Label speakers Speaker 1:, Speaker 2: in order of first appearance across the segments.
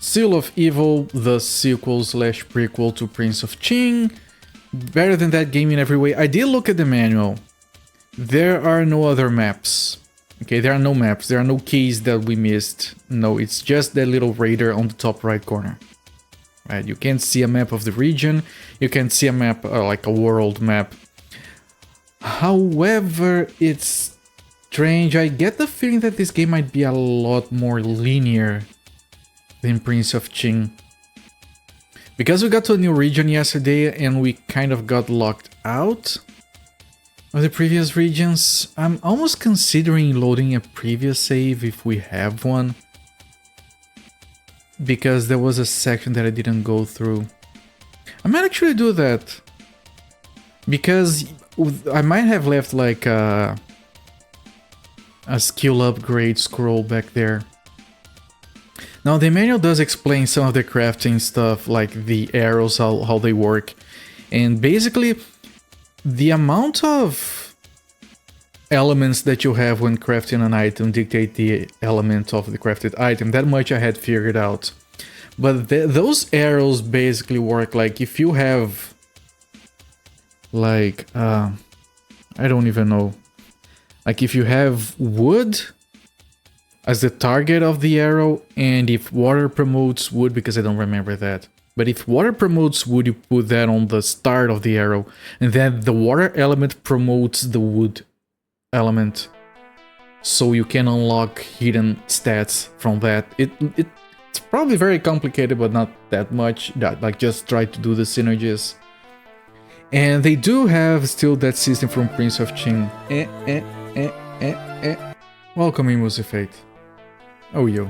Speaker 1: Seal of Evil, the sequel slash prequel to Prince of Qing. Better than that game in every way. I did look at the manual. There are no other maps. Okay, there are no maps. There are no keys that we missed. No, it's just that little radar on the top right corner. Right, you can't see a map of the region. You can see a map, like a world map. However, it's strange. I get the feeling that this game might be a lot more linear than Prince of Qing. Because we got to a new region yesterday and we kind of got locked out of the previous regions, I'm almost considering loading a previous save if we have one. Because there was a section that I didn't go through. I might actually do that. Because I might have left like a skill upgrade scroll back there. Now the manual does explain some of the crafting stuff, like the arrows, how they work. And basically, the amount of elements that you have when crafting an item dictate the element of the crafted item. That much I had figured out. But those arrows basically work like if you have... like, I don't even know. Like if you have wood as the target of the arrow, and if water promotes wood, because I don't remember that. But if water promotes wood, you put that on the start of the arrow, and then the water element promotes the wood element. So you can unlock hidden stats from that. It's probably very complicated, but not that much. Like just try to do the synergies. And they do have still that system from Prince of Qing. Welcome in, Musifate. Oh, yo.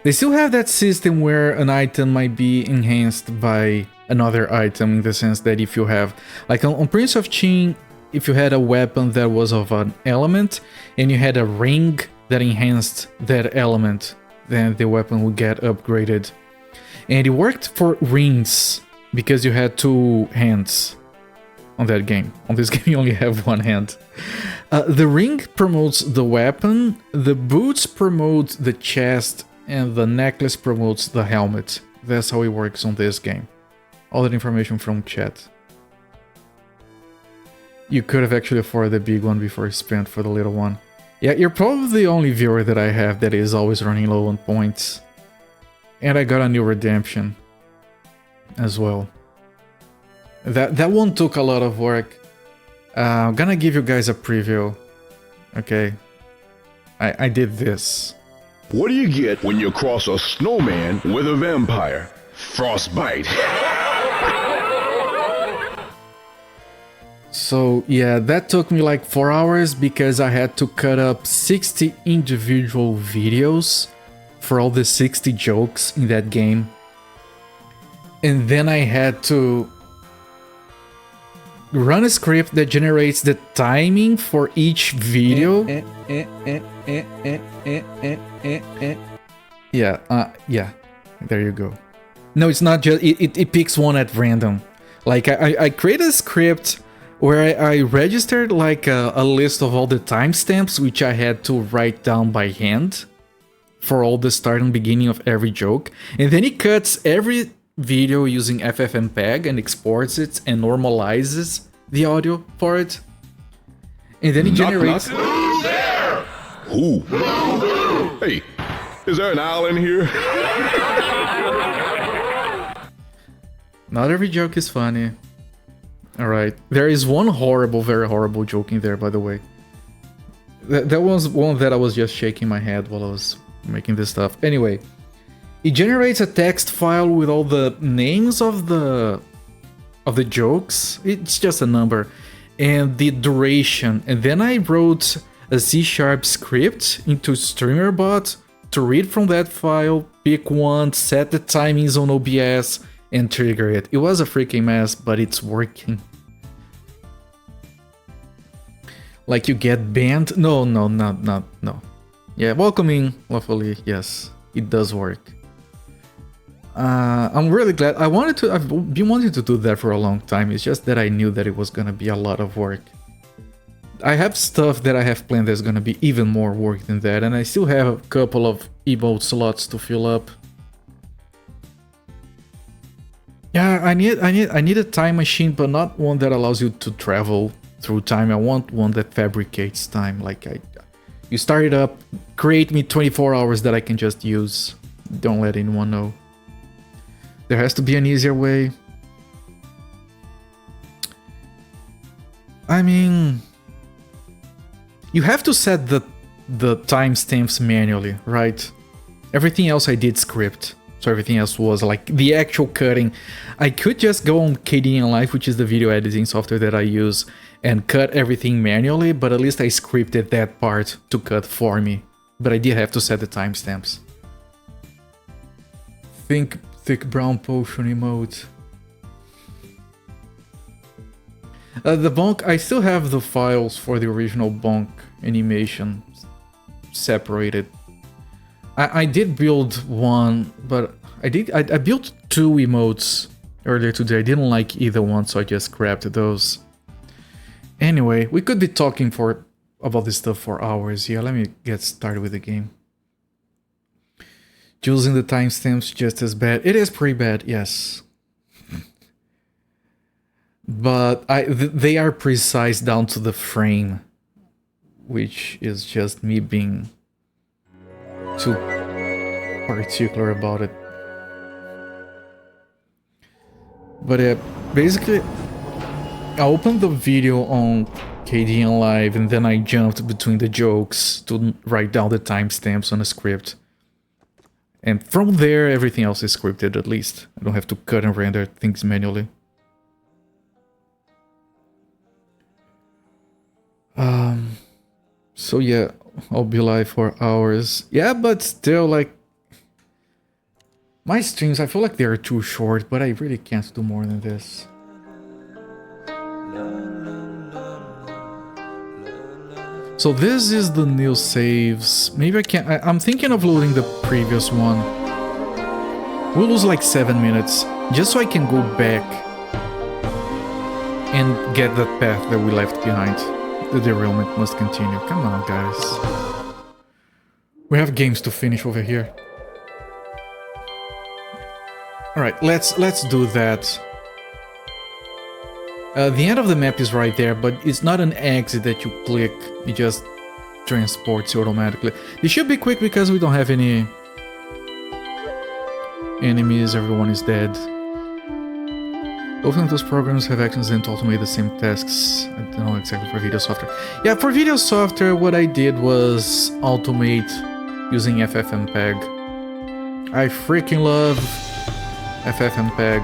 Speaker 1: They still have that system where an item might be enhanced by another item, in the sense that if you have... like on Prince of Qing, if you had a weapon that was of an element, and you had a ring that enhanced that element, then the weapon would get upgraded. And it worked for rings, because you had two hands. On that game. On this game you only have one hand. The ring promotes the weapon, the boots promote the chest, and the necklace promotes the helmet. That's how it works on this game. All that information from chat. You could have actually afforded the big one before you spent for the little one. Yeah, you're probably the only viewer that I have that is always running low on points. And I got a new redemption as well. That one took a lot of work. I'm gonna give you guys a preview. Okay. I did this.
Speaker 2: What do you get when you cross a snowman with a vampire? Frostbite.
Speaker 1: So yeah, that took me like 4 hours because I had to cut up 60 individual videos for all the 60 jokes in that game. And then I had to run a script that generates the timing for each video. Yeah, there you go. No, it's not just, it picks one at random. Like I created a script where I registered like a list of all the timestamps which I had to write down by hand for all the start and beginning of every joke. And then it cuts every video using FFmpeg and exports it and normalizes the audio for it. And then it generates...
Speaker 2: Who's there? Who? Hey, is there an owl in here?
Speaker 1: Not every joke is funny. Alright, there is one horrible, very horrible joke in there, by the way. That was one that I was just shaking my head while I was making this stuff. Anyway, it generates a text file with all the names of the jokes. It's just a number. And the duration. And then I wrote a C# script into StreamerBot to read from that file, pick one, set the timings on OBS, and trigger it. It was a freaking mess, but it's working. Like you get banned? No. Yeah, welcoming, lawfully, yes, it does work. I'm really glad. I've been wanting to do that for a long time. It's just that I knew that it was gonna be a lot of work. I have stuff that I have planned that's gonna be even more work than that, and I still have a couple of emote slots to fill up. I need a time machine, but not one that allows you to travel through time. I want one that fabricates time. Like you start it up, create me 24 hours that I can just use. Don't let anyone know. There has to be an easier way. I mean, you have to set the timestamps manually, right? Everything else I did script. So everything else was like the actual cutting. I could just go on KDE Live, which is the video editing software that I use, and cut everything manually, but at least I scripted that part to cut for me. But I did have to set the timestamps. Think thick brown potion emote. The bonk, I still have the files for the original bonk animation separated. I did build one, but I built 2 emotes earlier today. I didn't like either one, so I just grabbed those. Anyway, we could be talking about this stuff for hours. Yeah, let me get started with the game. Choosing the timestamps just as bad. It is pretty bad, yes. But they are precise down to the frame, which is just me being too particular about it. But basically, I opened the video on KDE Live and then I jumped between the jokes to write down the timestamps on a script. And from there, everything else is scripted at least. I don't have to cut and render things manually. So yeah, I'll be live for hours. Yeah, but still, like, my streams, I feel like they are too short, but I really can't do more than this. So this is the new saves. Maybe I can. I'm thinking of loading the previous one. We'll lose like 7 minutes, just so I can go back and get that path that we left behind. The derailment must continue. Come on, guys. We have games to finish over here. Alright, let's do that. The end of the map is right there, but it's not an exit that you click. It just transports you automatically. It should be quick because we don't have any enemies. Everyone is dead. Both of those programs have actions and automate the same tasks. I don't know exactly for video software. Yeah, for video software, what I did was automate using FFmpeg. I freaking love FFmpeg.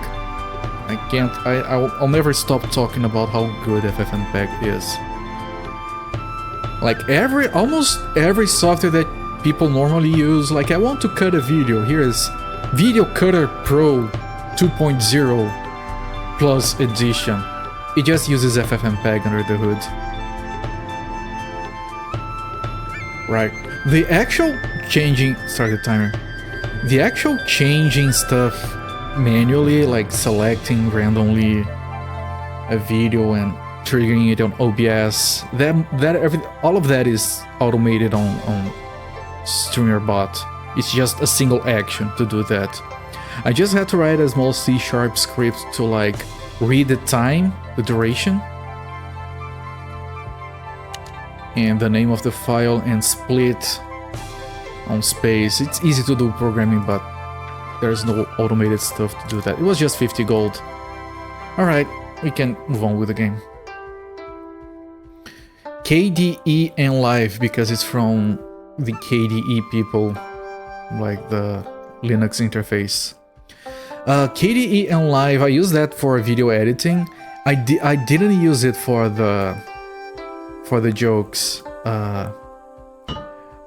Speaker 1: I'll never stop talking about how good FFmpeg is. Like almost every software that people normally use, like I want to cut a video. Here is Video Cutter Pro 2.0 Plus Edition. It just uses FFmpeg under the hood. Right. The actual changing... Start the timer. The actual changing stuff manually, like selecting randomly a video and triggering it on OBS, all of that is automated on StreamerBot. It's just a single action to do that. I just had to write a small C# script to like read the time, the duration, and the name of the file and split on space. It's easy to do programming, but there's no automated stuff to do that. It was just 50 gold. Alright, we can move on with the game. KDE and Live, because it's from the KDE people, like the Linux interface. KDE and Live, I use that for video editing. I didn't use it for the jokes.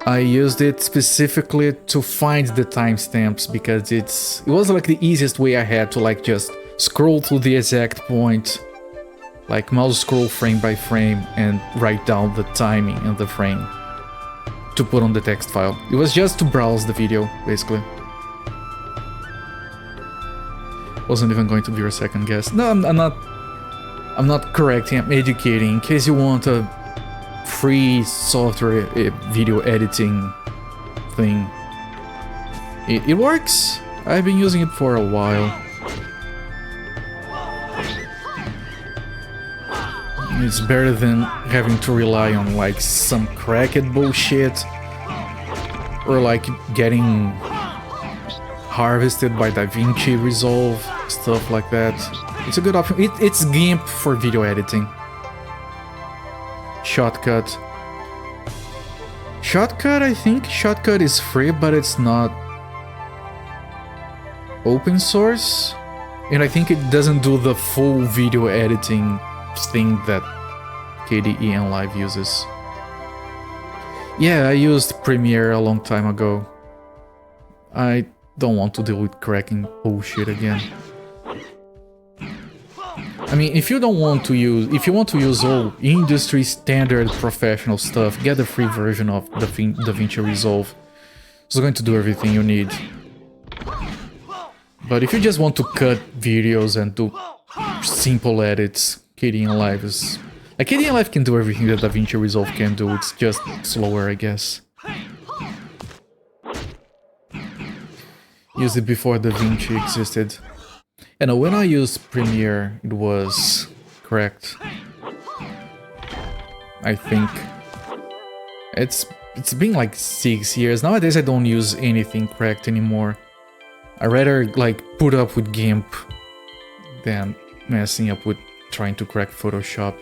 Speaker 1: I used it specifically to find the timestamps because it was like the easiest way I had to like just scroll through the exact point, like mouse scroll frame by frame and write down the timing and the frame to put on the text file. It was just to browse the video, basically. Wasn't even going to be your second guess. No, I'm not correcting, I'm educating. In case you want a free software video editing thing. It works. I've been using it for a while. It's better than having to rely on like some cracked bullshit or like getting harvested by DaVinci Resolve, stuff like that. It's a good option. It's GIMP for video editing. Shotcut. Shotcut, I think Shotcut is free, but it's not open source. And I think it doesn't do the full video editing thing that KDE and Live uses. Yeah, I used Premiere a long time ago. I don't want to deal with cracking bullshit again. I mean, if you want to use all industry standard professional stuff, get the free version of DaVinci Resolve. It's going to do everything you need. But if you just want to cut videos and do simple edits, KDE and Live is... Like, KDE and Live can do everything that DaVinci Resolve can do, it's just slower, I guess. Used it before DaVinci existed. And when I used Premiere, it was correct. I think. It's been like 6 years. Nowadays I don't use anything cracked anymore. I rather like put up with GIMP than messing up with trying to crack Photoshop.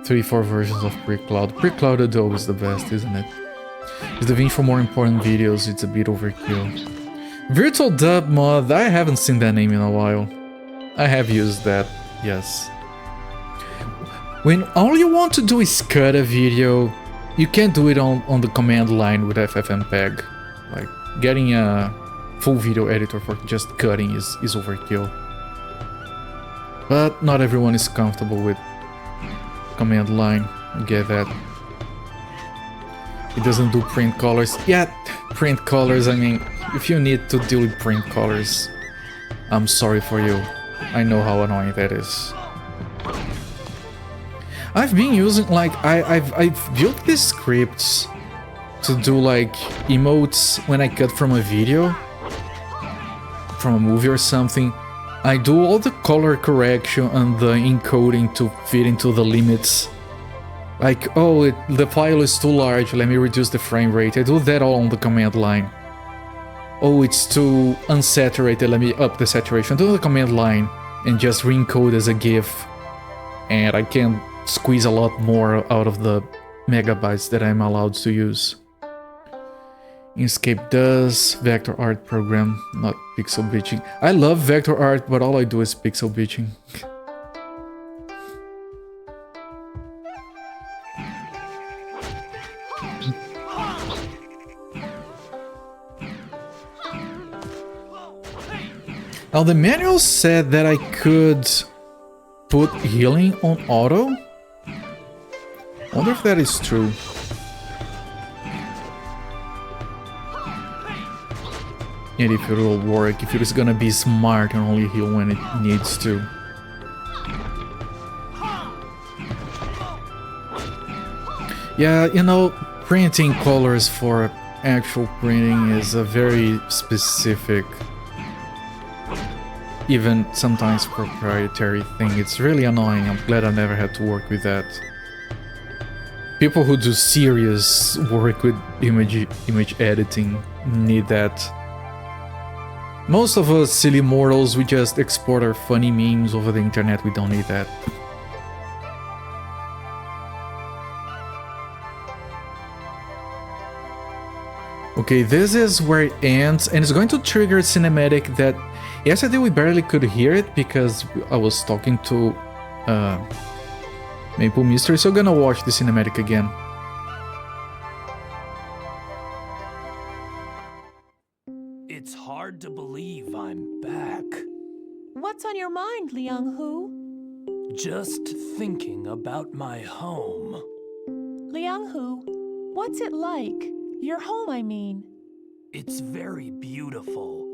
Speaker 1: Three, 4 versions of Pre-Cloud. Pre-Cloud Adobe is the best, isn't it? Is DaVinci for more important videos? It's a bit overkill. Virtual Dub Mod, I haven't seen that name in a while. I have used that, yes. When all you want to do is cut a video, you can't do it on the command line with FFmpeg. Like, getting a full video editor for just cutting is overkill. But not everyone is comfortable with command line, I get that. It doesn't do print colors. Yeah, print colors, I mean, if you need to deal with print colors, I'm sorry for you. I know how annoying that is. I've been using, like, I've built these scripts to do, like, emotes when I cut from a video, from a movie or something. I do all the color correction and the encoding to fit into the limits. Like, oh, the file is too large, let me reduce the frame rate. I do that all on the command line. Oh, it's too unsaturated, let me up the saturation. Do the command line and just re-encode as a GIF. And I can squeeze a lot more out of the megabytes that I'm allowed to use. Inkscape does vector art program, not pixel bitching. I love vector art, but all I do is pixel bitching. Now the manual said that I could put healing on auto. I wonder if that is true. And if it will work, if it is gonna be smart and only heal when it needs to. Yeah, you know, printing colors for actual printing is a very specific, even sometimes proprietary thing. It's really annoying. I'm glad I never had to work with that. People who do serious work with image editing need that. Most of us silly mortals, we just export our funny memes over the internet. We don't need that. Okay, this is where it ends, and it's going to trigger a cinematic that yesterday we barely could hear it because I was talking to Maple Mystery, so I'm gonna watch the cinematic again.
Speaker 3: It's hard to believe I'm back.
Speaker 4: What's on your mind, Liang Hu?
Speaker 3: Just thinking about my home.
Speaker 4: Liang Hu, what's it like? Your home, I mean.
Speaker 3: It's very beautiful.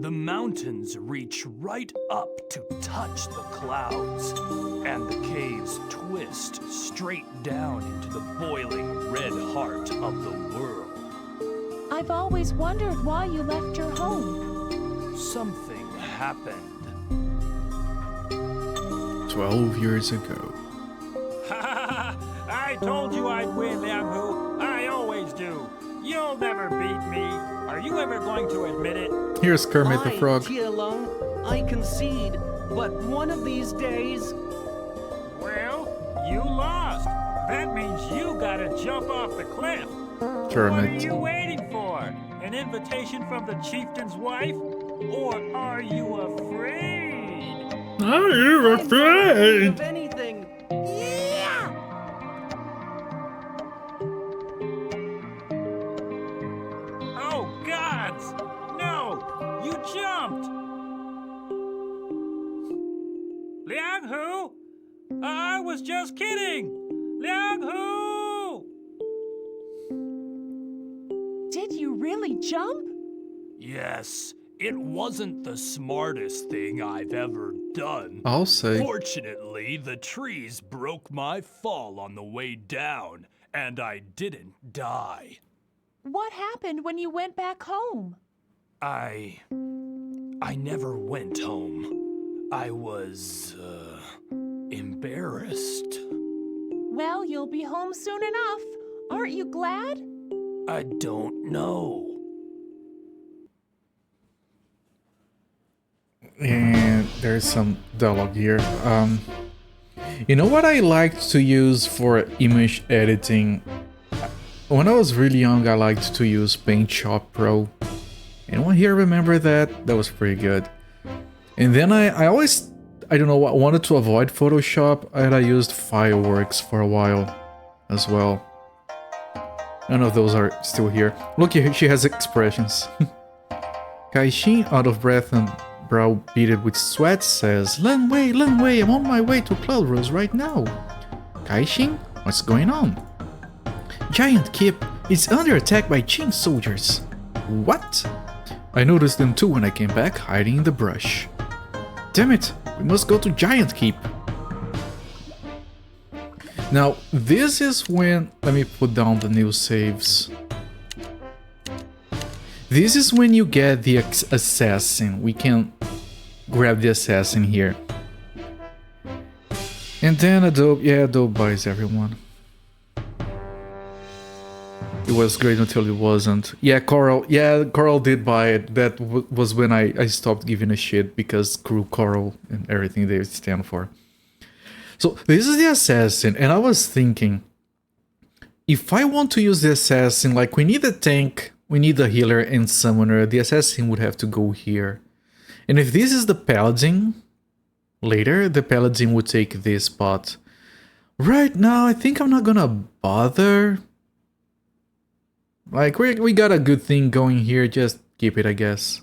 Speaker 3: The mountains reach right up to touch the clouds, and the caves twist straight down into the boiling red heart of the world.
Speaker 4: I've always wondered why you left your home.
Speaker 3: Something happened.
Speaker 1: 12 years ago.
Speaker 3: I told you I'd win, Liang-Hu. I always do. You'll never beat me. Are you ever going to admit it?
Speaker 1: Here's Kermit the Frog.
Speaker 5: Lung, I concede, but one of these days...
Speaker 3: Well, you lost. That means you gotta jump off the cliff. What are
Speaker 1: Kermit.
Speaker 3: you waiting for? An invitation from the chieftain's wife? Or are you afraid?
Speaker 1: Are you afraid?
Speaker 5: If anything...
Speaker 3: Oh, gods! No! You jumped! Liang-Hu! I was just kidding! Liang-Hu!
Speaker 4: Did you really jump?
Speaker 3: Yes, it wasn't the smartest thing I've ever done.
Speaker 1: I'll say.
Speaker 3: Fortunately, the trees broke my fall on the way down, and I didn't die.
Speaker 4: What happened when you went back home?
Speaker 3: I never went home. I was, embarrassed.
Speaker 4: Well, you'll be home soon enough. Aren't you glad?
Speaker 3: I don't know.
Speaker 1: And there's some dialogue here. You know what I liked to use for image editing? When I was really young, I liked to use Paint Shop Pro. Anyone here remember that? That was pretty good. And then I always, I don't know, I wanted to avoid Photoshop, and I used Fireworks for a while as well. None of those are still here. Look, she has expressions. Kaishin, out of breath and brow beaded with sweat, says, Lan Wei, I'm on my way to Cloud Rose right now. Kaishin, what's going on? Giant Keep is under attack by Qing soldiers. What? I noticed them too when I came back, hiding in the brush. Damn it, we must go to Giant Keep. Now, this is when... Let me put down the new saves. This is when you get the assassin. We can grab the assassin here. And then Adobe... Yeah, Adobe buys everyone. It was great until it wasn't. Yeah, Coral did buy it. That was when I stopped giving a shit, because screw Coral and everything they stand for. So this is the assassin, and I was thinking, if I want to use the assassin, like we need a tank, we need a healer and summoner, the assassin would have to go here. And if this is the paladin, later the paladin would take this spot. Right now, I think I'm not gonna bother. Like, we got a good thing going here, just keep it, I guess.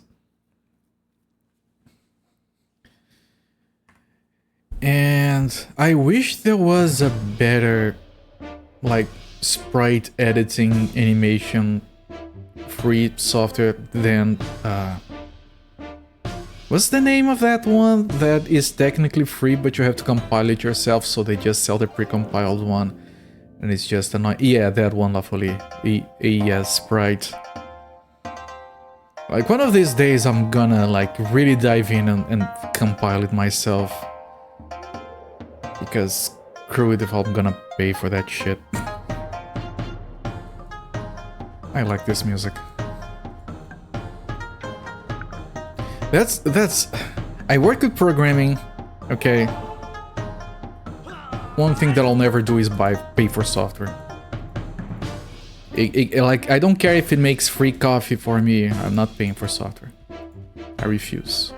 Speaker 1: And I wish there was a better, like, sprite editing animation free software than, what's the name of that one that is technically free, but you have to compile it yourself, so they just sell the pre-compiled one. And it's just annoying. Yeah, that one, lovely. AES Sprite. Like, one of these days I'm gonna, like, really dive in and compile it myself. Because screw it if I'm gonna pay for that shit. I like this music. That's... I work with programming, okay? One thing that I'll never do is pay for software. Like, I don't care if it makes free coffee for me, I'm not paying for software. I refuse.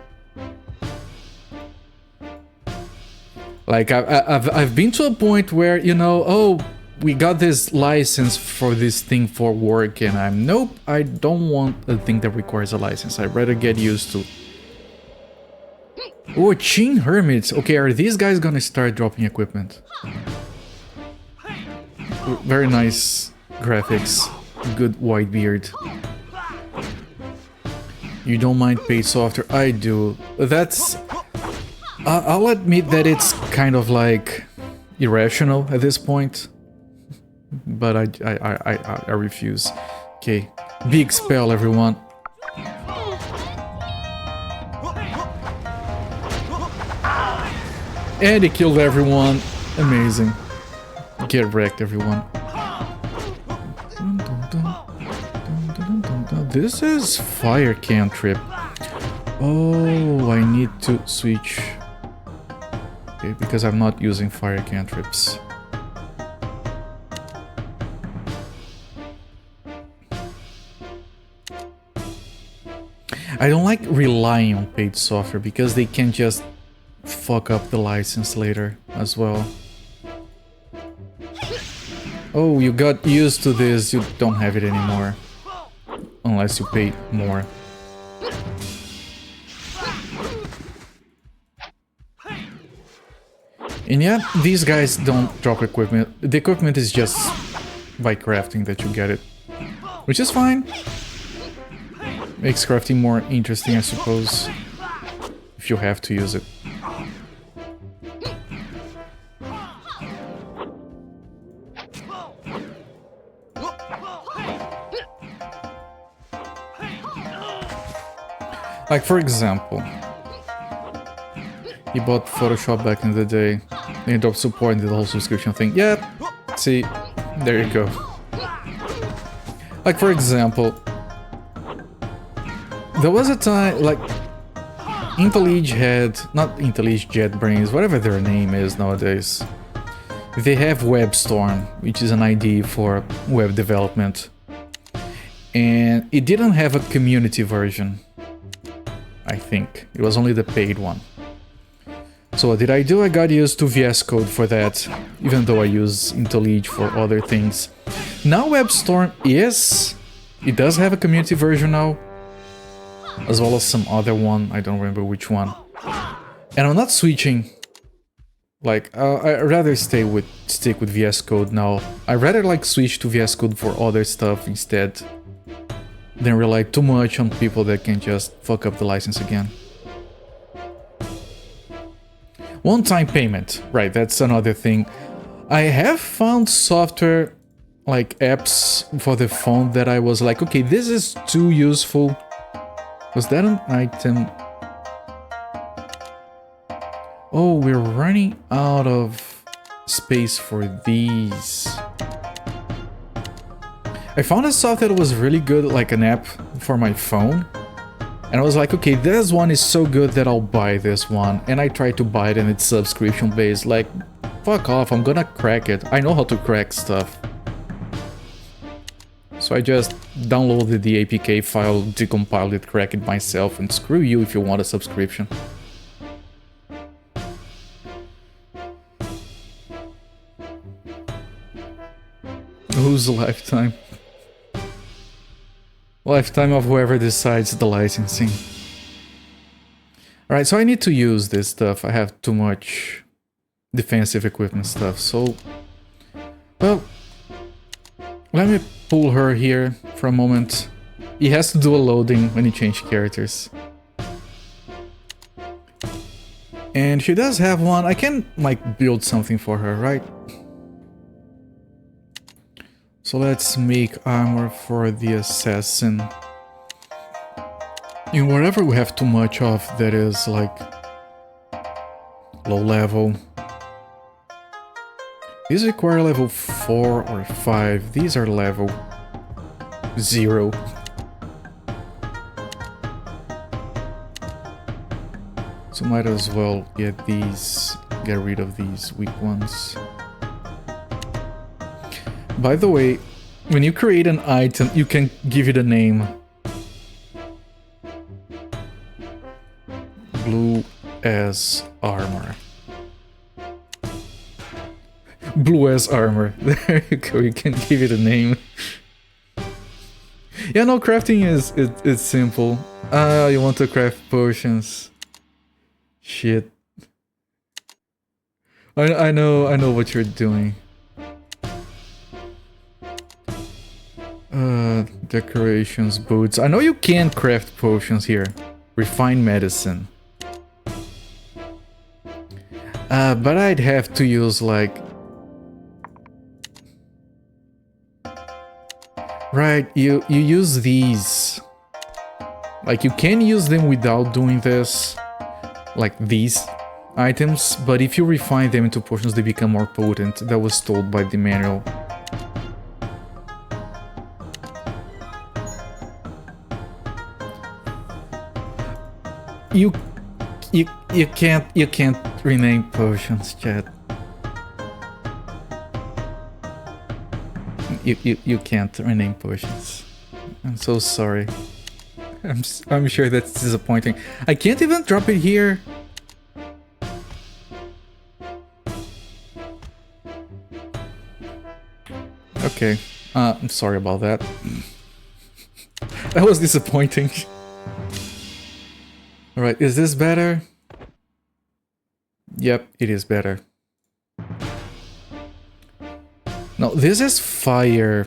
Speaker 1: Like, I've been to a point where, you know, oh, we got this license for this thing for work, and nope, I don't want a thing that requires a license. I'd rather get used to. Oh, Qing Hermits. Okay, are these guys gonna start dropping equipment? Very nice graphics. Good white beard. You don't mind paid software? I do. That's... I'll admit that it's kind of like irrational at this point. But I refuse. Okay. Big spell, everyone. And he killed everyone. Amazing. Get wrecked, everyone. This is fire cantrip. Oh, I need to switch. Okay, because I'm not using fire cantrips. I don't like relying on paid software because they can just fuck up the license later as well. Oh, you got used to this, you don't have it anymore. Unless you pay more. And yeah, these guys don't drop equipment. The equipment is just by crafting that you get it. Which is fine. Makes crafting more interesting, I suppose. If you have to use it. Like, for example, he bought Photoshop back in the day, and he dropped support and did the whole subscription thing. Yeah, see, there you go. Like, for example, there was a time, like, IntelliJ had, not IntelliJ, JetBrains, whatever their name is nowadays. They have WebStorm, which is an IDE for web development. And it didn't have a community version. I think. It was only the paid one. So what did I do? I got used to VS Code for that, even though I use IntelliJ for other things. Now WebStorm it does have a community version now, as well as some other one, I don't remember which one. And I'm not switching. Like, I'd rather stick with VS Code now. I'd rather like switch to VS Code for other stuff instead. Then rely too much on people that can just fuck up the license again. One-time payment, right, that's another thing. I have found software, like apps for the phone that I was like, okay, this is too useful. Was that an item? Oh, we're running out of space for these. I found a software that was really good, like an app for my phone. And I was like, okay, this one is so good that I'll buy this one. And I tried to buy it and it's subscription based. Like, fuck off, I'm gonna crack it. I know how to crack stuff. So I just downloaded the APK file, decompiled it, cracked it myself, and screw you if you want a subscription. Whose lifetime? Lifetime of whoever decides the licensing. Alright, so I need to use this stuff. I have too much defensive equipment stuff, so... Well, let me pull her here for a moment. He has to do a loading when you change characters. And she does have one. I can, like, build something for her, right? So let's make armor for the assassin. In whatever we have too much of that is like low level. These require level 4 or 5. These are level 0. So might as well get rid of these weak ones. By the way, when you create an item, you can give it a name. Blue as armor. Blue as armor. There you go, you can give it a name. Yeah, no, crafting it's simple. Ah, you want to craft potions. Shit. I know what you're doing. Decorations, boots. I know you can craft potions here. Refine medicine. But I'd have to use like... Right, you use these. Like you can use them without doing this. Like these items, but if you refine them into potions, they become more potent. That was told by the manual. You can't rename potions, chat. You can't rename potions. I'm so sorry. I'm sure that's disappointing. I can't even drop it here. Okay. I'm sorry about that. That was disappointing. Alright, is this better? Yep, it is better. No, this is fire.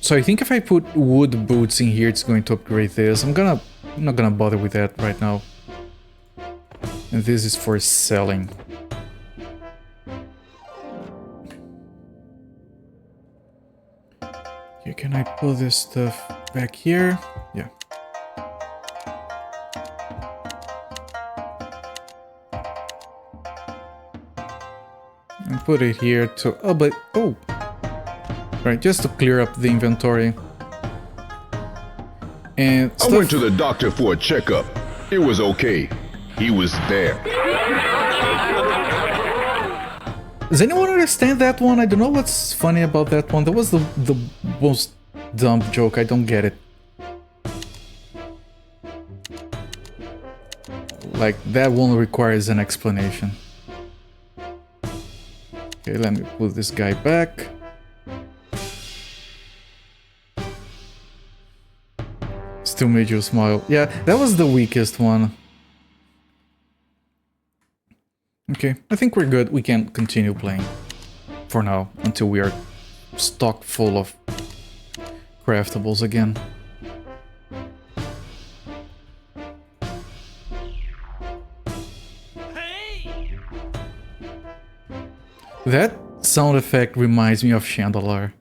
Speaker 1: So I think if I put wood boots in here, it's going to upgrade this. I'm not gonna bother with that right now. And this is for selling. Okay, can I pull this stuff back here? Yeah. And put it here to... Oh, but... Oh! Right, just to clear up the inventory. And
Speaker 2: I went to the doctor for a checkup. It was okay. He was there.
Speaker 1: Does anyone understand that one? I don't know what's funny about that one. That was the most dumb joke. I don't get it. Like, that one requires an explanation. Okay, let me put this guy back. Still made you smile. Yeah, that was the weakest one. Okay, I think we're good. We can continue playing for now until we are stocked full of craftables again. That sound effect reminds me of Chandelar.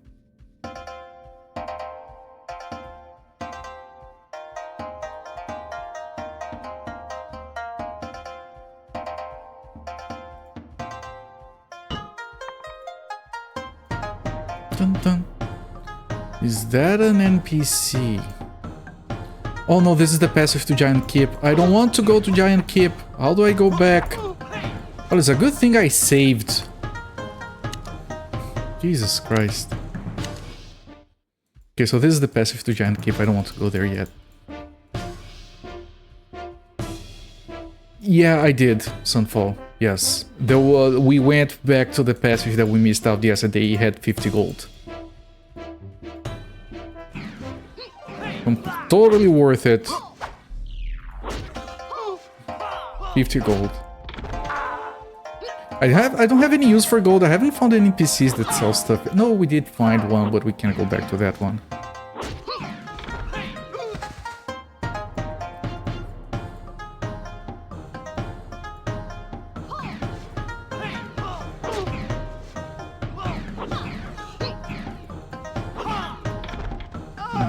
Speaker 1: Dun dun. Is that an NPC? Oh no, this is the passage to Giant Keep. I don't want to go to Giant Keep. How do I go back? Well, it's a good thing I saved. Jesus Christ. Okay, so this is the passage to Giant Keep. I don't want to go there yet. Yeah, I did, Sunfall. Yes. We went back to the passage that we missed out yesterday. It had 50 gold. Totally worth it. 50 gold. I don't have any use for gold. I haven't found any NPCs that sell stuff. No, we did find one, but we can't go back to that one.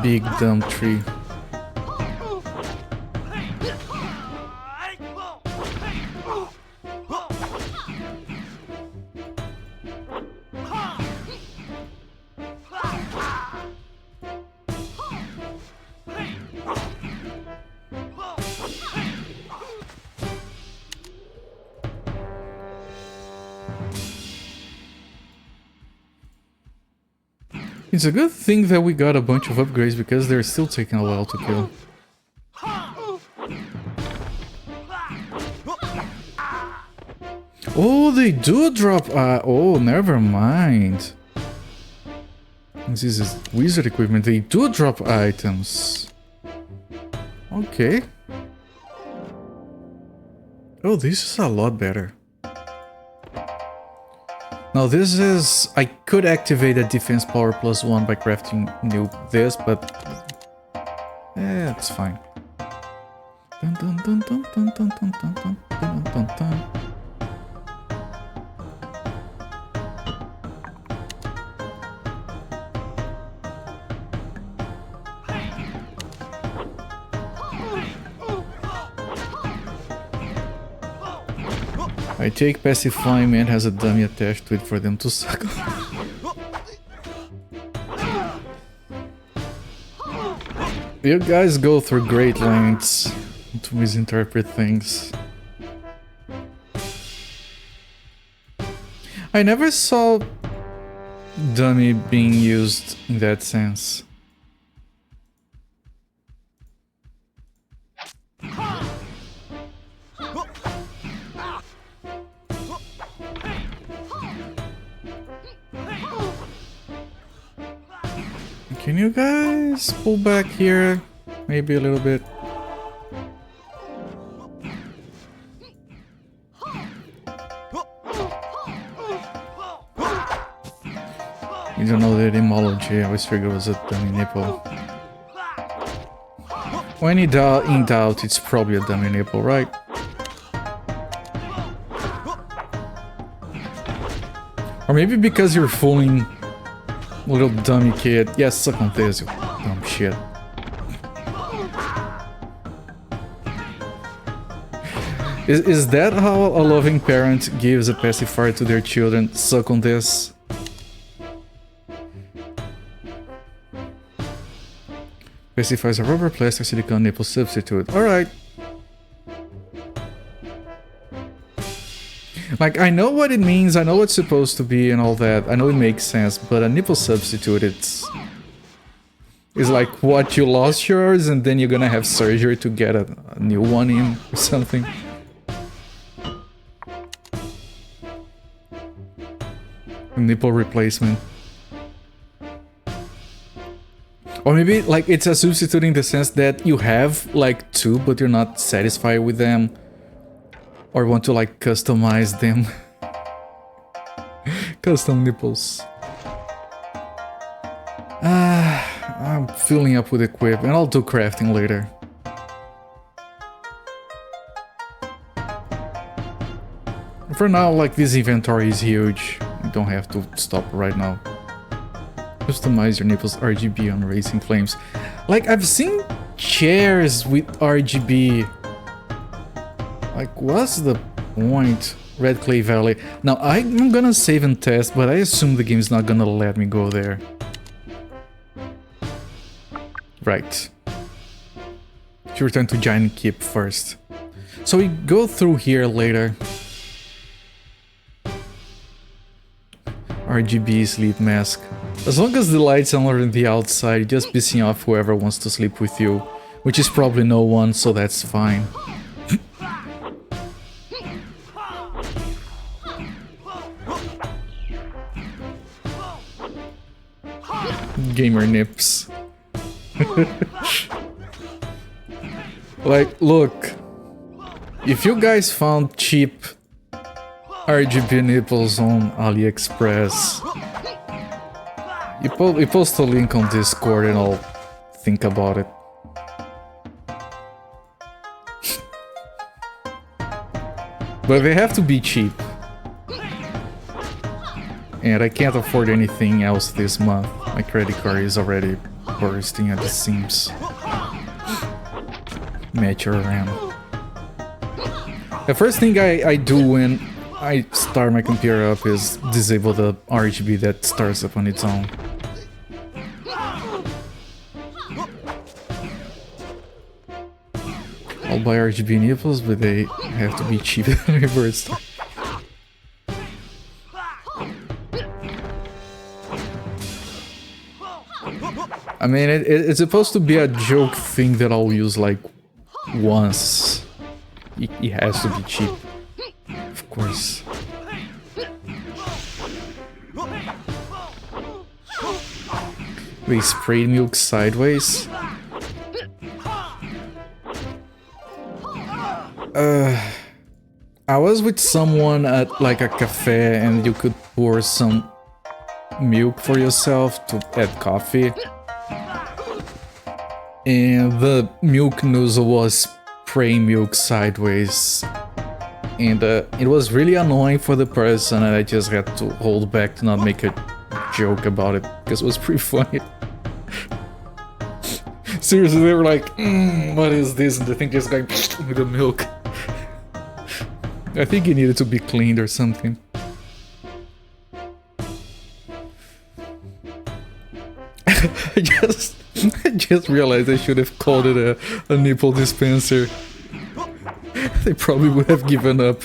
Speaker 1: Big dumb tree. It's a good thing that we got a bunch of upgrades because they're still taking a while to kill. Oh, they do drop... oh, never mind. This is wizard equipment. They do drop items. Okay. Oh, this is a lot better. Now this is... I could activate a defense power +1 by crafting this, but... eh, it's fine. Dun, dun, dun, dun, dun, dun, dun, dun, dun, dun, dun, dun. I take pacifying man has a dummy attached to it for them to suck on. You guys go through great lengths to misinterpret things. I never saw dummy being used in that sense. Can you guys pull back here? Maybe a little bit. You don't know the etymology, I always figured it was a dummy nipple. When in doubt, it's probably a dummy nipple, right? Or maybe because you're fooling little dummy kid. Yes, suck on this, you dumb shit. Is that how a loving parent gives a pacifier to their children? Suck on this? Pacifier is a rubber, plastic, silicone nipple substitute. Alright. Like, I know what it means, I know what's supposed to be and all that. I know it makes sense, but a nipple substitute, it's like what, you lost yours and then you're gonna have surgery to get a new one in or something. A nipple replacement. Or maybe, like, it's a substitute in the sense that you have, like, two, but you're not satisfied with them. Or want to, like, customize them. Custom nipples. I'm filling up with equipment. I'll do crafting later. For now, like, this inventory is huge. You don't have to stop right now. Customize your nipples RGB on Racing Flames. Like, I've seen chairs with RGB. Like, what's the point? Red Clay Valley. Now, I'm gonna save and test, but I assume the game's not gonna let me go there. Right. Should return to Giant Keep first. So we go through here later. RGB sleep mask. As long as the lights are on the outside, just pissing off whoever wants to sleep with you. Which is probably no one, so that's fine. Gamer nips. Like, look. If you guys found cheap RGB nipples on AliExpress, you post a link on Discord and I'll think about it. But they have to be cheap. And I can't afford anything else this month. My credit card is already bursting at the seams. Match your RAM. The first thing I do when I start my computer up is disable the RGB that starts up on its own. I'll buy RGB nipples, but they have to be cheap before it starts. I mean, it's supposed to be a joke thing that I'll use like once. It has to be cheap, of course. They sprayed milk sideways. I was with someone at like a cafe and you could pour some milk for yourself to add coffee. And the milk nozzle was spraying milk sideways. And it was really annoying for the person and I just had to hold back to not make a joke about it because it was pretty funny. Seriously, they were like, what is this? And the thing just going with the milk. I think it needed to be cleaned or something. I just realized I should have called it a nipple dispenser. They probably would have given up.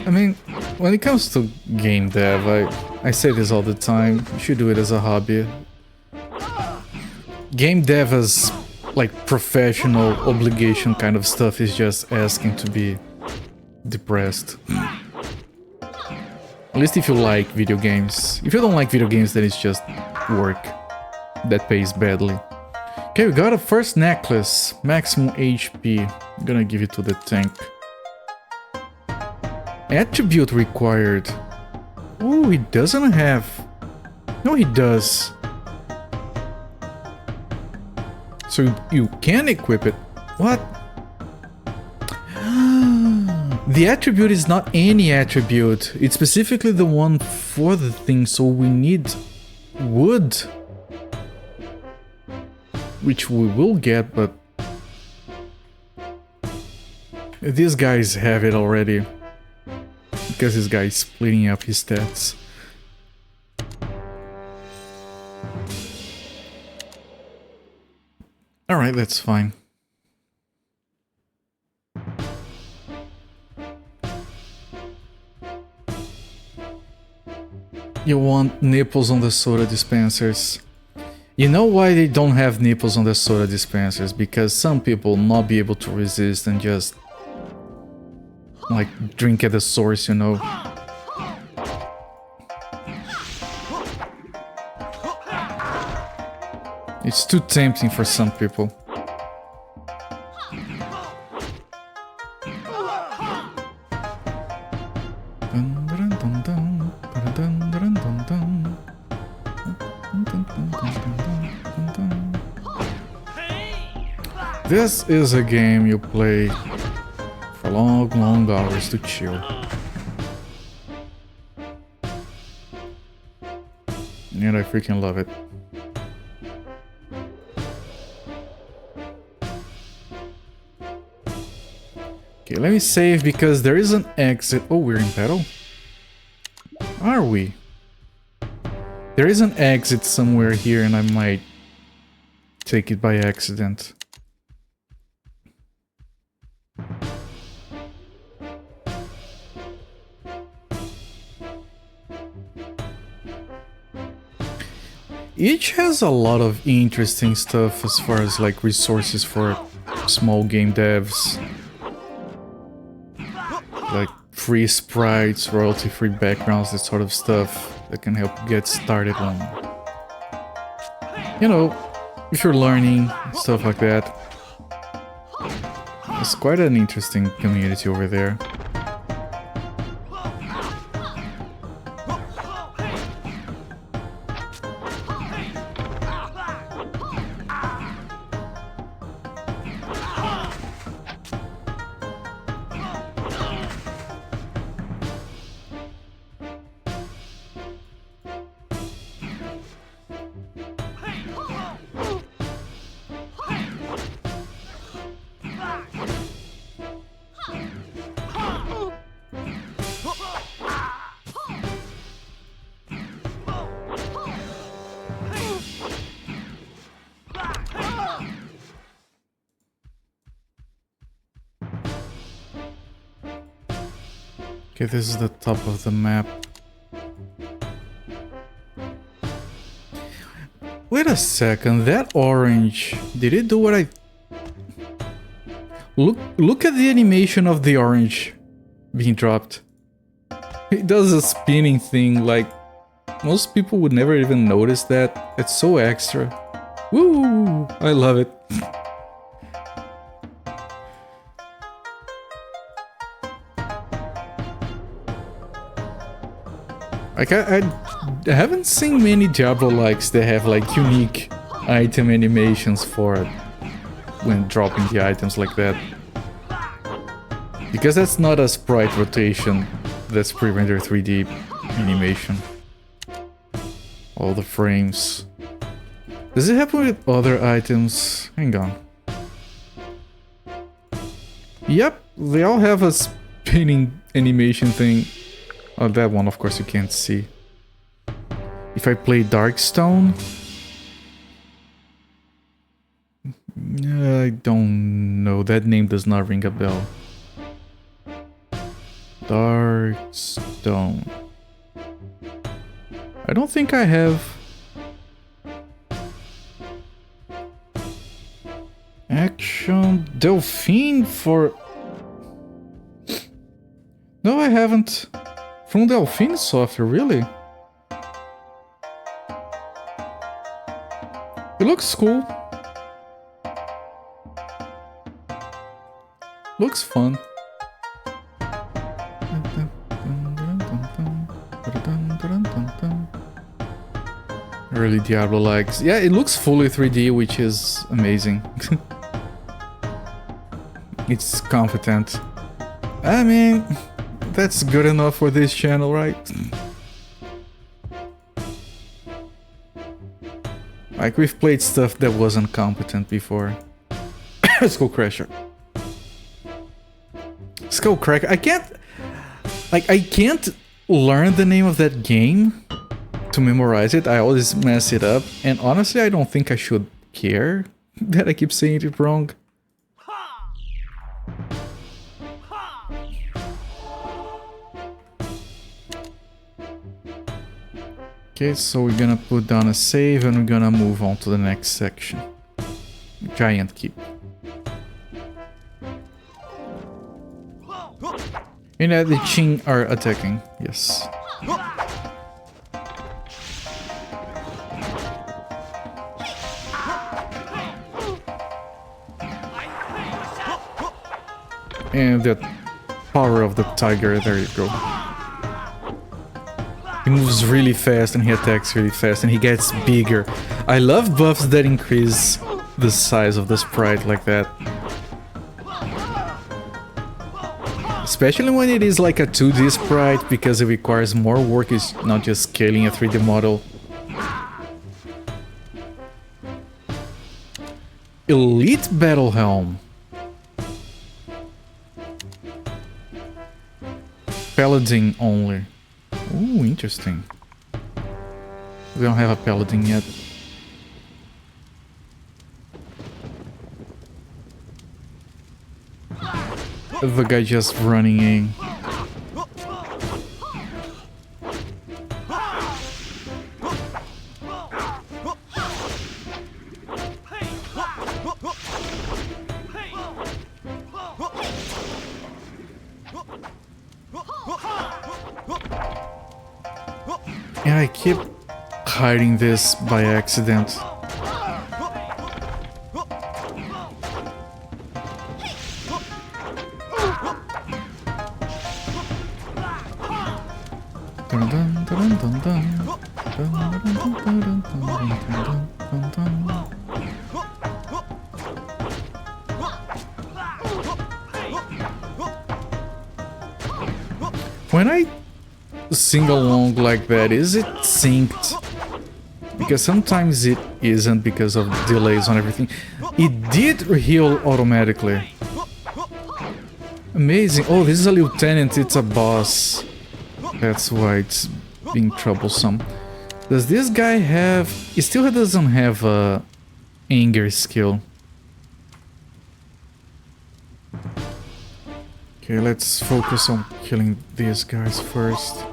Speaker 1: I mean, when it comes to game dev, I say this all the time, you should do it as a hobby. Game dev as, like, professional obligation kind of stuff is just asking to be depressed. At least if you like video games. If you don't like video games, then it's just work that pays badly. Okay, we got a first necklace, maximum HP. I'm gonna give it to the tank. Attribute required. Oh, he doesn't have... No, he does. So you can equip it. What? The attribute is not any attribute. It's specifically the one for the thing, so we need wood. Which we will get, but... These guys have it already. Because this guy is splitting up his stats. Alright, that's fine. You want nipples on the soda dispensers. You know why they don't have nipples on the soda dispensers? Because some people not be able to resist and just... like, drink at the source, you know? It's too tempting for some people. This is a game you play for long, long hours to chill. And I freaking love it. Okay, let me save because there is an exit. Oh, we're in battle? Are we? There is an exit somewhere here and I might take it by accident. Each has a lot of interesting stuff as far as like resources for small game devs. Like free sprites, royalty-free backgrounds, that sort of stuff that can help you get started on, you know, if you're learning, stuff like that. It's quite an interesting community over there. Okay, this is the top of the map. Wait a second, that orange, did it do what I... Look at the animation of the orange being dropped. It does a spinning thing, like, most people would never even notice that. It's so extra. Woo! I love it. Like, I haven't seen many Diablo-likes that have, like, unique item animations for it when dropping the items like that. Because that's not a sprite rotation That's pre-rendered 3D animation. All the frames. Does it happen with other items? Hang on. Yep, they all have a spinning animation thing. Oh, that one, of course, you can't see. If I play Darkstone... I don't know. That name does not ring a bell. Darkstone. I don't think I have... Action Delphine for... No, I haven't. From Delphine software, really? It looks cool. Looks fun. Early Diablo likes. Yeah, it looks fully 3D, which is amazing. It's competent. I mean, that's good enough for this channel, right? Like, we've played stuff that wasn't competent before. Skullcrusher. Skullcracker. I can't... Like, I can't learn the name of that game to memorize it. I always mess it up. And honestly, I don't think I should care that I keep saying it wrong. Okay, so we're gonna put down a save and we're gonna move on to the next section. Giant Keep. And the Qing are attacking, yes. And the power of the tiger, there you go. He moves really fast and he attacks really fast and he gets bigger. I love buffs that increase the size of the sprite like that. Especially when it is like a 2D sprite, because it requires more work, it's not just scaling a 3D model. Elite Battle Helm. Paladin only. Ooh, interesting. We don't have a paladin yet. The guy just running in. And I keep hiding this by accident. When I sing along like that, is it synced? Because sometimes it isn't because of delays on everything. It did heal automatically. Amazing. Oh, this is a lieutenant, it's a boss. That's why it's being troublesome. Does this guy have... He still doesn't have a anger skill. Okay, let's focus on killing these guys first.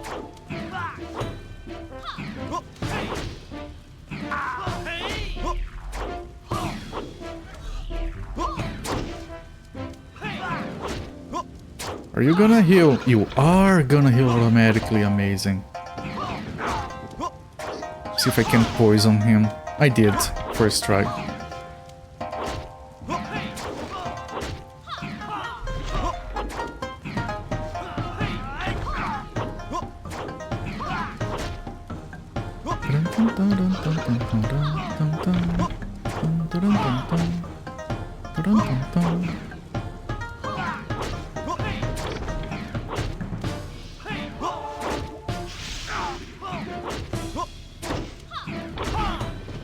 Speaker 1: Are you gonna heal? You are gonna heal automatically, amazing. See if I can poison him. I did, first try.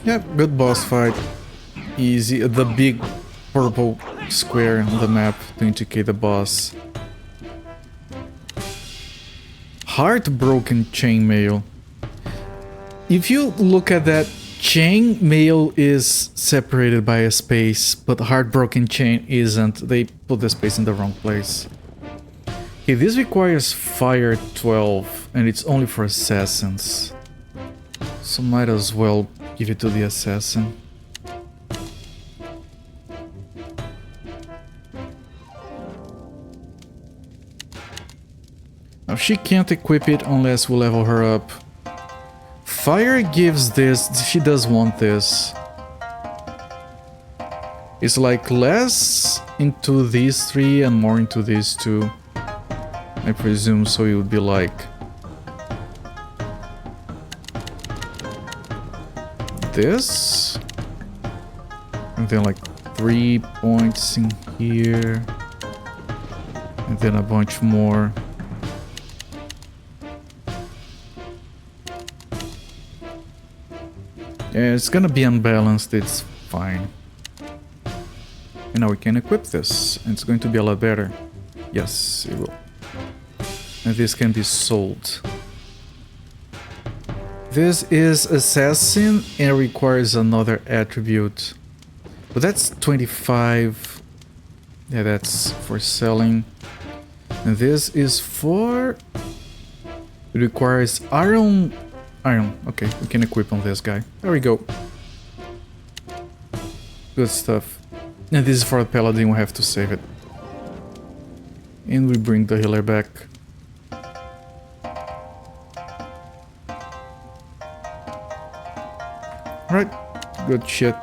Speaker 1: Yep, good boss fight. Easy. The big purple square on the map to indicate the boss. Heartbroken chainmail. If you look at that, chainmail is separated by a space, but heartbroken chain isn't. They put the space in the wrong place. Okay, this requires fire 12, and it's only for assassins. So might as well give it to the assassin. Now she can't equip it unless we level her up. Fire gives this, she does want this. It's like less into these three and more into these two. I presume, so it would be like this, and then like 3 points in here, and then a bunch more. Yeah, it's gonna be unbalanced, it's fine. And now we can equip this, and it's going to be a lot better. Yes, it will. And this can be sold. This is assassin and requires another attribute. But that's 25. Yeah, that's for selling. And this is for... It requires iron. Iron. Okay, we can equip on this guy. There we go. Good stuff. And this is for a paladin, we have to save it. And we bring the healer back. Right, good shit.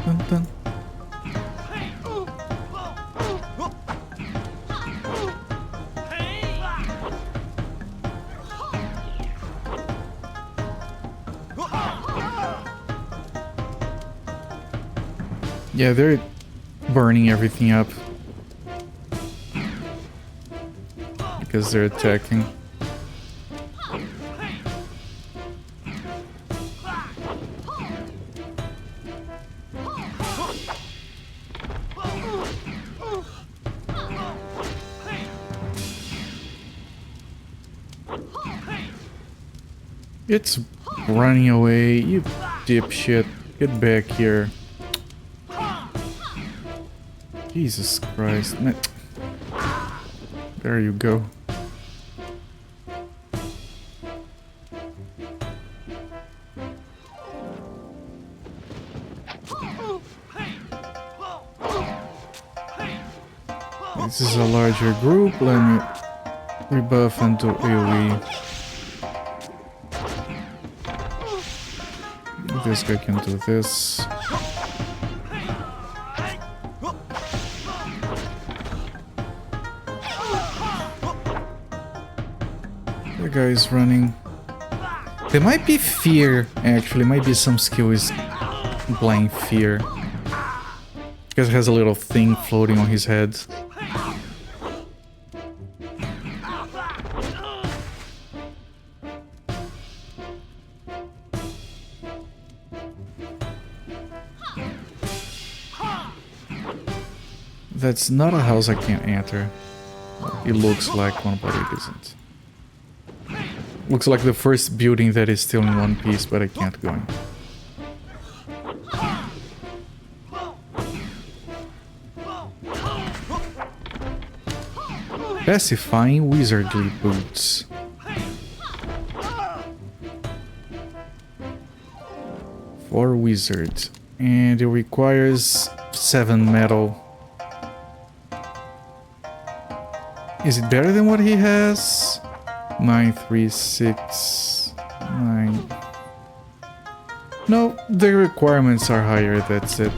Speaker 1: Dun, dun. Yeah, they're burning everything up. Because they're attacking. It's running away, you dipshit. Get back here. Jesus Christ. Man. There you go. This is a larger group. Let me rebuff and do AoE. This guy can do this. The guy is running. There might be fear, actually. Might be some skill is blind fear. Because he has a little thing floating on his head. That's not a house I can't enter. It looks like one, but it isn't. Looks like the first building that is still in one piece, but I can't go in. Pacifying wizardly boots. For wizard. And it requires 7 metal. Is it better than what he has? 9, 3, 6, 9. No, the requirements are higher, that's it.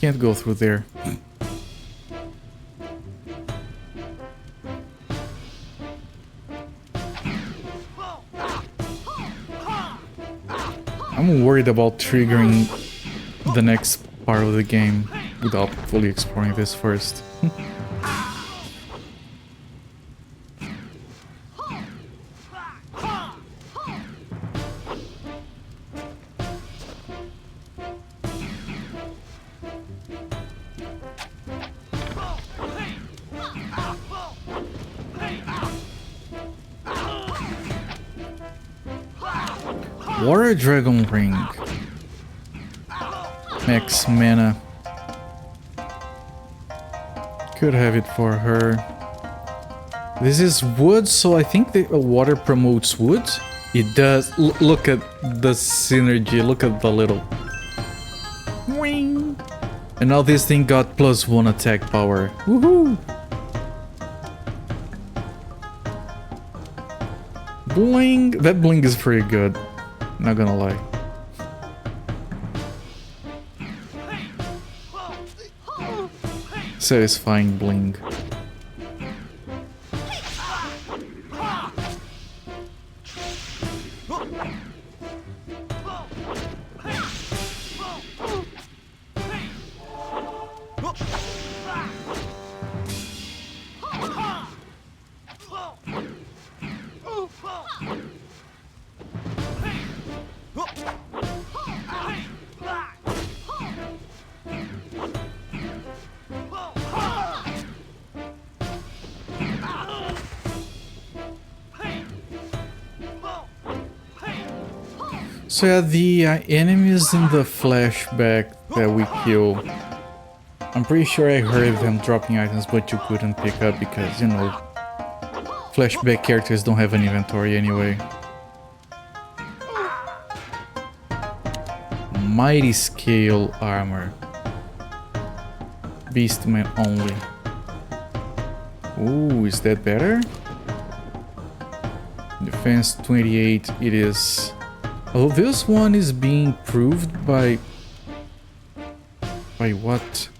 Speaker 1: Can't go through there. I'm worried about triggering the next part of the game without fully exploring this first. Water Dragon Ring. Max mana. Could have it for her. This is wood, so I think the water promotes wood. It does. Look at the synergy. Look at the little. Wing. And now this thing got +1 attack power. Woohoo! Bling. That bling is pretty good. Not gonna lie. Satisfying bling. So yeah, the enemies in the flashback that we kill, I'm pretty sure I heard them dropping items but you couldn't pick up because, you know, flashback characters don't have an inventory anyway. Mighty Scale Armor. Beastman only. Ooh, is that better? Defense 28, it is. Oh, this one is being proved by what?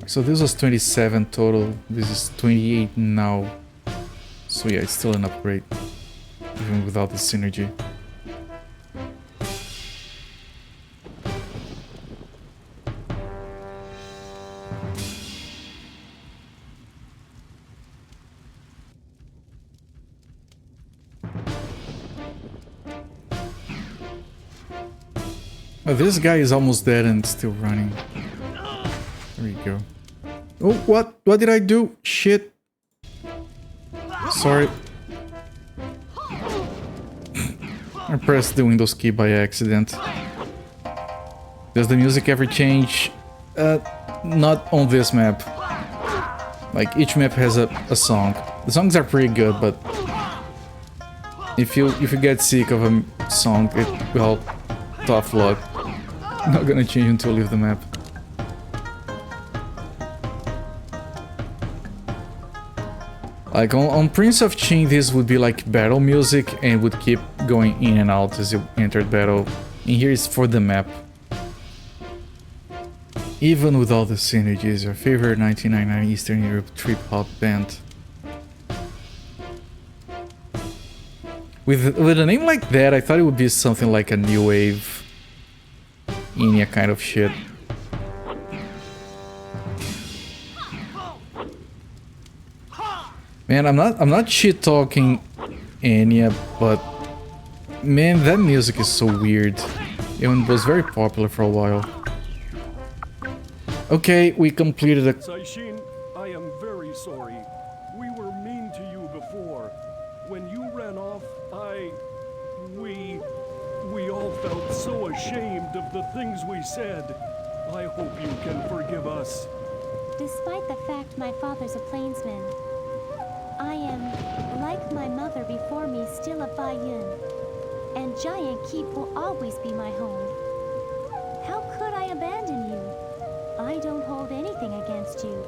Speaker 1: So this was 27 total, this is 28 now. So yeah, it's still an upgrade, even without the synergy. Oh, this guy is almost dead and still running. There we go. Oh, what? What did I do? Shit. Sorry. I pressed the Windows key by accident. Does the music ever change? Not on this map. Like, each map has a song. The songs are pretty good, but if you get sick of a song, well, tough luck. Not gonna change until you leave the map. Like on Prince of Qing, this would be like battle music and would keep going in and out as you entered battle. And here is for the map. Even with all the synergies, your favorite 1999 Eastern Europe trip hop band. With a name like that, I thought it would be something like a new wave Enya kind of shit. Man, I'm not shit talking Enya, but man, that music is so weird. It was very popular for a while. Okay, we completed a...
Speaker 3: Saishin, I am very sorry. We were mean to you before. When you ran off, we all felt so ashamed of the things we said. I hope you can forgive us.
Speaker 6: Despite the fact my father's a plainsman, I am, like my mother before me, still a Baiyun. And Giant Keep will always be my home. How could I abandon you? I don't hold anything against you.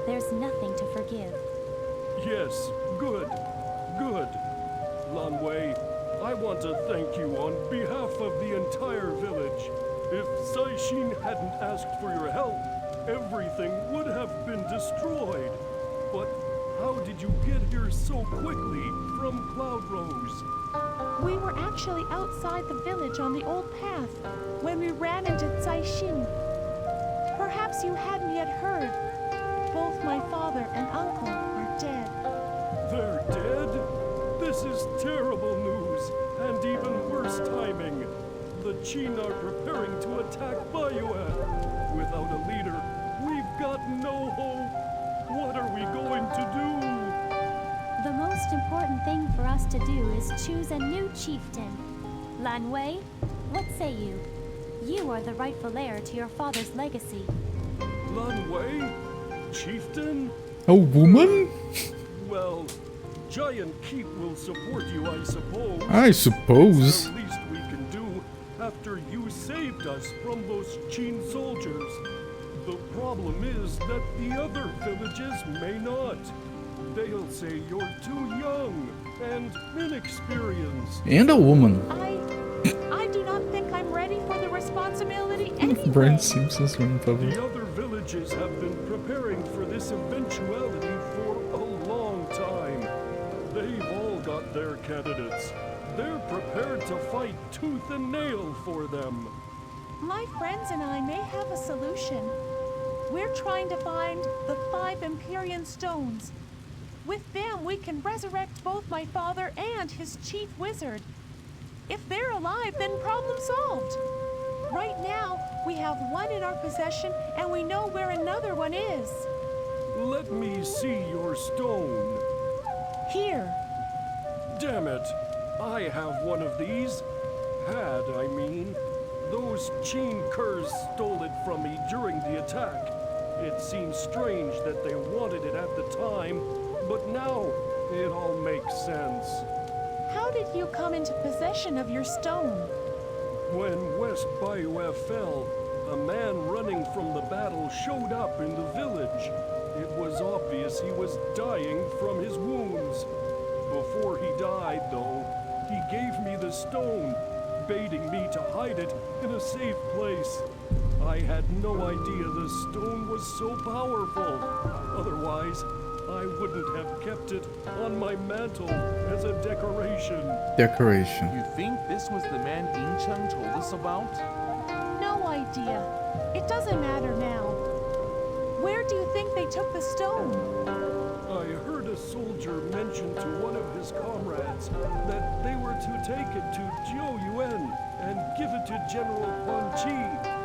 Speaker 6: There's nothing to forgive.
Speaker 3: Yes, good. Lan Wei, I want to thank you on behalf of the entire village. If Saishin hadn't asked for your help, everything would have been destroyed. But how did you get here so quickly from Cloud Rose?
Speaker 4: We were actually outside the village on the old path when we ran into Caixin. Perhaps you hadn't yet heard. Both my father and uncle are dead.
Speaker 3: They're dead? This is terrible news, and even worse timing. The Qin are preparing to attack Bayue. Without a leader, we've got no hope. What are we going to do?
Speaker 6: The most important thing for us to do is choose a new chieftain. Lan Wei, what say you? You are the rightful heir to your father's legacy.
Speaker 3: Lan Wei? Chieftain?
Speaker 1: A woman?
Speaker 3: Well, Giant Keep will support you, I suppose.
Speaker 1: I suppose.
Speaker 3: It's the least we can do after you saved us from those Qin soldiers. The problem is that the other villages may not. They'll say you're too young and inexperienced.
Speaker 1: And a woman.
Speaker 4: I do not think I'm ready for the responsibility anyway.
Speaker 1: Brent Simpson's grandfather.
Speaker 3: The other villages have been preparing for this eventuality for a long time. They've all got their candidates. They're prepared to fight tooth and nail for them.
Speaker 4: My friends and I may have a solution. We're trying to find the 5 Empyrean stones. With them, we can resurrect both my father and his chief wizard. If they're alive, then problem solved. Right now, we have one in our possession, and we know where another one is.
Speaker 3: Let me see your stone.
Speaker 4: Here.
Speaker 3: Damn it! I have one of these. Had, I mean. Those Qin curs stole it from me during the attack. It seems strange that they wanted it at the time, but now it all makes sense.
Speaker 4: How did you come into possession of your stone?
Speaker 3: When West Bayou fell, a man running from the battle showed up in the village. It was obvious he was dying from his wounds. Before he died, though, he gave me the stone, baiting me to hide it in a safe place. I had no idea the stone was so powerful. Otherwise, I wouldn't have kept it on my mantle as a decoration.
Speaker 1: Decoration.
Speaker 7: You think this was the man Ying Cheng told us about?
Speaker 4: No idea. It doesn't matter now. Where do you think they took the stone?
Speaker 3: I heard a soldier mention to one of his comrades that they were to take it to Jiu Yuan and give it to General Quan Chi.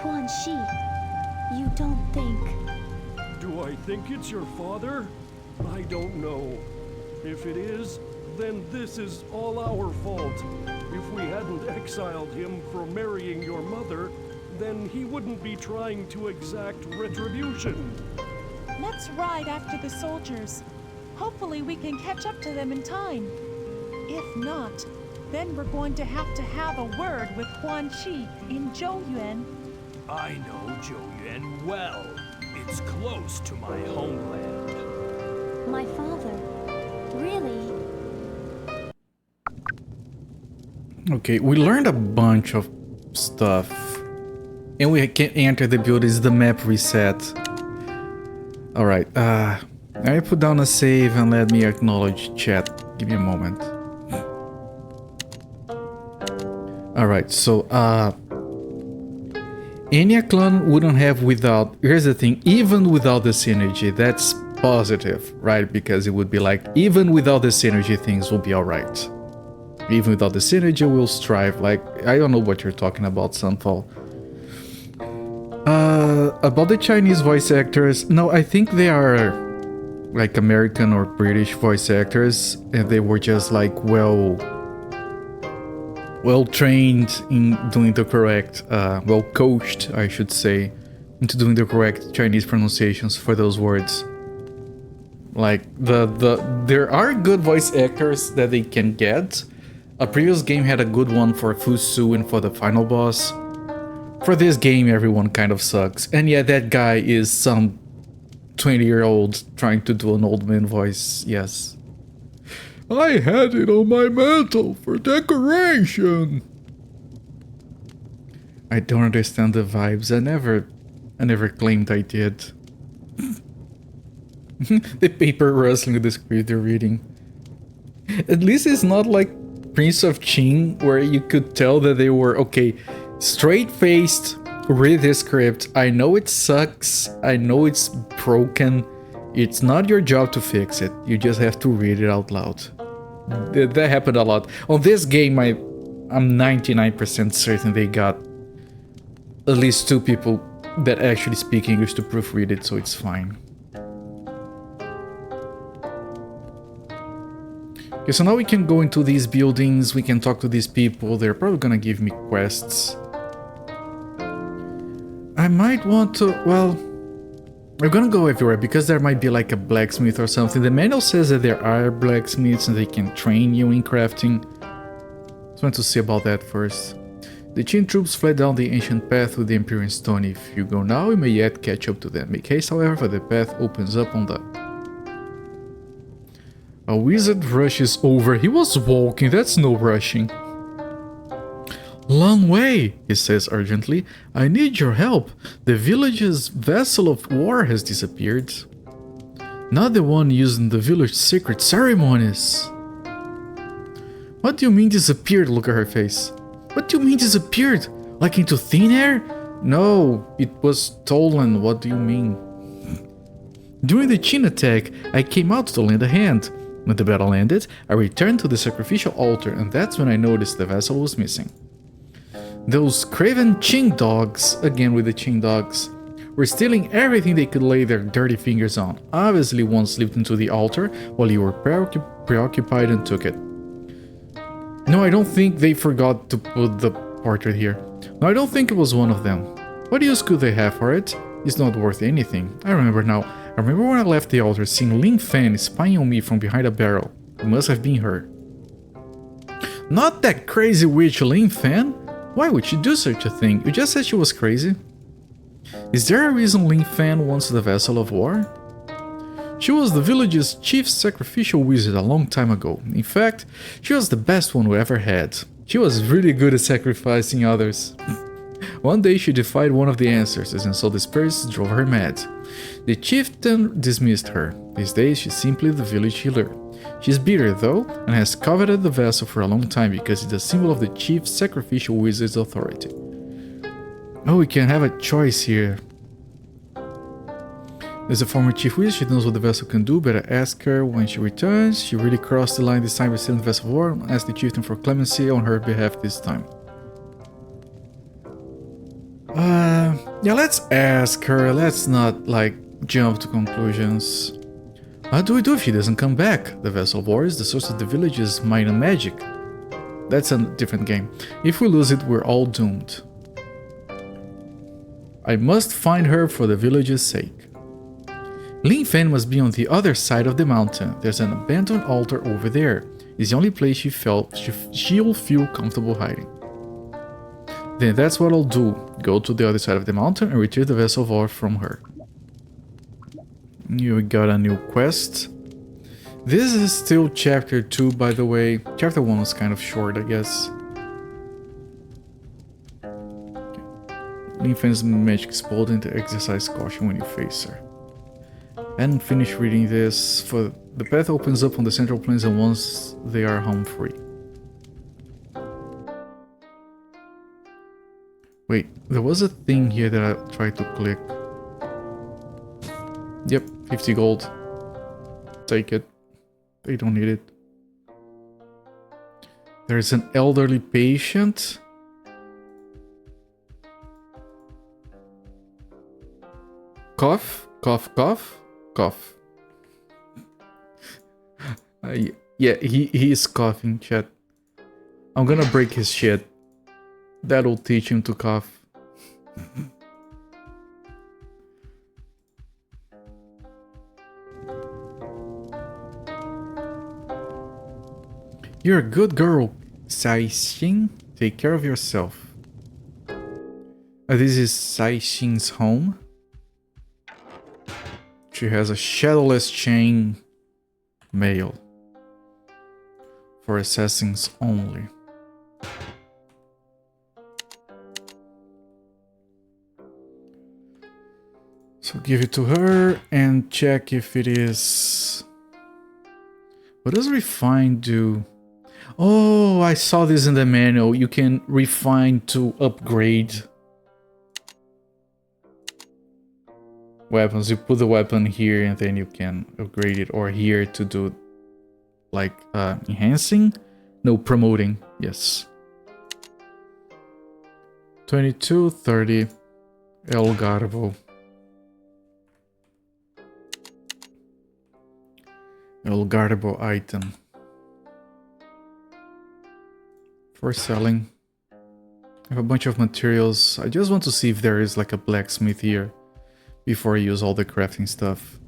Speaker 6: Quan Shi, you don't think...
Speaker 3: Do I think it's your father? I don't know. If it is, then this is all our fault. If we hadn't exiled him for marrying your mother, then he wouldn't be trying to exact retribution.
Speaker 4: Let's ride after the soldiers. Hopefully we can catch up to them in time. If not, then we're going to have a word with Quan Chi in Zhouyuan.
Speaker 3: I know Zhouyuan well. It's close to my homeland.
Speaker 6: My father, really?
Speaker 1: Okay, we learned a bunch of stuff. And we can't enter the buildings, the map reset. Alright, I put down a save and let me acknowledge chat. Give me a moment. Alright, so, Enya clan wouldn't have without... Here's the thing, even without the synergy, that's positive, right? Because it would be like, even without the synergy, things will be alright. Even without the synergy, we'll strive. Like, I don't know what you're talking about, Sunfall. About the Chinese voice actors, no, I think they are like American or British voice actors, and they were just like well trained in doing the correct, well coached, I should say, into doing the correct Chinese pronunciations for those words. Like there are good voice actors that they can get. A previous game had a good one for Fusu and for the final boss. For this game, everyone kind of sucks. And yeah, that guy is some 20-year-old trying to do an old man voice, yes. I had it on my mantle for decoration. I don't understand the vibes. I never claimed I did. The paper rustling with the script they're reading. At least it's not like Prince of Qing, where you could tell that they were, okay, straight-faced, read this script, I know it sucks, I know it's broken, it's not your job to fix it, you just have to read it out loud. That happened a lot. On this game, I'm 99% certain they got at least 2 people that actually speak English to proofread it, so it's fine. Okay, so now we can go into these buildings, we can talk to these people, they're probably gonna give me quests. I might want to, well, we're gonna go everywhere because there might be like a blacksmith or something. The manual says that there are blacksmiths and they can train you in crafting. Just want to see about that first. The Qin troops fled down the ancient path with the Imperial Stone. If you go now, you may yet catch up to them. Make haste, however, for the path opens up on the... A wizard rushes over. He was walking, that's no rushing. Long way, he says urgently. I need your help. The village's vessel of war has disappeared. Not the one used in the village secret ceremonies. What do you mean disappeared? Look at her face. What do you mean disappeared? Like into thin air? No, it was stolen. What do you mean? During the Qin attack, I came out to lend a hand. When the battle ended, I returned to the sacrificial altar, and that's when I noticed the vessel was missing. Those craven Qing dogs, again with the Qing dogs, were stealing everything they could lay their dirty fingers on. Obviously one slipped into the altar while you were preoccupied and took it. No, I don't think they forgot to put the portrait here. No, I don't think it was one of them. What use could they have for it? It's not worth anything. I remember now. I remember when I left the altar seeing Ling Fan spying on me from behind a barrel. It must have been her. Not that crazy witch Ling Fan? Why would she do such a thing? You just said she was crazy. Is there a reason Ling Fan wants the vessel of war? She was the village's chief sacrificial wizard a long time ago. In fact, she was the best one we ever had. She was really good at sacrificing others. One day she defied one of the ancestors and so the spirits drove her mad. The chieftain dismissed her. These days she's simply the village healer. She's bitter though, and has coveted the vessel for a long time because it's a symbol of the chief sacrificial wizard's authority. Oh, we can have a choice here. There's a former chief wizard, she knows what the vessel can do, better ask her when she returns. She really crossed the line this time by stealing the vessel of war. Ask the chieftain for clemency on her behalf this time. Yeah, let's ask her. Let's not, like, jump to conclusions. What do we do if she doesn't come back? The vessel of war is the source of the village's might and magic. That's a different game. If we lose it, we're all doomed. I must find her for the village's sake. Ling Fan must be on the other side of the mountain. There's an abandoned altar over there. It's the only place she'll feel comfortable hiding. Then that's what I'll do. Go to the other side of the mountain and retrieve the vessel of war from her. You got a new quest. This is still chapter 2, by the way. Chapter 1 was kind of short, I guess. Ling Fan's magic exploded to exercise caution when you face her. And finish reading this, for the path opens up on the central plains and once they are home free. Wait, there was a thing here that I tried to click. Yep, 50 gold. Take it. They don't need it. There's an elderly patient. Cough, cough, cough, cough. Yeah, he is coughing, chat. I'm gonna break his shit. That'll teach him to cough. You're a good girl, Sai Xin. Take care of yourself. This is Sai Xin's home. She has a shadowless chain mail. For assassins only. So give it to her and check if it is What does refine do? Oh, I saw this in the manual. You can refine to upgrade weapons. You put the weapon here and then you can upgrade it, or here to do like enhancing? No, promoting. Yes. 22, 30. El Garbo. El Garbo item. For selling. I have a bunch of materials. I just want to see if there is like a blacksmith here before I use all the crafting stuff.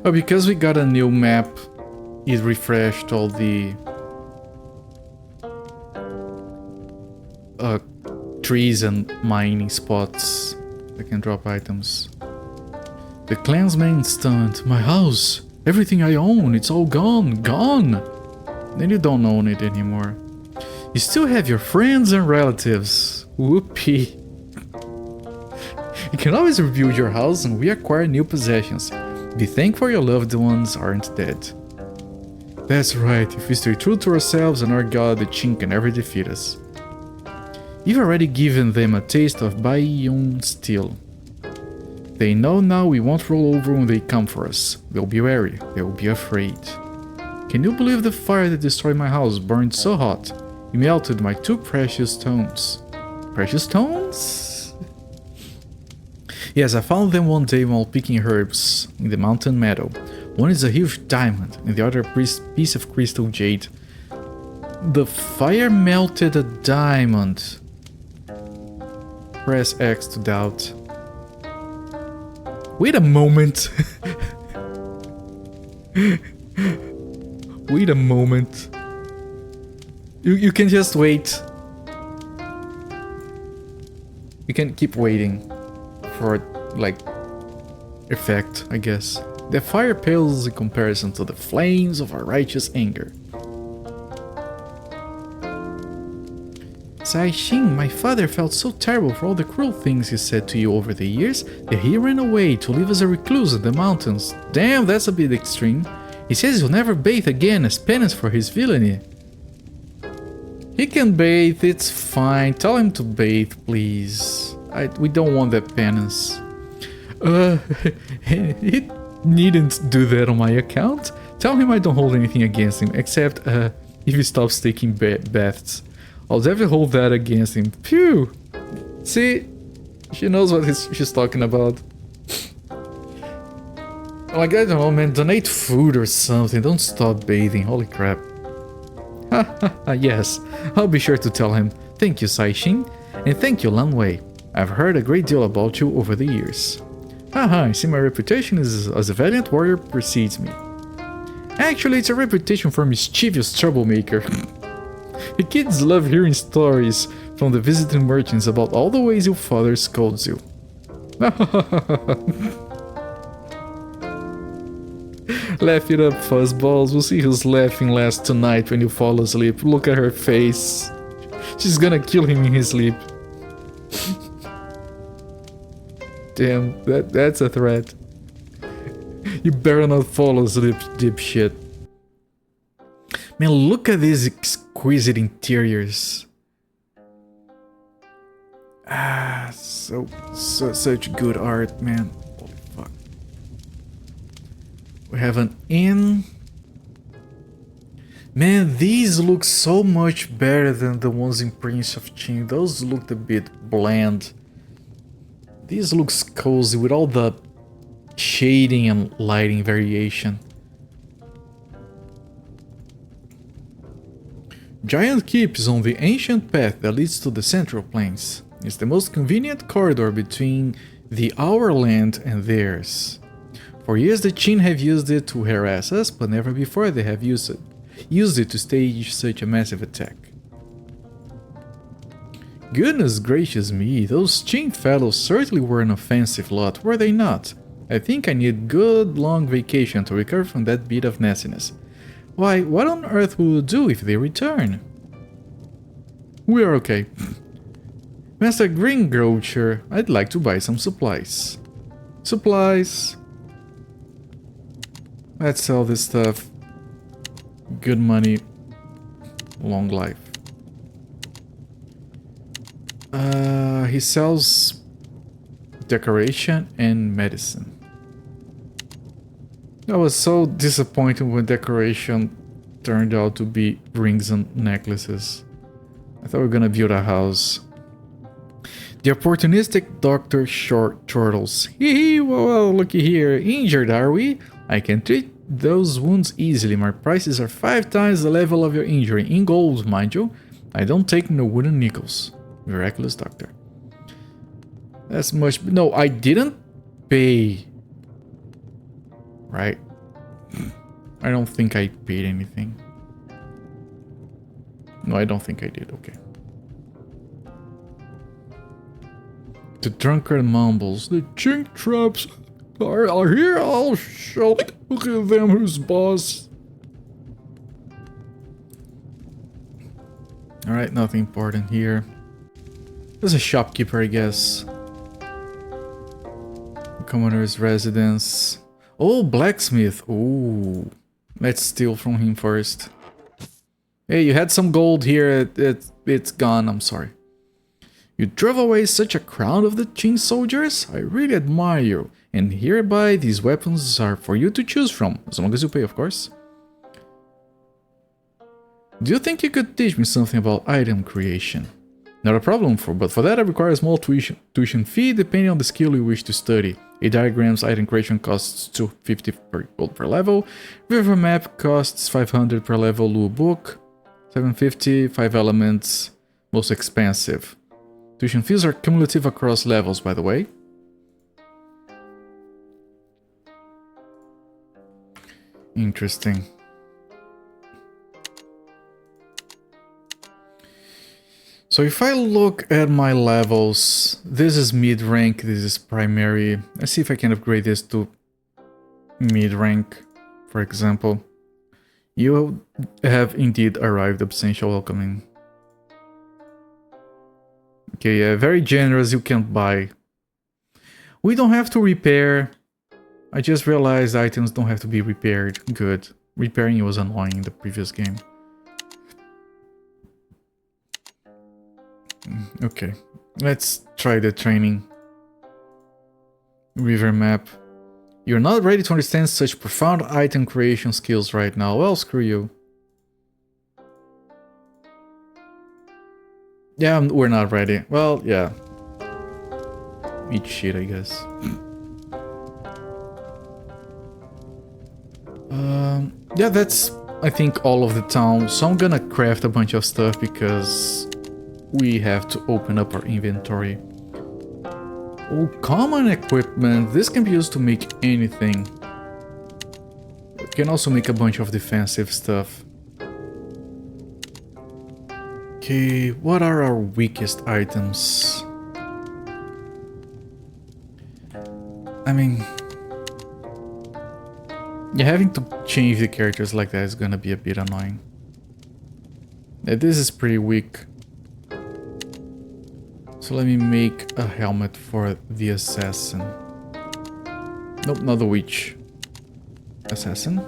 Speaker 1: Oh, because we got a new map, it refreshed all the trees and mining spots that can drop items. The clansman stunned. My house, everything I own, it's all gone, gone. Then you don't own it anymore. You still have your friends and relatives. Whoopee. You can always rebuild your house and reacquire new possessions. Be thankful your loved ones aren't dead. That's right, if we stay true to ourselves and our god, the Qin can never defeat us. You've already given them a taste of Baiyun steel. They know now we won't roll over when they come for us. They'll be wary, they'll be afraid. Can you believe the fire that destroyed my house burned so hot? It melted my 2 precious stones. Precious stones? Yes, I found them one day while picking herbs in the mountain meadow. One is a huge diamond and the other a piece of crystal jade. The fire melted a diamond. Press X to doubt. Wait a moment. Wait a moment. You can just wait. You can keep waiting for, like, effect, I guess. The fire pales in comparison to the flames of our righteous anger. Saixin, my father felt so terrible for all the cruel things he said to you over the years that he ran away to live as a recluse in the mountains. Damn, that's a bit extreme. He says he'll never bathe again as penance for his villainy. He can bathe, it's fine. Tell him to bathe, please. We don't want that penance. He needn't do that on my account. Tell him I don't hold anything against him, except if he stops taking baths. I'll definitely hold that against him. Phew! See? She knows what she's talking about. Like, I don't know, man. Donate food or something. Don't stop bathing. Holy crap. Yes, I'll be sure to tell him. Thank you, Saixin. And thank you, Lan Wei. I've heard a great deal about you over the years. Haha, I see my reputation as a valiant warrior precedes me. Actually, it's a reputation for mischievous troublemaker. The kids love hearing stories from the visiting merchants about all the ways your father scolds you. Laugh it up, fuzzballs. We'll see who's laughing last tonight when you fall asleep. Look at her face. She's gonna kill him in his sleep. Damn, that's a threat. You better not fall asleep, dipshit. Man, look at these exquisite interiors. Such good art, man. Holy fuck. We have an inn. Man, these look so much better than the ones in Prince of Qin. Those looked a bit bland. This looks cozy with all the shading and lighting variation. Giant Keep is on the ancient path that leads to the Central Plains. It's the most convenient corridor between our land and theirs. For years the Qin have used it to harass us, but never before they have used it to stage such a massive attack. Goodness gracious me, those Qin fellows certainly were an offensive lot, were they not? I think I need a good long vacation to recover from that bit of nastiness. Why, what on earth will we do if they return? We are okay. Master Greengrocer, I'd like to buy some supplies. Supplies. Let's sell this stuff. Good money. Long life. He sells decoration and medicine. I was so disappointed when decoration turned out to be rings and necklaces. I thought we were gonna build a house. The opportunistic Dr. Short Turtles. Hee, well, looky here. Injured, are we? I can treat those wounds easily. My prices are 5 times the level of your injury. In gold, mind you. I don't take no wooden nickels. Miraculous doctor. That's much... No, I didn't pay. Right? I don't think I paid anything. No, I don't think I did. Okay. The drunkard mumbles. The chink traps are here. I'll show. Look at them. Who's boss? Alright, nothing important here. There's a shopkeeper, I guess. Commoner's residence. Oh, blacksmith. Ooh. Let's steal from him first. Hey, you had some gold here. It's gone. I'm sorry. You drove away such a crowd of the Qin soldiers? I really admire you. And hereby, these weapons are for you to choose from. As long as you pay, of course. Do you think you could teach me something about item creation? Not a problem, but for that I require a small tuition fee depending on the skill you wish to study. A diagram's item creation costs 250 per gold per level. River map costs 500 per level. Lure book 750. 5 elements, most expensive. Tuition fees are cumulative across levels, by the way. Interesting. So if I look at my levels, this is mid-rank, this is primary. Let's see if I can upgrade this to mid-rank, for example. You have indeed arrived, Absentia, welcoming. Okay, yeah, very generous, you can buy. We don't have to repair. I just realized items don't have to be repaired. Good. Repairing was annoying in the previous game. Okay, let's try the training. River map. You're not ready to understand such profound item creation skills right now. Well, screw you. Yeah, we're not ready. Well, yeah. Eat shit, I guess. Yeah, that's, I think, all of the town. So I'm gonna craft a bunch of stuff because we have to open up our inventory. Oh, common equipment. This can be used to make anything. We can also make a bunch of defensive stuff. Okay, what are our weakest items? I mean... yeah, having to change the characters like that is gonna be a bit annoying. Yeah, this is pretty weak. So let me make a helmet for the assassin. Nope, not the witch. Assassin.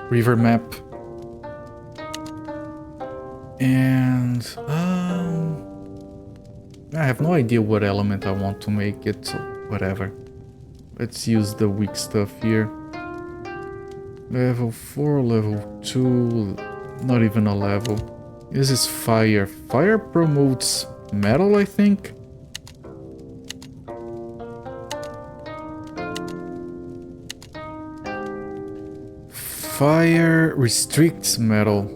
Speaker 1: River map. And I have no idea what element I want to make it, so whatever. Let's use the weak stuff here. Level 4, level 2, not even a level. This is fire. Fire promotes metal, I think. Fire restricts metal.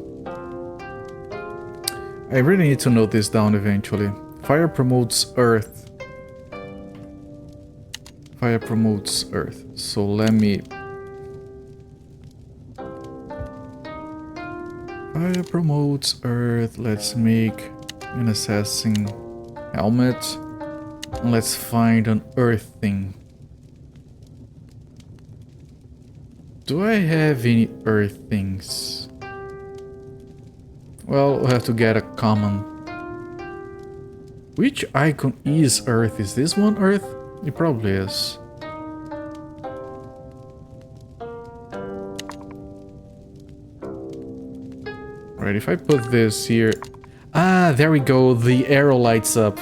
Speaker 1: I really need to note this down eventually. Fire promotes earth. Fire promotes earth. So let me... Fire promotes earth. Let's make an assassin helmet. And let's find an earth thing. Do I have any earth things? Well, we'll have to get a common Which icon is Earth? Is this one Earth? It probably is. Alright, if I put this here... Ah, there we go. The arrow lights up.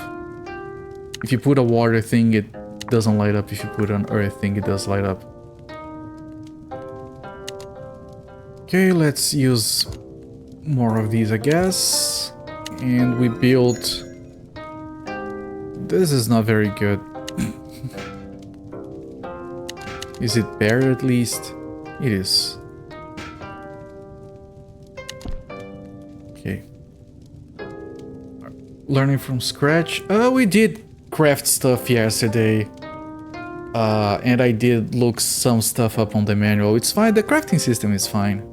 Speaker 1: If you put a water thing, it doesn't light up. If you put an earth thing, it does light up. Okay, let's use more of these, I guess. And we built... This is not very good. Is it bare at least? It is. Okay. Learning from scratch. We did craft stuff yesterday. And I did look some stuff up on the manual. It's fine. The crafting system is fine.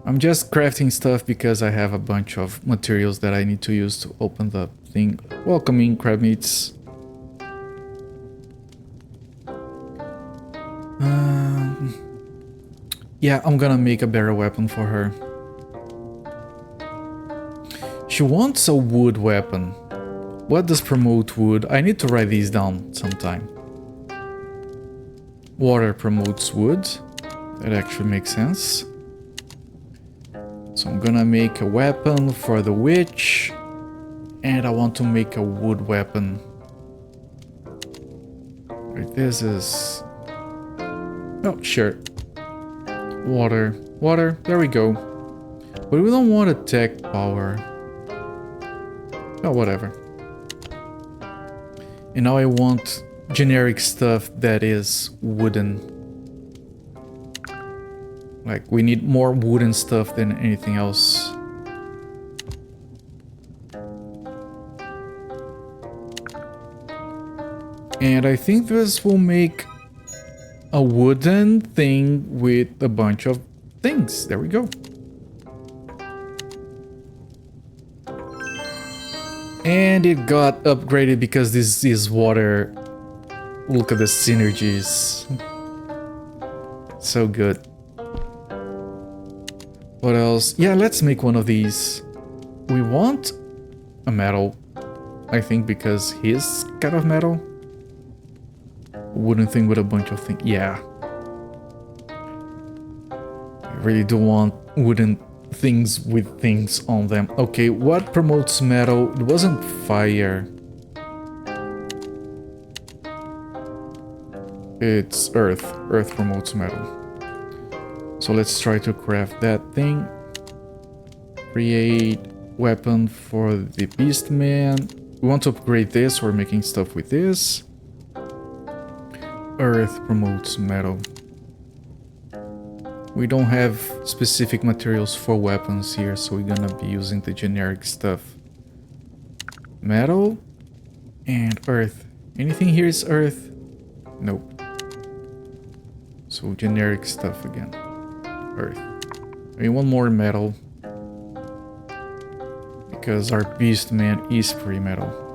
Speaker 1: I'm just crafting stuff because I have a bunch of materials that I need to use to open the thing. Welcome in, crab meats. Yeah, I'm gonna make a better weapon for her. She wants a wood weapon. What does promote wood? I need to write these down sometime. Water promotes wood. That actually makes sense. So I'm gonna make a weapon for the witch. And I want to make a wood weapon. Right, this is... Oh, sure. Water. Water. There we go. But we don't want attack power. Oh, whatever. And now I want generic stuff that is wooden. Like, we need more wooden stuff than anything else. And I think this will make a wooden thing with a bunch of things. There we go. And it got upgraded because this is water. Look at the synergies. So good. What else? Yeah, let's make one of these. We want a metal, I think, because he's kind of metal. Wooden thing with a bunch of things. Yeah. I really do want wooden things with things on them. Okay, what promotes metal? It wasn't fire. It's earth. Earth promotes metal. So let's try to craft that thing. Create weapon for the beastman. We want to upgrade this. We're making stuff with this. Earth promotes metal. We don't have specific materials for weapons here, so we're gonna be using the generic stuff. Metal and earth. Anything here is earth? Nope. So generic stuff again. Earth. I mean, one more metal. Because our beastman is free metal.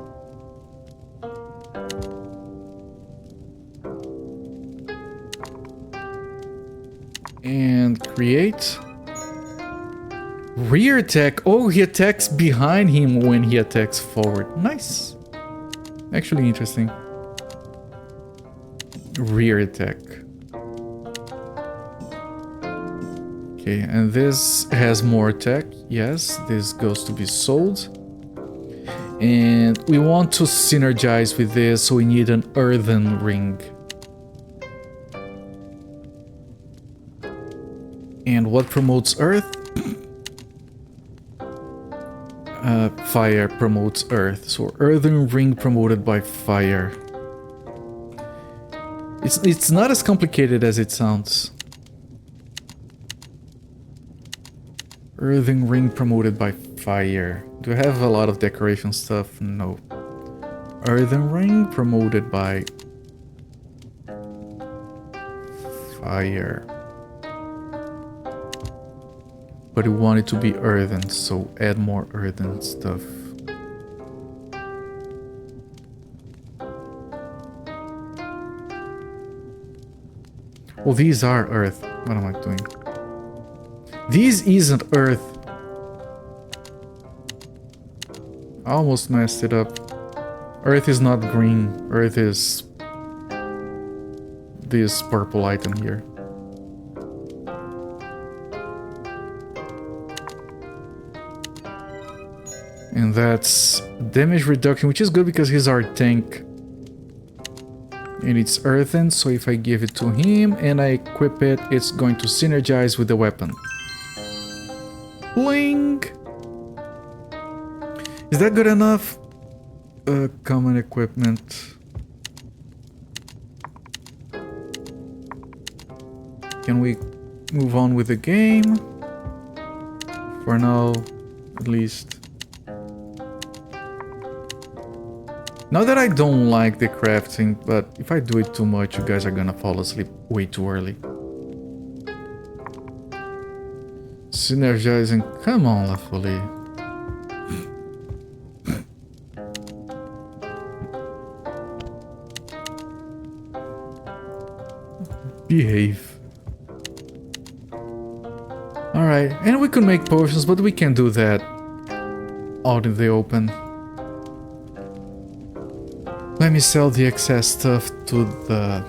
Speaker 1: And create rear attack. Oh, he attacks behind him when he attacks forward. Nice. Actually interesting. Rear attack. Okay, and this has more attack. Yes, this goes to be sold. And we want to synergize with this, so we need an earthen ring. And what promotes earth? Fire promotes earth. So earthen ring promoted by fire. It's not as complicated as it sounds. Earthen ring promoted by fire. Do I have a lot of decoration stuff? No. Earthen ring promoted by fire. But we want it to be earthen, so add more earthen stuff. Well, these are earth. What am I doing? This isn't earth. I almost messed it up. Earth is not green. Earth is this purple item here. And that's damage reduction, which is good because he's our tank. And it's earthen, so if I give it to him and I equip it, it's going to synergize with the weapon. Bling! Is that good enough? Common equipment. Can we move on with the game? For now, at least. Not that I don't like the crafting, but if I do it too much, you guys are gonna fall asleep way too early. Synergizing, come on, La Folie. Behave. Alright, and we could make potions, but we can do that out in the open. Let me sell the excess stuff to the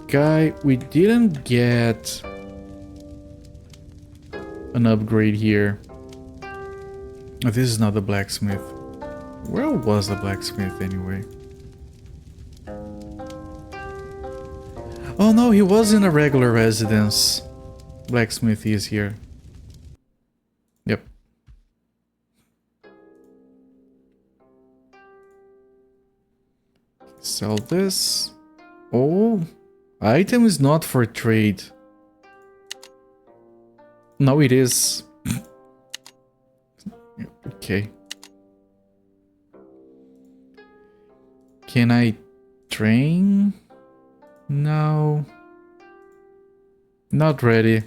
Speaker 1: guy. We didn't get an upgrade here. Oh, this is not the blacksmith. Where was the blacksmith anyway? Oh no, he was in a regular residence. Blacksmith is here. Yep. Sell this. Oh, item is not for trade. No, it is. Okay. Can I train? No. Not ready.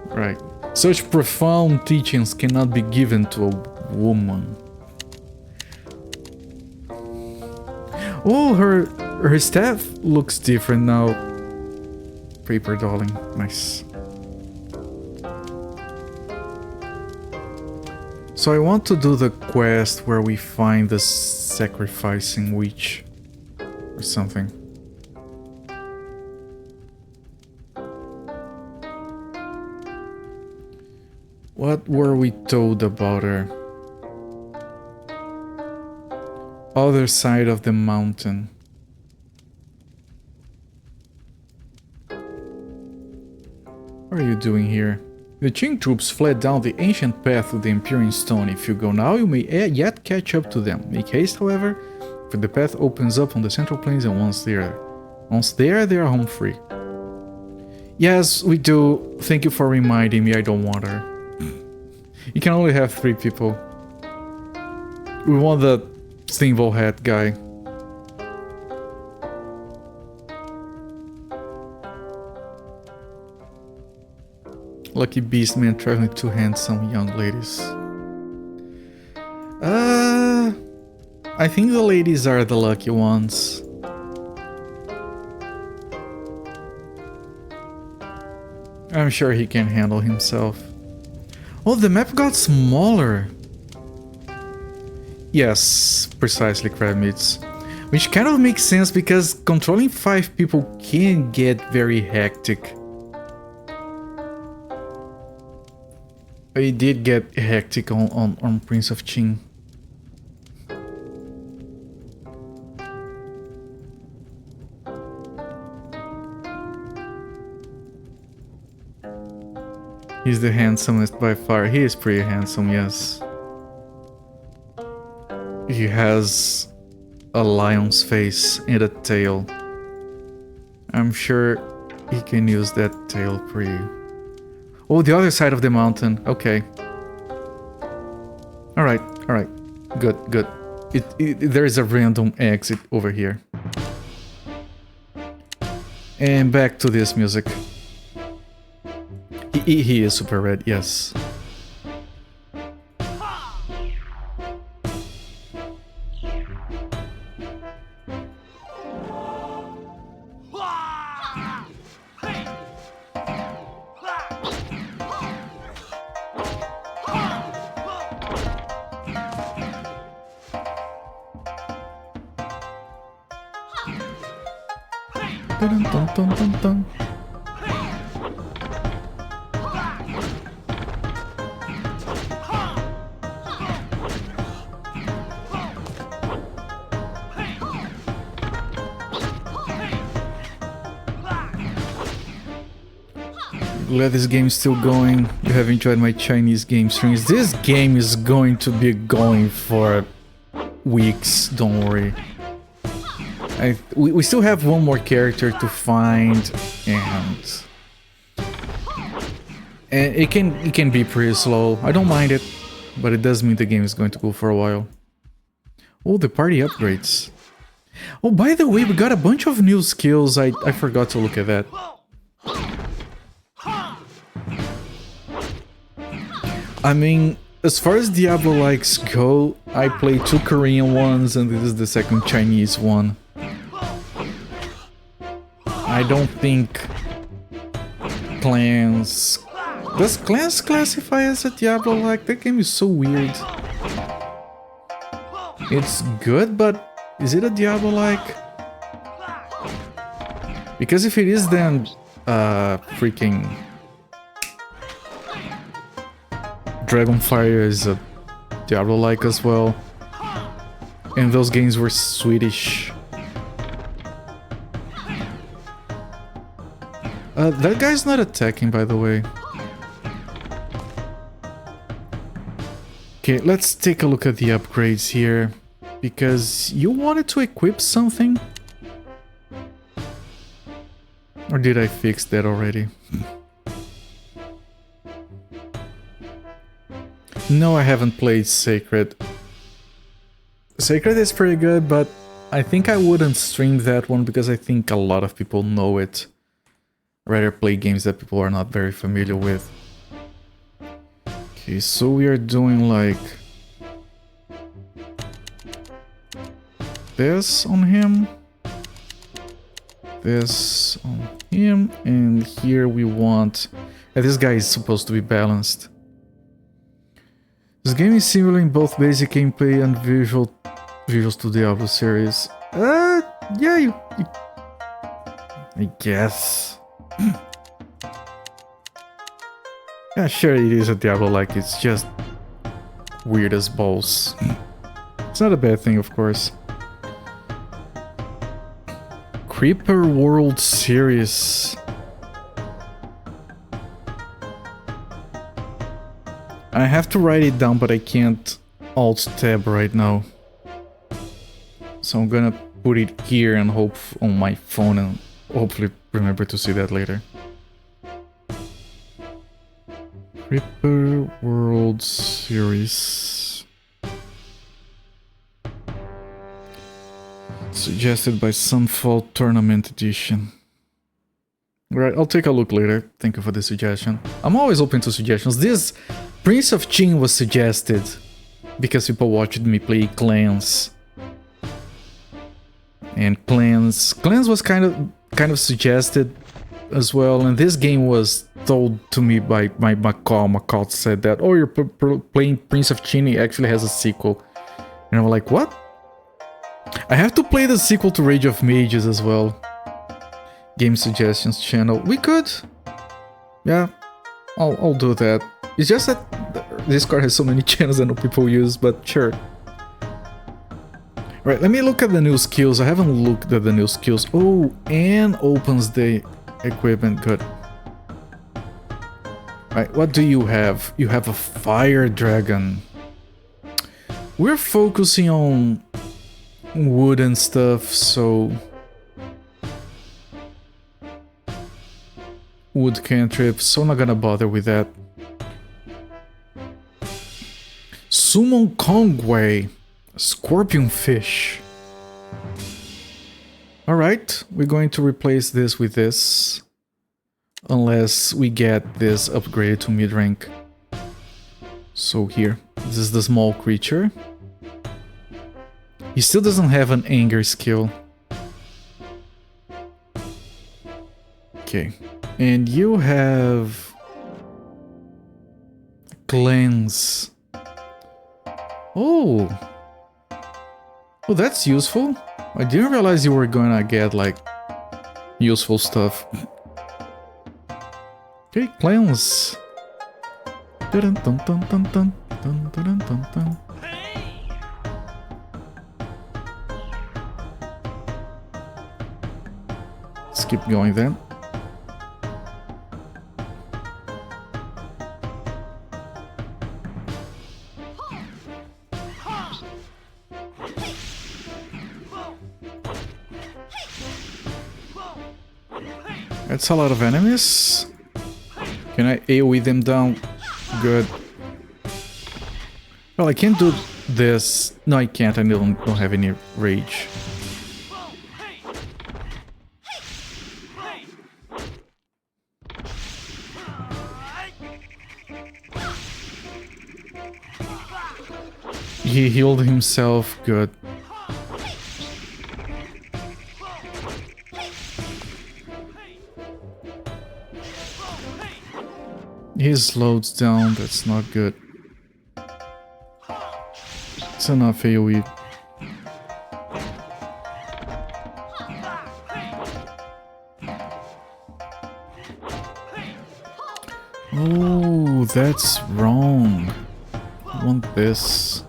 Speaker 1: Right. Such profound teachings cannot be given to a woman. Oh, her staff looks different now. Paper dolling. Nice. So I want to do the quest where we find the sacrificing witch or something. What were we told about her? Other side of the mountain. What are you doing here? The Qing troops fled down the ancient path to the Empyrean Stone. If you go now, you may yet catch up to them. Make haste, however, for the path opens up on the Central Plains, and once there, they are home free. Yes, we do. Thank you for reminding me. I don't want her. You can only have 3 people. We want the Steamboat hat guy. Lucky Beastman traveling 2 handsome young ladies. I think the ladies are the lucky ones. I'm sure he can handle himself. Oh, the map got smaller. Yes, precisely, crab meats. Which kind of makes sense because controlling 5 people can get very hectic. It did get hectic on Prince of Qing. He's the handsomest by far. He is pretty handsome, yes. He has a lion's face and a tail. I'm sure he can use that tail pretty... Oh, the other side of the mountain. Okay. Alright, alright. Good, good. There is a random exit over here. And back to this music. He is super red, yes. Dun, dun, dun, dun, dun. Glad this game is still going. You have enjoyed my Chinese game streams. This game is going to be going for weeks, don't worry. We still have one more character to find, and it can be pretty slow. I don't mind it, but it does mean the game is going to go for a while. Oh, the party upgrades. Oh, by the way, we got a bunch of new skills. I forgot to look at that. I mean, as far as Diablo likes go, I play 2 Korean ones and this is the second Chinese one. I don't think Clans... Does Clans classify as a Diablo like? That game is so weird. It's good, but is it a Diablo like? Because if it is, then freaking Dragonfire is a Diablo like as well. And those games were Swedish. That guy's not attacking, by the way. Okay, let's take a look at the upgrades here. Because you wanted to equip something? Or did I fix that already? No, I haven't played Sacred. Sacred is pretty good, but I think I wouldn't stream that one because I think a lot of people know it. I'd rather play games that people are not very familiar with. Okay, so we are doing like this on him, this on him, and here we want... this guy is supposed to be balanced. This game is similar in both basic gameplay and visuals to the Diablo series. Yeah, I guess. Yeah, sure it is a Diablo like, it's just weird as balls. It's not a bad thing, of course. Creeper World Series. I have to write it down, but I can't Alt-Tab right now. So I'm gonna put it here and hope on my phone and hopefully remember to see that later. Creeper World Series. Suggested by Sunfall Tournament Edition. Right, I'll take a look later. Thank you for the suggestion. I'm always open to suggestions. This Prince of Qin was suggested because people watched me play Clans. And Clans was kind of suggested as well, and this game was told to me by my Macaw. Macaw said that, oh, you're playing Prince of Qin, it actually has a sequel. And I'm like, what? I have to play the sequel to Rage of Mages as well. Game suggestions channel. We could. Yeah, I'll do that. It's just that Discord has so many channels that no people use, but sure. Right, let me look at the new skills. I haven't looked at the new skills. Oh, and opens the equipment. Good. Right, what do you have? You have a fire dragon. We're focusing on wood and stuff, so wood cantrips, so I'm not gonna bother with that. Summon Kongwei, scorpion fish. Alright, we're going to replace this with this, unless we get this upgraded to mid-rank. So here, this is the small creature. He still doesn't have an anger skill. Okay, and you have cleanse. Oh, that's useful. I didn't realize you were gonna get like useful stuff. Okay, clowns. Dun dun dun dun dun dun dun dun dun. Let's keep going then. That's a lot of enemies. Can I AoE them down? Good. Well, I can't do this. No, I can't. I don't have any rage. He healed himself. Good. He slows down. That's not good. It's enough AoE. Oh, that's wrong. I want this.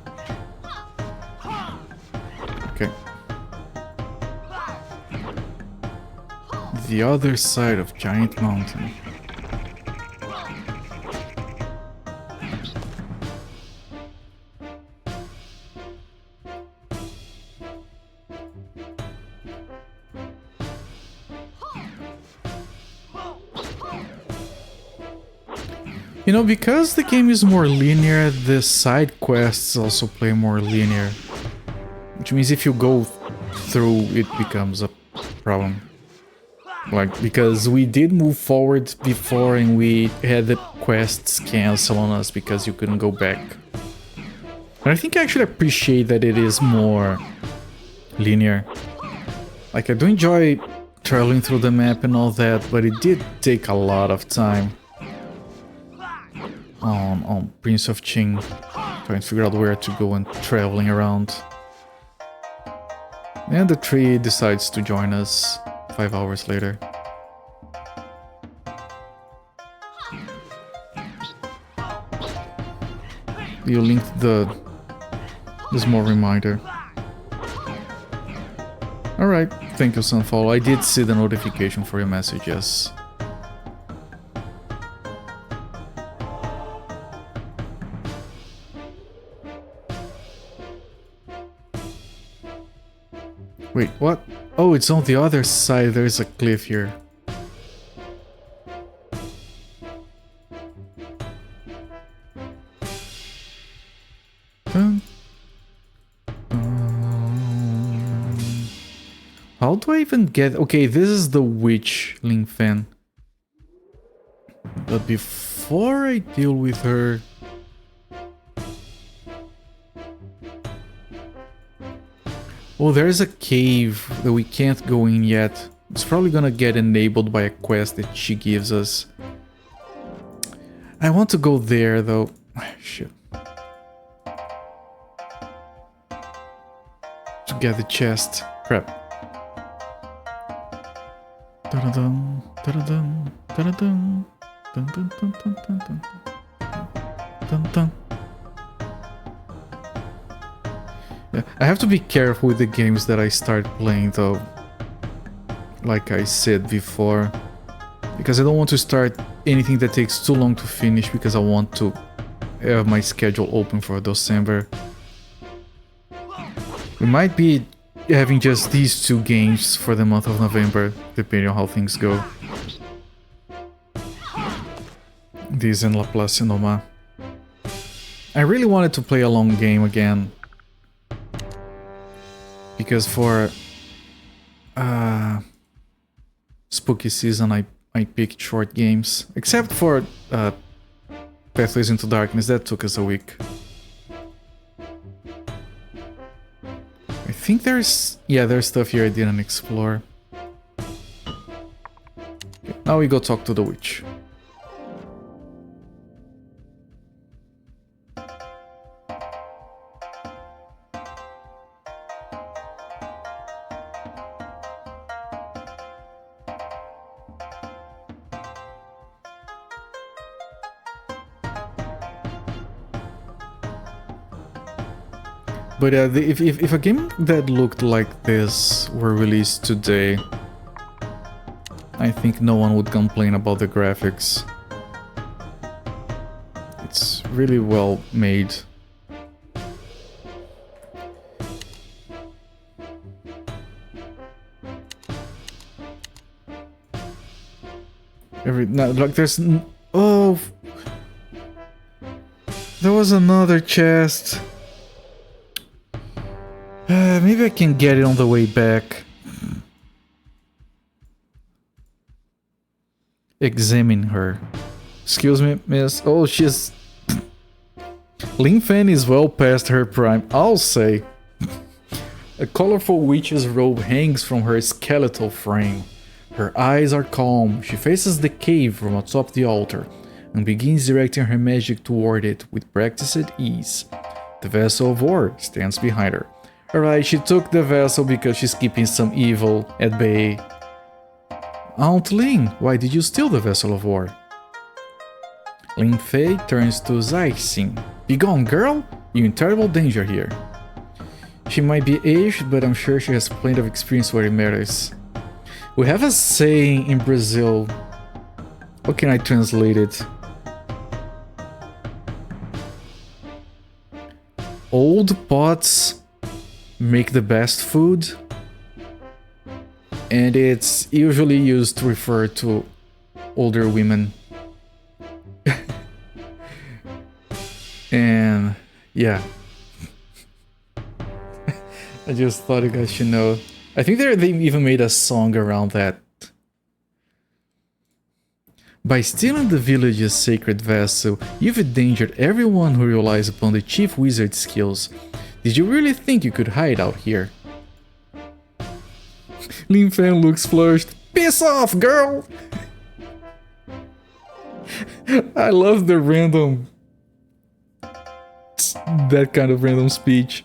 Speaker 1: Okay. The other side of Giant Mountain. You know, because the game is more linear, the side quests also play more linear. Which means if you go through, it becomes a problem. Like, because we did move forward before and we had the quests cancel on us because you couldn't go back. And I think I actually appreciate that it is more linear. Like, I do enjoy traveling through the map and all that, but it did take a lot of time. On Prince of Qing, trying to figure out where to go and traveling around. And the tree decides to join us 5 hours later. You linked the small reminder. Alright, thank you Sunfall. I did see the notification for your message, yes. Wait, what? Oh, it's on the other side. There's a cliff here. How do I even get... Okay, this is the witch, Ling Fan. But before I deal with her... Oh, there's a cave that we can't go in yet. It's probably gonna get enabled by a quest that she gives us. I want to go there though. Shit. To get the chest. Crap. Dun-dun-dun, dun-dun-dun, dun-dun-dun, dun-dun-dun, dun-dun-dun, dun-dun. Yeah, I have to be careful with the games that I start playing though. Like I said before. Because I don't want to start anything that takes too long to finish because I want to have my schedule open for December. We might be having just these 2 games for the month of November, depending on how things go. This and Laplace Noma. I really wanted to play a long game again. Because for spooky season I picked short games. Except for Pathways into Darkness, that took us a week. I think there's stuff here I didn't explore. Okay, now we go talk to the witch. But if a game that looked like this were released today, I think no one would complain about the graphics. It's really well made. Like there's oh, there was another chest. Maybe I can get it on the way back. Examine her. Excuse me, miss. Oh, she's... Lin Fan is well past her prime, I'll say. A colorful witch's robe hangs from her skeletal frame. Her eyes are calm. She faces the cave from atop the altar and begins directing her magic toward it with practiced ease. The vessel of war stands behind her. Alright, she took the vessel because she's keeping some evil at bay. Aunt Lin, why did you steal the vessel of war? Lin Fei turns to Zaixing. Begone, girl! You're in terrible danger here. She might be aged, but I'm sure she has plenty of experience where it matters. We have a saying in Brazil. How can I translate it? Old pots make the best food, and it's usually used to refer to older women. And yeah, I just thought you guys should know. I think they even made a song around that. By stealing the village's sacred vessel, you've endangered everyone who relies upon the chief wizard's skills. Did you really think you could hide out here? Lin Fan looks flushed. Piss off, girl! I love the random... that kind of random speech.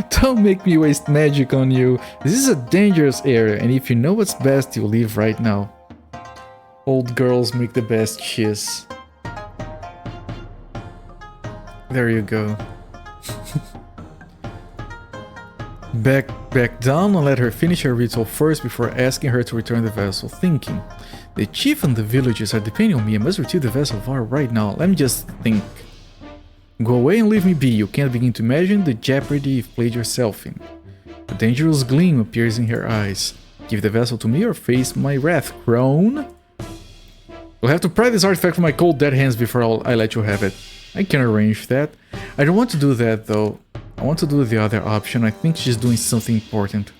Speaker 1: Don't make me waste magic on you. This is a dangerous area, and if you know what's best, you leave right now. Old girls make the best shiz. There you go. Back down and let her finish her ritual first before asking her to return the vessel, thinking. The chief and the villagers are depending on me. I must retrieve the vessel of war right now. Let me just think. Go away and leave me be. You can't begin to imagine the jeopardy you've played yourself in. A dangerous gleam appears in her eyes. Give the vessel to me or face my wrath, crone. You'll have to pry this artifact from my cold dead hands before I let you have it. I can arrange that. I don't want to do that though. I want to do the other option. I think she's doing something important.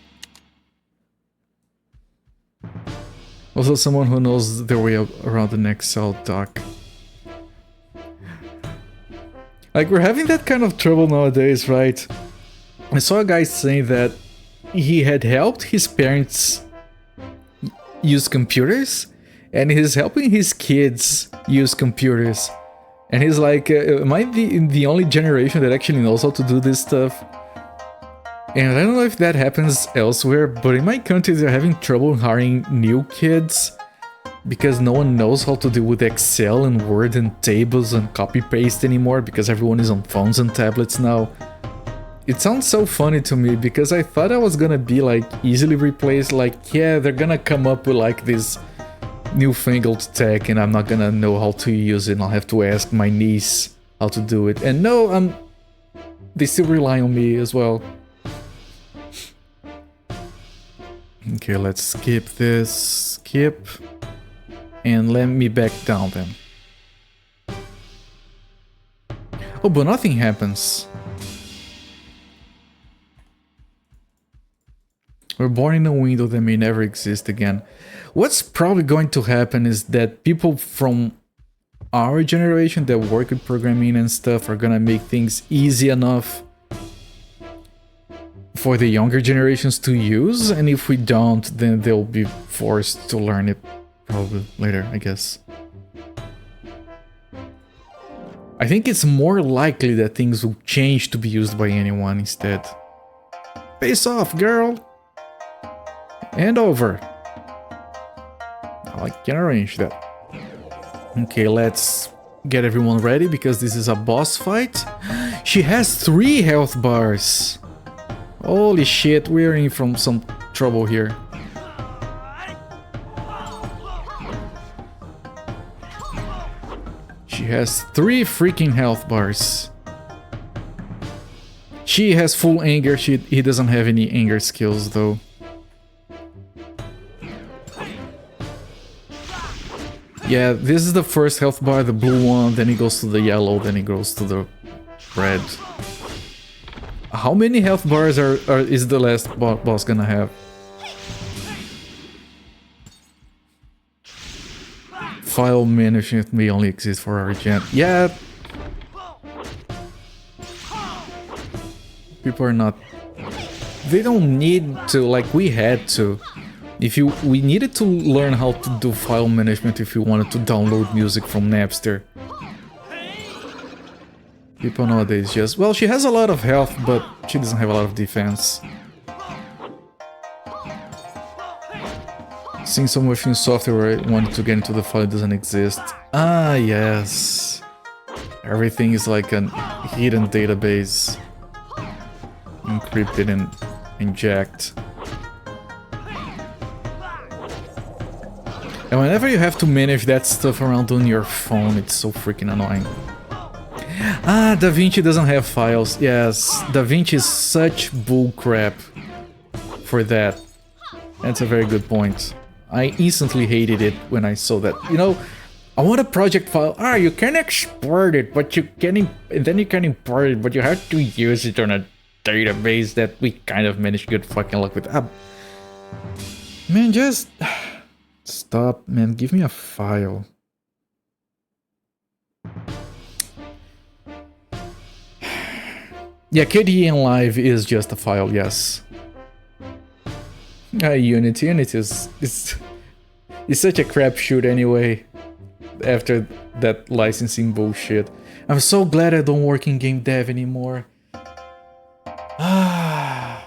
Speaker 1: Also someone who knows their way around the next cell dock. Like, we're having that kind of trouble nowadays, right? I saw a guy saying that he had helped his parents use computers, and he's helping his kids use computers. And he's like, am I the only generation that actually knows how to do this stuff? And I don't know if that happens elsewhere, but in my country they're having trouble hiring new kids because no one knows how to deal with Excel and Word and tables and copy-paste anymore because everyone is on phones and tablets now. It sounds so funny to me because I thought I was gonna be like easily replaced, like yeah, they're gonna come up with like this newfangled tech and I'm not gonna know how to use it and I'll have to ask my niece how to do it. And no, they still rely on me as well. Okay, let's skip this, skip, and let me back down then. Oh, but nothing happens. We're born in a window that may never exist again. What's probably going to happen is that people from our generation that work with programming and stuff are gonna make things easy enough for the younger generations to use, and if we don't, then they'll be forced to learn it probably later, I guess. I think it's more likely that things will change to be used by anyone instead. Face off, girl! And over. I can arrange that. Okay, let's get everyone ready because this is a boss fight. She has 3 health bars. Holy shit, we're in from some trouble here. She has 3 freaking health bars. She has full anger. He doesn't have any anger skills though. Yeah, this is the first health bar, the blue one, then it goes to the yellow, then it goes to the red. How many health bars is the last boss gonna have? File management may only exist for our gen. Yeah. People are not... They don't need to, like we had to. We needed to learn how to do file management if you wanted to download music from Napster. People nowadays just... Well, she has a lot of health, but she doesn't have a lot of defense. Seeing some machine software I wanted to get into the file doesn't exist. Ah, yes. Everything is like a hidden database. Encrypted and inject. And whenever you have to manage that stuff around on your phone, it's so freaking annoying. Ah, DaVinci doesn't have files. Yes, DaVinci is such bullcrap for that. That's a very good point. I instantly hated it when I saw that. You know, I want a project file. Ah, you can export it, but you can... then you can import it, but you have to use it on a database that we kind of managed good fucking luck with. Man, just... Stop, man. Give me a file. Yeah, KDE Live is just a file, yes. Unity is such a crapshoot anyway. After that licensing bullshit, I'm so glad I don't work in game dev anymore. Ah,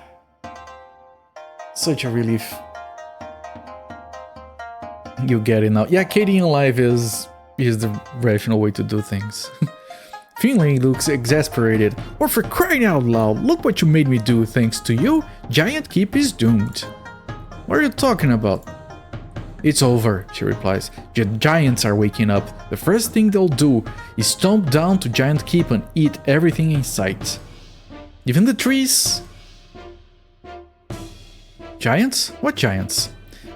Speaker 1: such a relief. You get it now. Yeah, KDE Live is the rational way to do things. Finlay looks exasperated. Or for crying out loud, look what you made me do. Thanks to you, Giant Keep is doomed. What are you talking about? It's over, she replies. The giants are waking up. The first thing they'll do is stomp down to Giant Keep and eat everything in sight. Even the trees. Giants? What giants?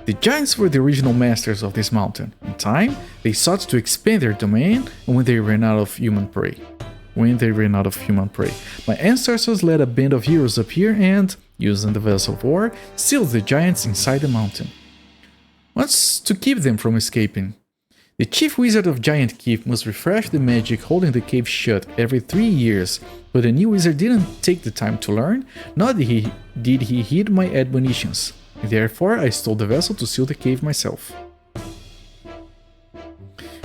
Speaker 1: The giants were the original masters of this mountain. In time, they sought to expand their domain when they ran out of human prey. My ancestors led a band of heroes up here and, using the vessel of war, sealed the giants inside the mountain. What's to keep them from escaping? The chief wizard of Giant Keep must refresh the magic holding the cave shut every 3 years, but the new wizard didn't take the time to learn, nor did he heed my admonitions. Therefore, I stole the vessel to seal the cave myself.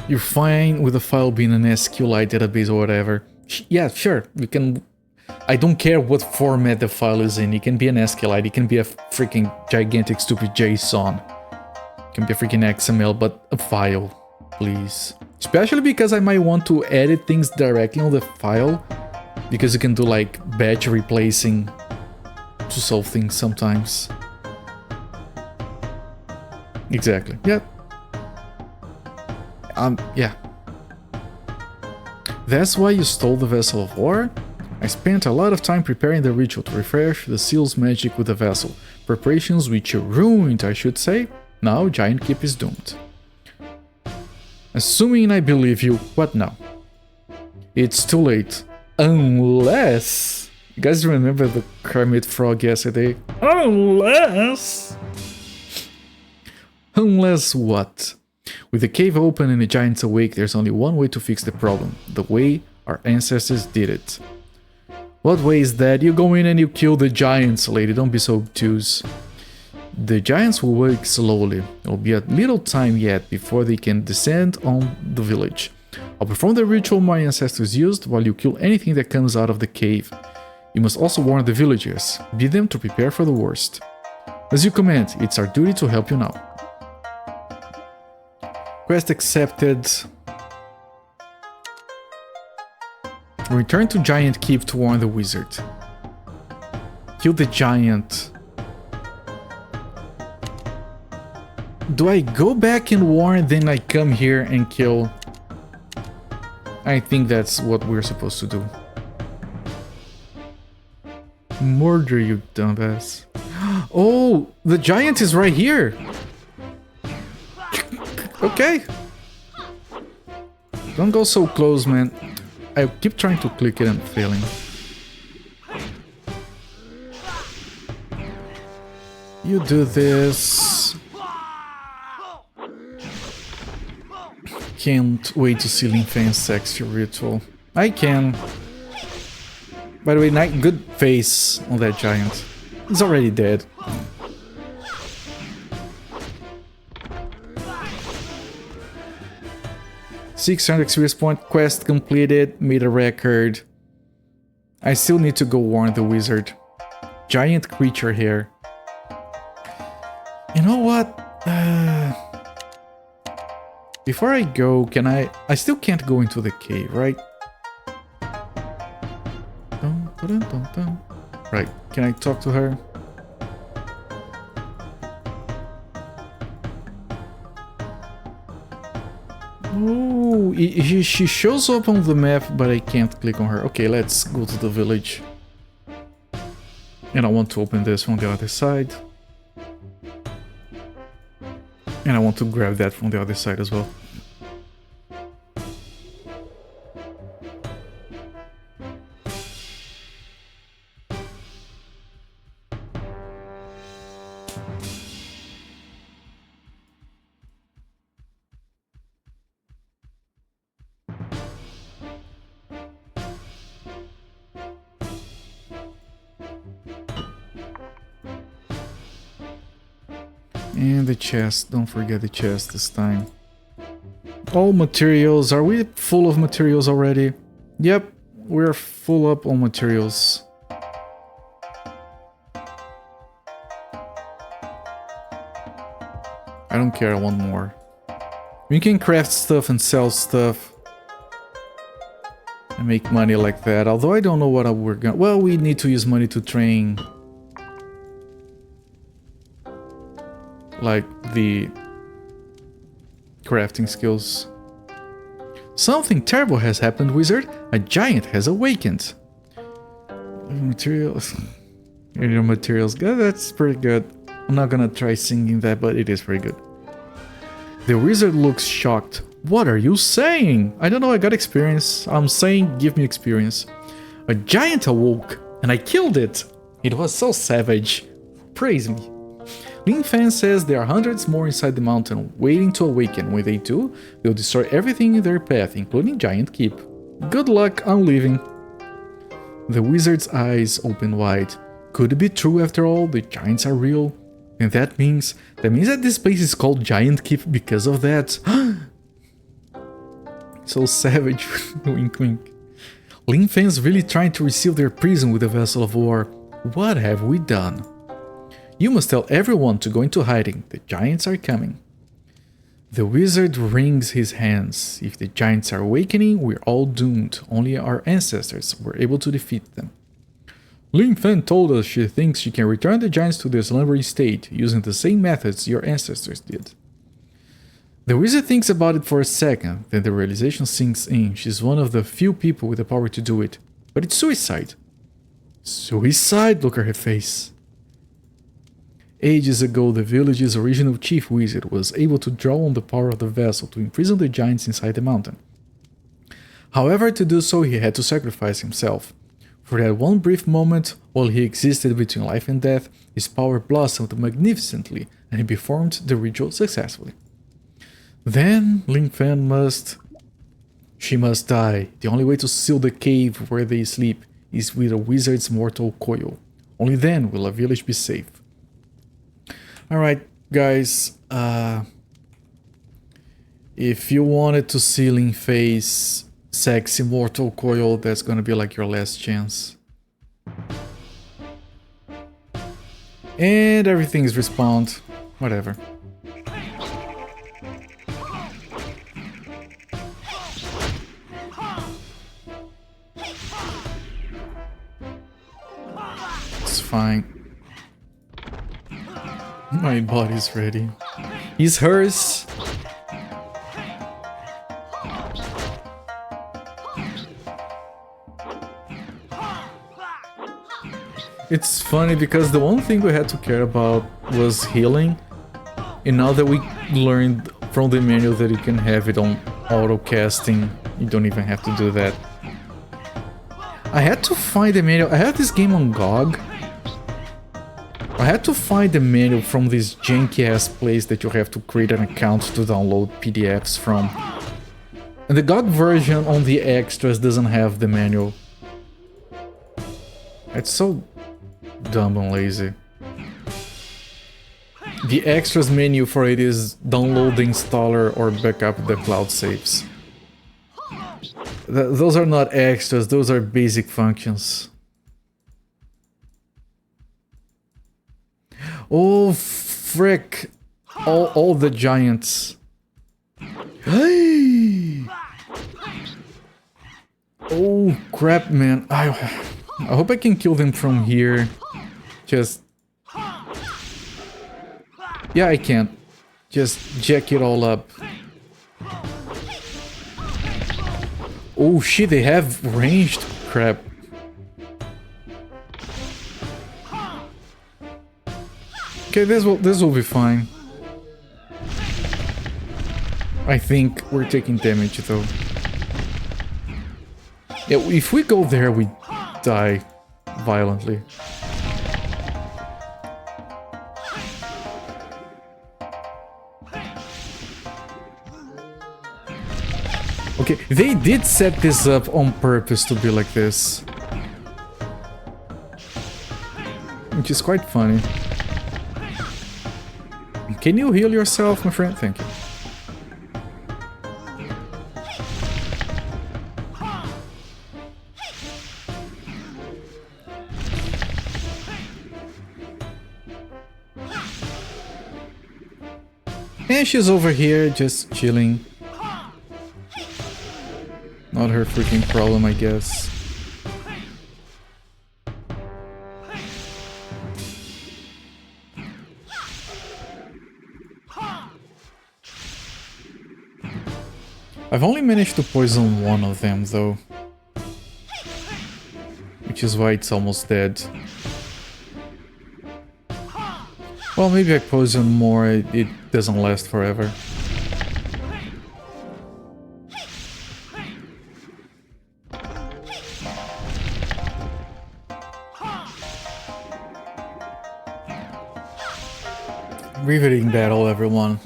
Speaker 1: You're fine with the file being an SQLite database or whatever. Yeah, sure, you can... I don't care what format the file is in. It can be an SQLite, it can be a freaking gigantic stupid JSON. It can be a freaking XML, but a file, please. Especially because I might want to edit things directly on the file, because you can do like batch replacing to solve things sometimes. Exactly, yeah. Yeah. That's why you stole the vessel of war? I spent a lot of time preparing the ritual to refresh the seal's magic with the vessel. Preparations which you ruined, I should say. Now Giant Keep is doomed. Assuming I believe you, what now? It's too late. Unless... You guys remember the Kermit Frog yesterday? Unless... Unless what? With the cave open and the giants awake, there's only one way to fix the problem. The way our ancestors did it. What way is that? You go in and you kill the giants, lady. Don't be so obtuse. The giants will wake slowly. There will be a little time yet before they can descend on the village. I'll perform the ritual my ancestors used while you kill anything that comes out of the cave. You must also warn the villagers. Bid them to prepare for the worst. As you command, it's our duty to help you now. Quest accepted. Return to Giant Keep to warn the wizard. Kill the giant. Do I go back and warn, then I come here and kill? I think that's what we're supposed to do. Murder, you dumbass. Oh, the giant is right here. Okay. Don't go so close, man. I keep trying to click it and failing. You do this. Can't wait to see Lin Fan's sexy ritual. I can. By the way, good face on that giant. He's already dead. $600 experience point, quest completed, made a record. I still need to go warn the wizard. Giant creature here. You know what? Before I go, can I still can't go into the cave, right? Right, can I talk to her? Oh, she shows up on the map, but I can't click on her. Okay, let's go to the village. And I want to open this from the other side. And I want to grab that from the other side as well. And the chest, don't forget the chest this time. All materials, are we full of materials already? Yep, we're full up on materials. I don't care, I want more. We can craft stuff and sell stuff. And make money like that, although I don't know what we're gonna... Well, we need to use money to train... like the crafting skills. Something terrible has happened, wizard. A giant has awakened. Materials. Your materials. Yeah, that's pretty good. I'm not gonna try singing that, but it is pretty good. The wizard looks shocked. What are you saying? I don't know, I got experience. I'm saying give me experience. A giant awoke, and I killed it. It was so savage. Praise me. Lin Fan says there are hundreds more inside the mountain waiting to awaken. When they do, they'll destroy everything in their path, including Giant Keep. Good luck, I'm leaving. The wizard's eyes open wide. Could it be true after all? The giants are real? And that means that this place is called Giant Keep because of that. So savage, wink wink. Lin Fan's really trying to reseal their prison with a vessel of war. What have we done? You must tell everyone to go into hiding. The giants are coming. The wizard wrings his hands. If the giants are awakening, we're all doomed. Only our ancestors were able to defeat them. Lin Fan told us she thinks she can return the giants to their slumbering state, using the same methods your ancestors did. The wizard thinks about it for a second, then the realization sinks in. She's one of the few people with the power to do it. But it's suicide. Suicide? Look at her face. Ages ago, the village's original chief wizard was able to draw on the power of the vessel to imprison the giants inside the mountain. However, to do so, he had to sacrifice himself. For that one brief moment, while he existed between life and death, his power blossomed magnificently, and he performed the ritual successfully. Then, Lin Fan must die. The only way to seal the cave where they sleep is with a wizard's mortal coil. Only then will a village be safe. Alright, guys, if you wanted to see Lin Fan's sexy mortal coil, that's gonna be like your last chance. And everything is respawned, whatever. fine. My body's ready. He's hers. It's funny because the one thing we had to care about was healing. And now that we learned from the manual that you can have it on auto casting, you don't even have to do that. I had to find the manual. I have this game on GOG. I had to find the manual from this janky ass place that you have to create an account to download PDFs from. And the GOG version on the extras doesn't have the manual. It's so dumb and lazy. The extras menu for it is download the installer or backup the cloud saves. Those are not extras, those are basic functions. Oh frick! All the giants. Hey! Oh crap, man! I hope I can kill them from here. Just yeah, I can't. Just jack it all up. Oh shit, they have ranged crap. Okay, this will be fine. I think we're taking damage though. Yeah, if we go there, we die violently. Okay, they did set this up on purpose to be like this. Which is quite funny. Can you heal yourself, my friend? Thank you. And she's over here just chilling. Not her freaking problem, I guess. I've only managed to poison one of them, though. Which is why it's almost dead. Well, maybe I poison more, it doesn't last forever. Riveting battle, everyone.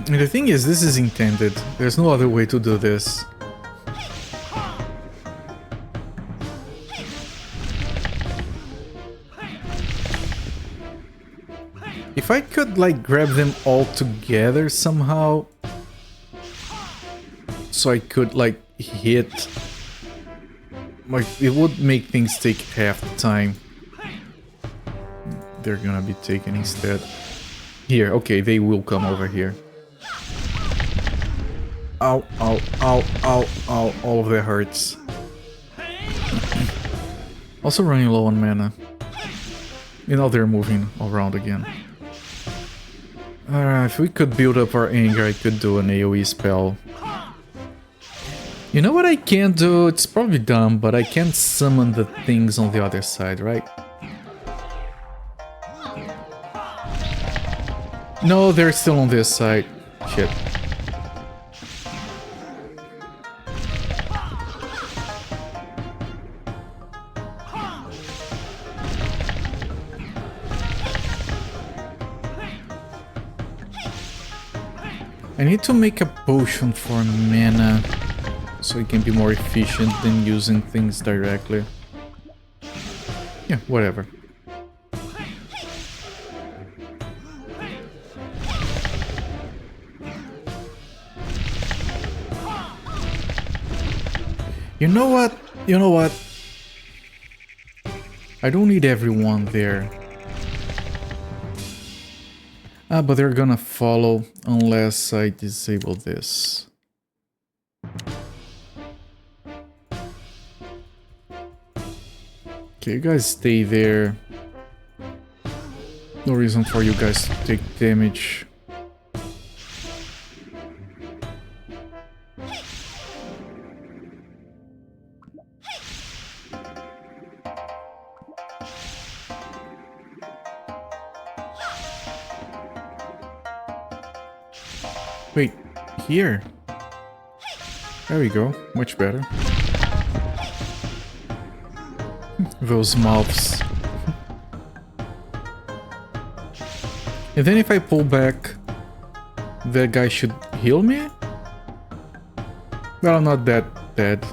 Speaker 1: And the thing is, this is intended. There's no other way to do this. If I could, like, grab them all together somehow, so I could, like, hit, like, it would make things take half the time. They're gonna be taken instead. Here, okay, they will come over here. Ow, ow, ow, ow, ow, all of that hurts. Also running low on mana. You know, they're moving around again. Alright, if we could build up our anger, I could do an AoE spell. You know what I can do? It's probably dumb, but I can summon the things on the other side, right? No, they're still on this side. Shit. I need to make a potion for mana, so it can be more efficient than using things directly. Yeah, whatever. You know what? You know what? I don't need everyone there. Ah, but they're gonna follow unless I disable this. Okay, you guys stay there. No reason for you guys to take damage. Wait, here? There we go, much better. Those mouths. And then if I pull back, that guy should heal me? Well, I'm not that bad.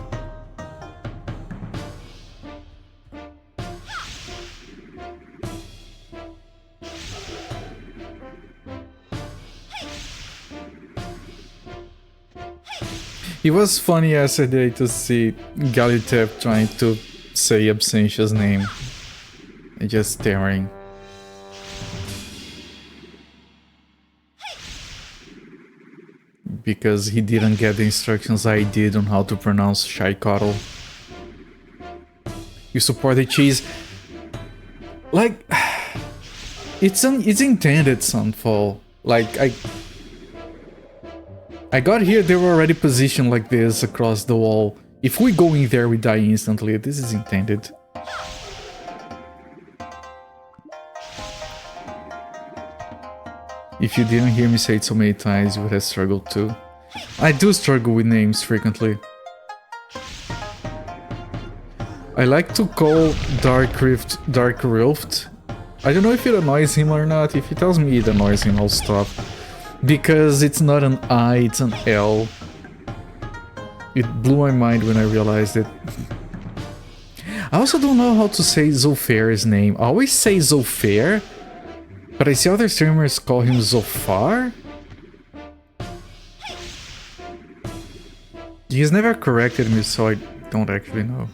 Speaker 1: It was funny yesterday to see Galitev trying to say Absentia's name and just staring. Because he didn't get the instructions I did on how to pronounce Shaikotl. You support the cheese. Like, it's intended, Sunfall. Like, I got here, they were already positioned like this across the wall. If we go in there, we die instantly. This is intended. If you didn't hear me say it so many times, you would have struggled too. I do struggle with names frequently. I like to call Dark Rift. I don't know if it annoys him or not. If he tells me it annoys him, I'll stop. Because it's not an I, it's an L. It blew my mind when I realized it. I also don't know how to say Zolfair's name. I always say Zolfair, but I see other streamers call him Zofar. He's never corrected me, so I don't actually know.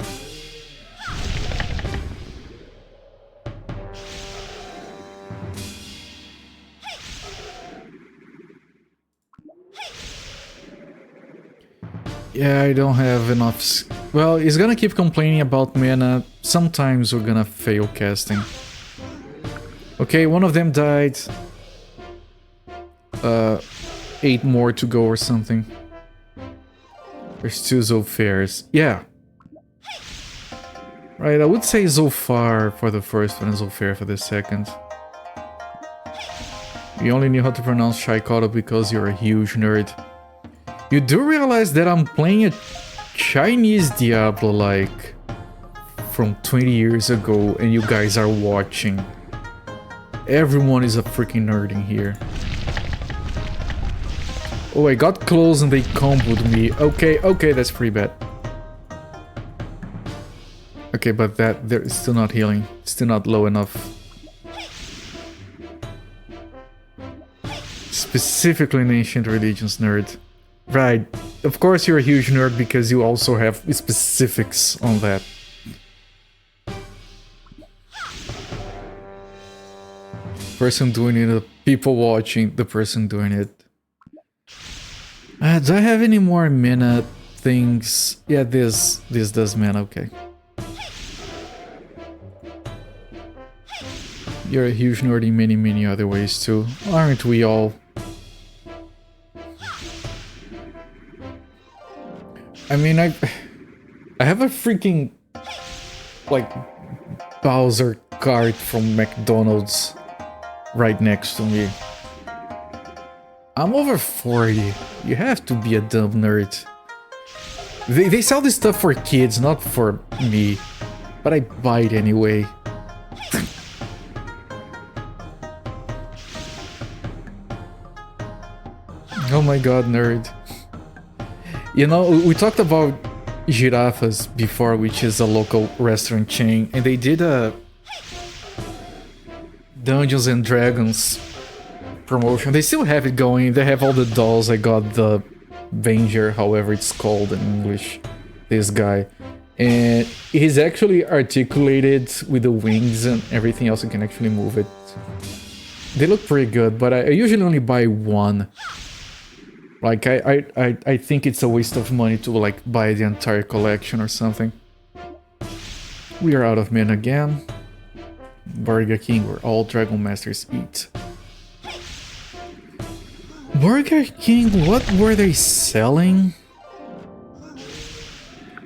Speaker 1: Yeah, I don't have enough... Well, he's gonna keep complaining about mana. Sometimes we're gonna fail casting. Okay, one of them died. 8 more to go or something. There's 2 Zolfairs. Yeah. Right, I would say Zolfar for the first one and Zolfair for the second. You only knew how to pronounce Shaikotl because you're a huge nerd. You do realize that I'm playing a Chinese Diablo like from 20 years ago and you guys are watching. Everyone is a freaking nerd in here. Oh, I got close and they comboed me. Okay, that's pretty bad. Okay, but they're still not healing. Still not low enough. Specifically an Ancient Religions nerd. Right, of course you're a huge nerd because you also have specifics on that. Person doing it, the people watching, the person doing it. Do I have any more mana things? Yeah, this does mana, okay. You're a huge nerd in many other ways too, aren't we all? I mean, I have a freaking, like, Bowser cart from McDonald's right next to me. I'm over 40. You have to be a dumb nerd. They sell this stuff for kids, not for me. But I buy it anyway. Oh my god, nerd. You know, we talked about Girafas before, which is a local restaurant chain, and they did a Dungeons and Dragons promotion. They still have it going. They have all the dolls. I got the Venger, however it's called in English, this guy. And he's actually articulated with the wings and everything else. You can actually move it. They look pretty good, but I usually only buy one. Like, I think it's a waste of money to, like, buy the entire collection or something. We are out of men again. Burger King, where all Dragon Masters eat. Burger King, what were they selling?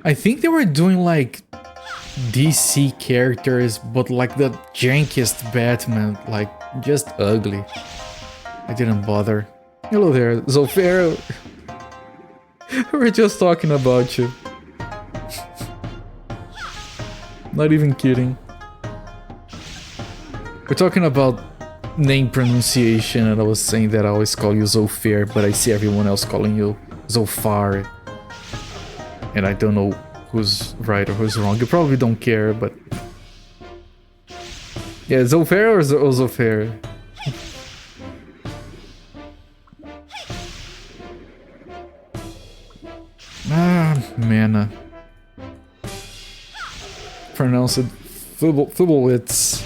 Speaker 1: I think they were doing, like, DC characters, but like the jankiest Batman, like, just ugly. I didn't bother. Hello there, Zolfero. We're just talking about you. Not even kidding. We're talking about name pronunciation, and I was saying that I always call you Zolfair, but I see everyone else calling you Zolfar. And I don't know who's right or who's wrong. You probably don't care, but... Yeah, Zolfair or Zolfair? Mana. Pronounce it Fubowitz.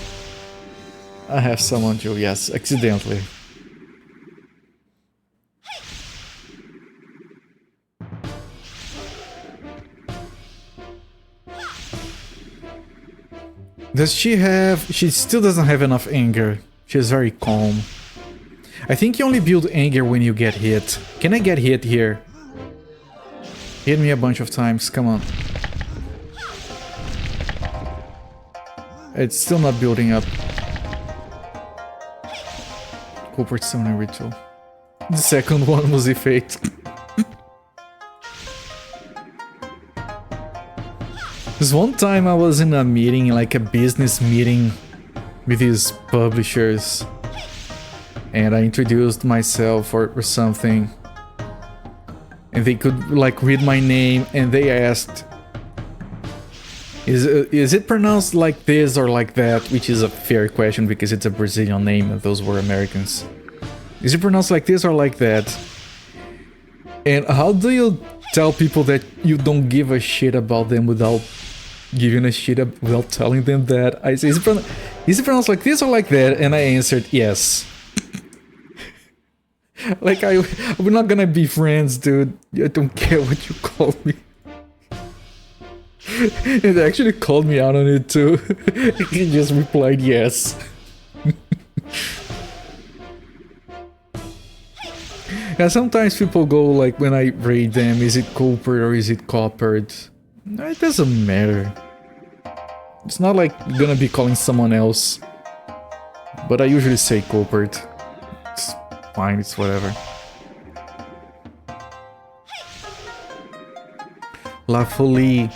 Speaker 1: I have summoned you, yes, accidentally. Does she have... She still doesn't have enough anger. She's very calm. I think you only build anger when you get hit. Can I get hit here? Hit me a bunch of times, come on. It's still not building up. Corporate Summoning Ritual. The second one was Fate. This one time I was in a meeting, like a business meeting with these publishers, and I introduced myself or something, and they could like read my name, and they asked, is it pronounced like this or like that? Which is a fair question because it's a Brazilian name and those were Americans. Is it pronounced like this or like that? And how do you tell people that you don't give a shit about them without giving a shit without telling them that? I say, is it pronounced like this or like that? And I answered yes. Like, we're not gonna be friends, dude. I don't care what you call me. And they actually called me out on it too. He just replied yes. Yeah, sometimes people go like, when I raid them, is it Cooper or is it Coppered? No, it doesn't matter. It's not like you're gonna be calling someone else. But I usually say Coopered. It's fine, it's whatever. La Folie,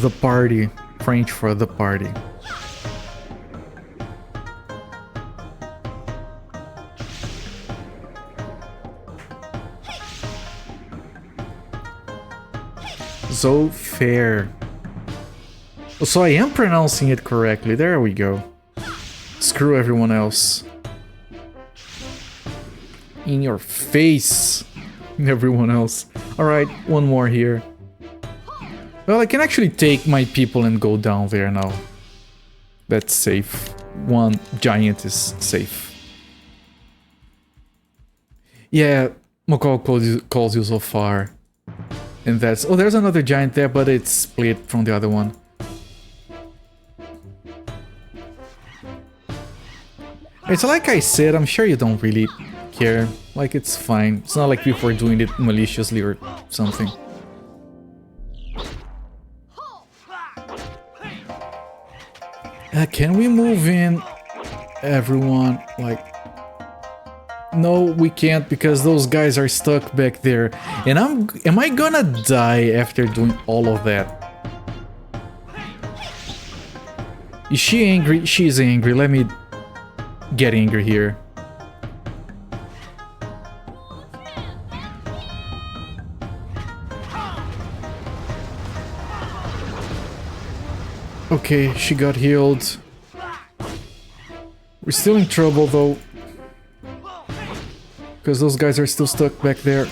Speaker 1: the party. French for the party. So fair. So I am pronouncing it correctly. There we go. Screw everyone else. In your face. Everyone else. Alright, one more here. Well, I can actually take my people and go down there now. That's safe. One giant is safe. Yeah, Mokal calls you so far. And that's... Oh, there's another giant there, but it's split from the other one. It's like I said, I'm sure you don't really care. Like, it's fine. It's not like people are doing it maliciously or something. Can we move in, everyone? Like... No, we can't because those guys are stuck back there. And am I gonna die after doing all of that? Is she angry? She's angry. Let me get angry here. Okay, she got healed. We're still in trouble though. Because those guys are still stuck back there.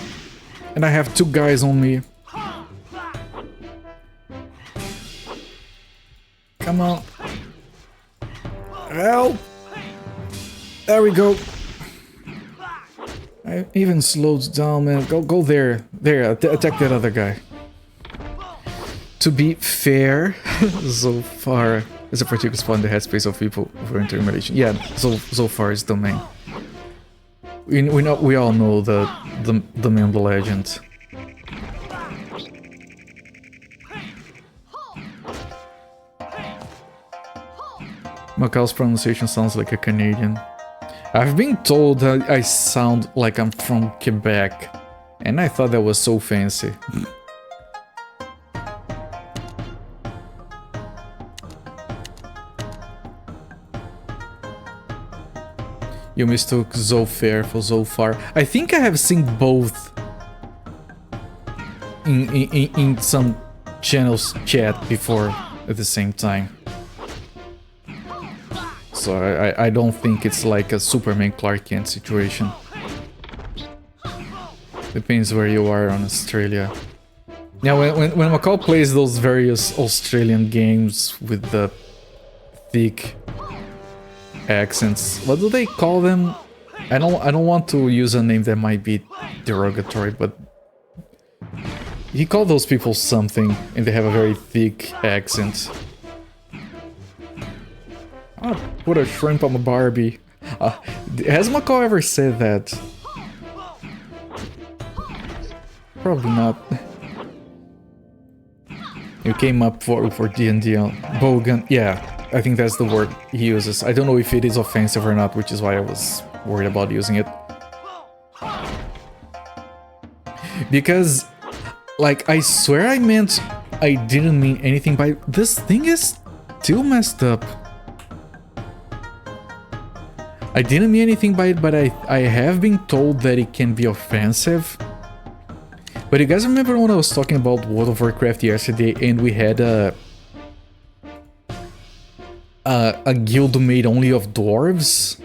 Speaker 1: And I have two guys on me. Come on. Help! There we go. I even slowed down, man. Go there. There, attack that other guy. To be fair, so far, there's a particular spot in the headspace of people for intermediation. Yeah, so far it's domain. We all know the man, the legend. Macau's pronunciation sounds like a Canadian. I've been told that I sound like I'm from Quebec, and I thought that was so fancy. You mistook Zofair for Zofar. I think I have seen both in some channels chat before at the same time. So I don't think it's like a Superman Clark Kent situation. Depends where you are on Australia. Yeah, when Macau plays those various Australian games with the thick accents, what do they call them? I don't want to use a name that might be derogatory, but he called those people something, and they have a very thick accent. I'll put a shrimp on a Barbie. Has Macau ever said that? Probably not. You came up for D&D on Bogan. Yeah, I think that's the word he uses. I don't know if it is offensive or not, which is why I was worried about using it. Because, like, I swear I didn't mean anything by... This thing is still messed up. I didn't mean anything by it, but I have been told that it can be offensive. But you guys remember when I was talking about World of Warcraft yesterday and we had a guild made only of dwarves?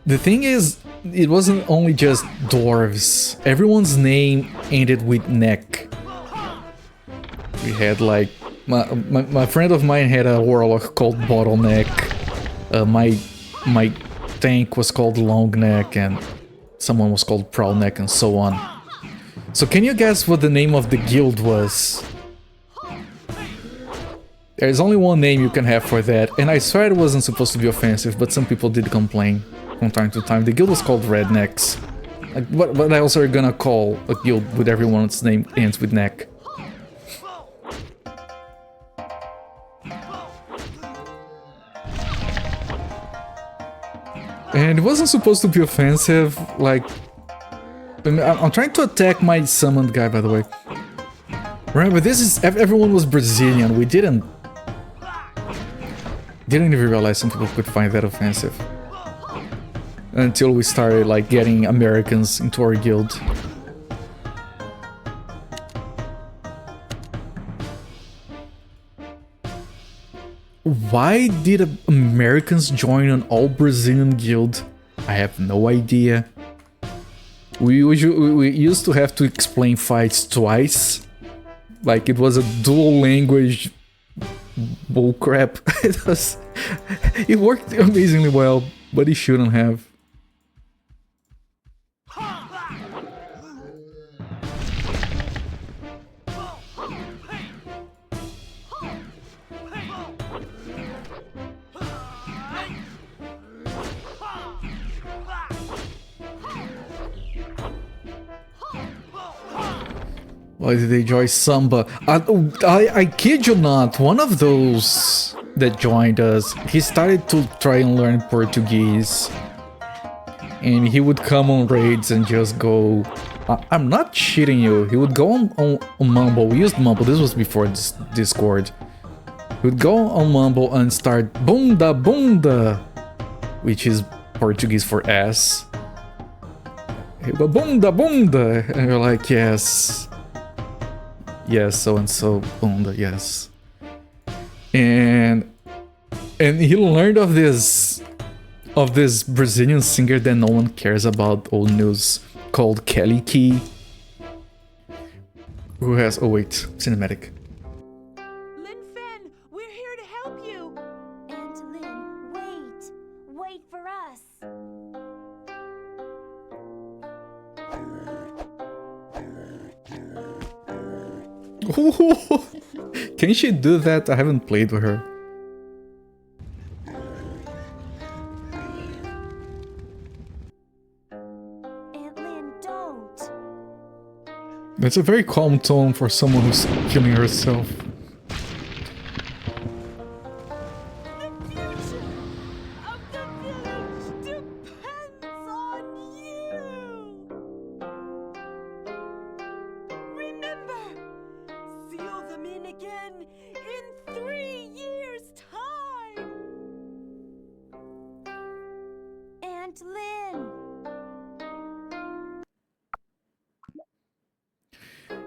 Speaker 1: The thing is, it wasn't only just dwarves. Everyone's name ended with neck. We had like... My friend of mine had a warlock called Bottleneck. My tank was called Longneck, and someone was called Prowlneck, and so on. So can you guess what the name of the guild was? There's only one name you can have for that, and I swear it wasn't supposed to be offensive, but some people did complain from time to time. The guild was called Rednecks. Like, what else are you gonna call a guild with everyone's name ends with neck? And it wasn't supposed to be offensive, like... I'm trying to attack my summoned guy, by the way. Remember, this is... Everyone was Brazilian, we didn't even realize some people could find that offensive. Until we started, like, getting Americans into our guild. Why did Americans join an all-Brazilian guild? I have no idea. We used to have to explain fights twice. Like, it was a dual language bullcrap. It worked amazingly well, but it shouldn't have. Why did they join Samba? I kid you not, one of those that joined us, he started to try and learn Portuguese. And he would come on raids and just go... I'm not cheating you, he would go on Mumble, we used Mumble, this was before Discord. He would go on Mumble and start Bunda Bunda, which is Portuguese for ass. He'd go Bunda Bunda, and you're like, yes. Yes, so-and-so, Bunda, yes. And he learned of this Brazilian singer that no one cares about, old news, called Kelly Key. Who has... Oh wait, cinematic.
Speaker 4: Lin Fen, we're here to help you.
Speaker 6: And Lin, wait for us.
Speaker 1: Can she do that? I haven't played with her.
Speaker 6: Aunt Lynn, don't.
Speaker 1: That's a very calm tone for someone who's killing herself.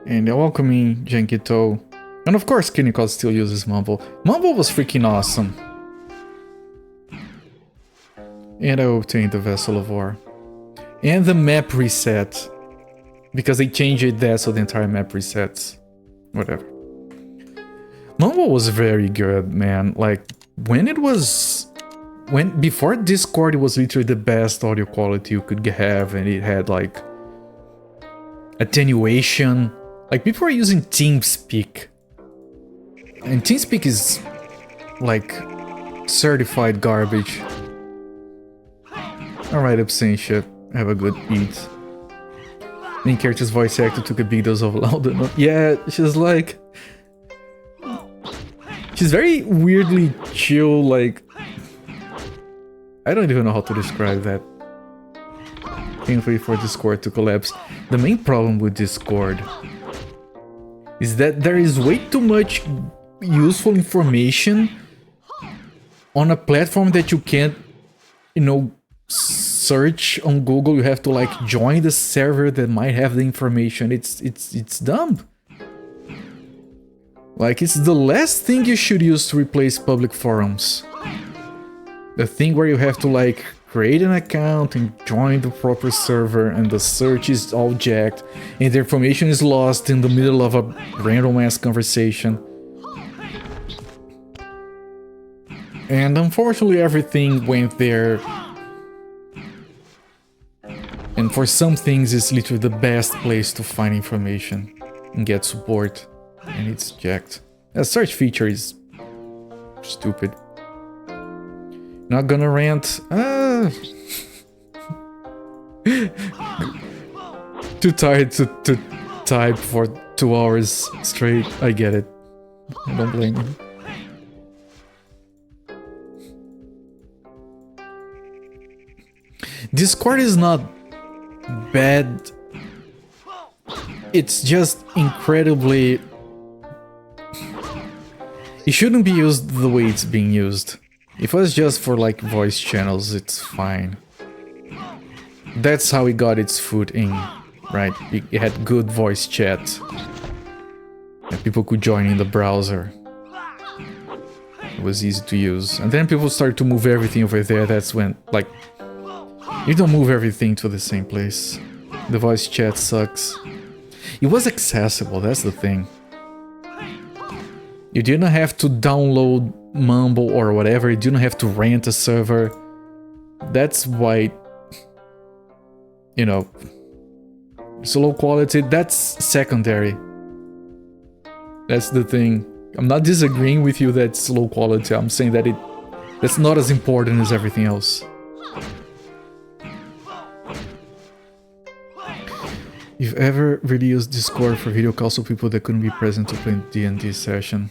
Speaker 1: And they're welcoming Jankito. And of course Kiniko still uses Mumble. Mumble was freaking awesome. And I obtained the Vessel of War. And the map reset. Because they changed that so the entire map resets. Whatever. Mumble was very good, man. Like, when it was... Before Discord, it was literally the best audio quality you could have. And it had, like... attenuation. Like, people are using TeamSpeak. And TeamSpeak is, like, certified garbage. Alright, Absentia. Have a good eat. Main character's voice actor took a big dose of loud. Yeah, she's like... She's very weirdly chill, like... I don't even know how to describe that. Painfully for Discord to collapse. The main problem with Discord is that there is way too much useful information on a platform that you can't, you know, search on Google. You have to like join the server that might have the information. It's dumb. Like, it's the last thing you should use to replace public forums. The thing where you have to like create an account and join the proper server and the search is all jacked and the information is lost in the middle of a random ass conversation. And unfortunately everything went there. And for some things it's literally the best place to find information and get support. And it's jacked. The search feature is stupid. Not gonna rant. Too tired to type for 2 hours straight. I get it. I don't blame you. Discord is not bad. It's just incredibly... It shouldn't be used the way it's being used. If it was just for like voice channels, it's fine. That's how it got its foot in, right? It had good voice chat. And people could join in the browser. It was easy to use. And then people started to move everything over there. That's when, like... You don't move everything to the same place. The voice chat sucks. It was accessible, that's the thing. You didn't have to download Mumble or whatever, you didn't have to rent a server. That's why, you know, it's low quality, that's secondary. That's the thing. I'm not disagreeing with you that it's low quality, I'm saying that that's not as important as everything else. You've ever really used Discord for video calls to people that couldn't be present to play D&D session?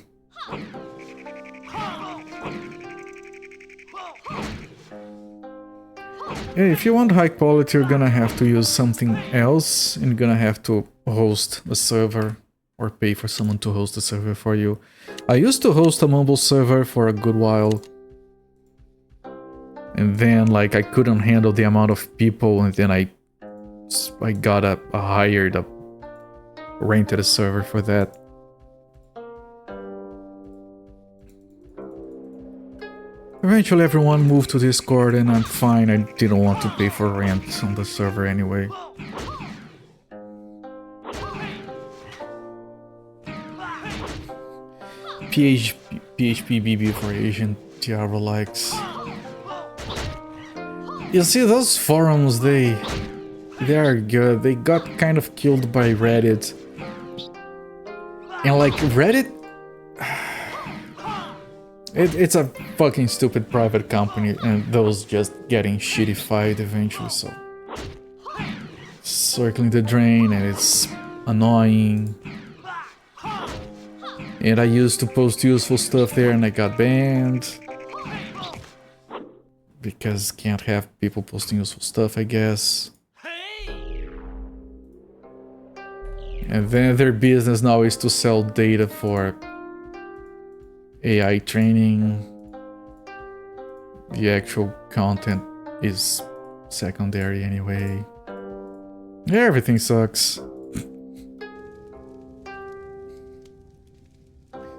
Speaker 1: Yeah, if you want high quality, you're gonna have to use something else, and you're gonna have to host a server, or pay for someone to host a server for you. I used to host a Mumble server for a good while, and then like I couldn't handle the amount of people, and then I got rented a server for that. Eventually everyone moved to Discord and I'm fine, I didn't want to pay for rent on the server anyway. PHP BB for Asian, Tiara likes. You see, those forums, they are good. They got kind of killed by Reddit. And like Reddit, it's a fucking stupid private company, and those just getting shittified eventually. So circling the drain, and it's annoying. And I used to post useful stuff there, and I got banned because can't have people posting useful stuff, I guess. And then their business now is to sell data for AI training. The actual content is secondary anyway. Everything sucks.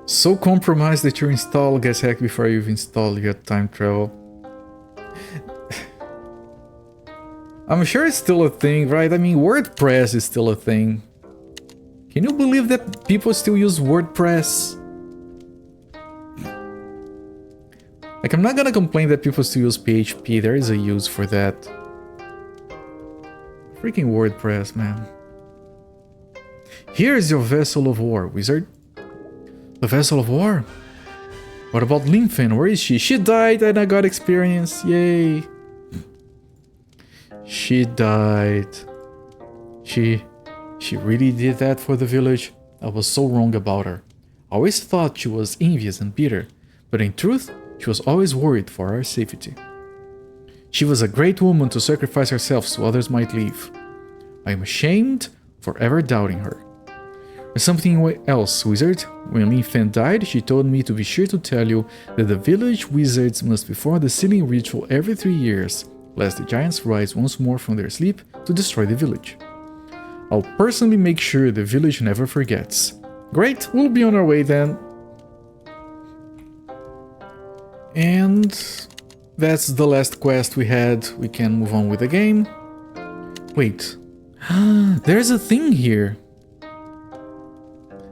Speaker 1: So compromised that your install gets hacked before you've installed your time travel. I'm sure it's still a thing, right? I mean, WordPress is still a thing. Can you believe that people still use WordPress? Like, I'm not gonna complain that people still use PHP, there is a use for that. Freaking WordPress, man. Here's your vessel of war, wizard. The vessel of war? What about Lymphen? Where is she? She died and I got experience, yay. She died. She really did that for the village? I was so wrong about her. I always thought she was envious and bitter, but in truth, she was always worried for our safety. She was a great woman to sacrifice herself so others might live. I am ashamed for ever doubting her. There's something else, wizard. When Lymphen died, she told me to be sure to tell you that the village wizards must perform the sealing ritual every 3 years, lest the giants rise once more from their sleep to destroy the village. I'll personally make sure the village never forgets. Great, we'll be on our way then. And that's the last quest we had. We can move on with the game. Wait, there's a thing here.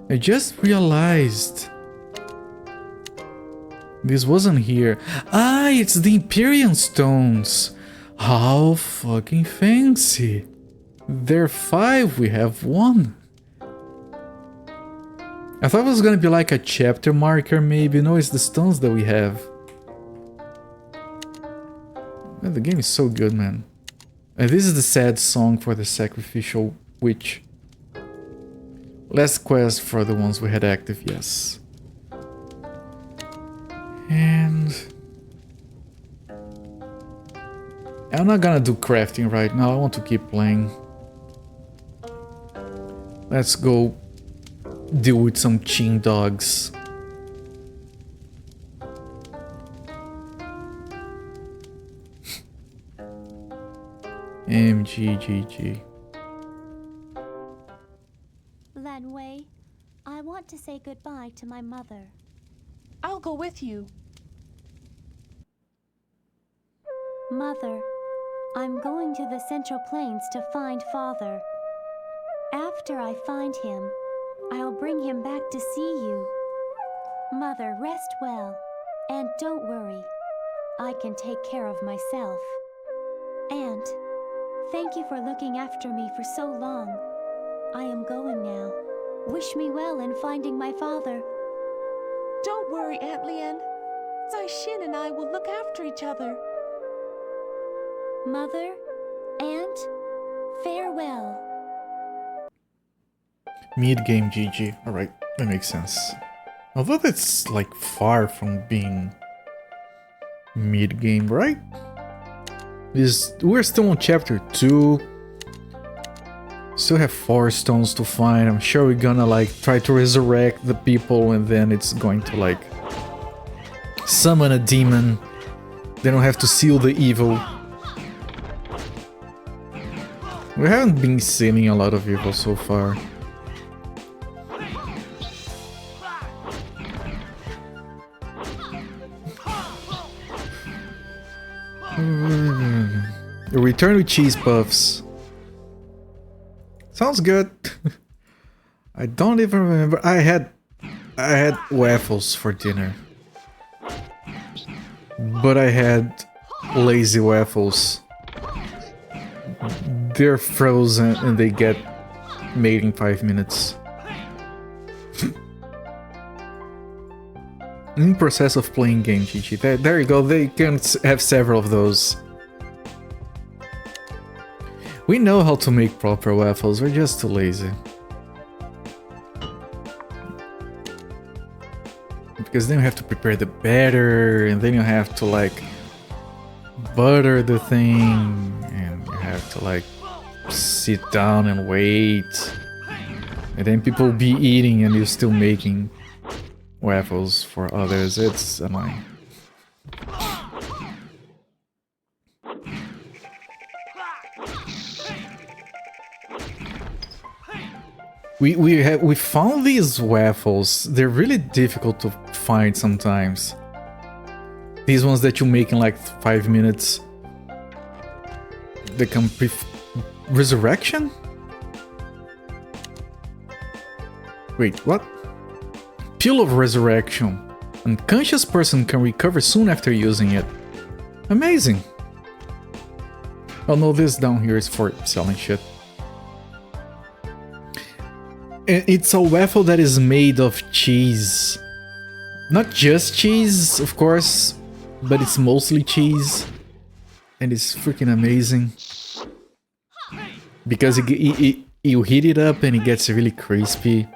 Speaker 1: I just realized this wasn't here. Ah, it's the Empyrean stones. How fucking fancy. There are 5, we have 1. I thought it was gonna be like a chapter marker maybe. No, it's the stones that we have. Man, the game is so good, man. And this is the sad song for the sacrificial witch. Last quest for the ones we had active, yes. And I'm not gonna do crafting right now, I want to keep playing. Let's go deal with some chin dogs. MGGG.
Speaker 6: Lanwei, I want to say goodbye to my mother.
Speaker 4: I'll go with you.
Speaker 6: Mother, I'm going to the Central Plains to find Father. After I find him, I'll bring him back to see you. Mother, rest well, and don't worry. I can take care of myself. And thank you for looking after me for so long. I am going now. Wish me well in finding my father.
Speaker 4: Don't worry, Aunt Lien. Zai Xin and I will look after each other.
Speaker 6: Mother, Aunt, farewell.
Speaker 1: Mid-game GG. Alright, that makes sense. Although that's like far from being mid-game, right? We're still on chapter 2. Still have 4 stones to find. I'm sure we're gonna like try to resurrect the people and then it's going to like summon a demon. Then we'll have to seal the evil. We haven't been sealing a lot of evil so far. Return with cheese puffs. Sounds good. I don't even remember. I had waffles for dinner. But I had lazy waffles. They're frozen and they get made in 5 minutes. In process of playing game, Chichi. There you go, they can have several of those. We know how to make proper waffles, we're just too lazy. Because then you have to prepare the batter, and then you have to like butter the thing, and you have to like sit down and wait. And then people will be eating and you're still making waffles for others. It's annoying. We found these waffles. They're really difficult to find sometimes. These ones that you make in like 5 minutes. They come Resurrection? Wait, what? Pill of Resurrection. Unconscious person can recover soon after using it. Amazing. Oh no, this down here is for selling shit. It's a waffle that is made of cheese. Not just cheese, of course, but it's mostly cheese. And it's freaking amazing. Because you heat it up and it gets really crispy.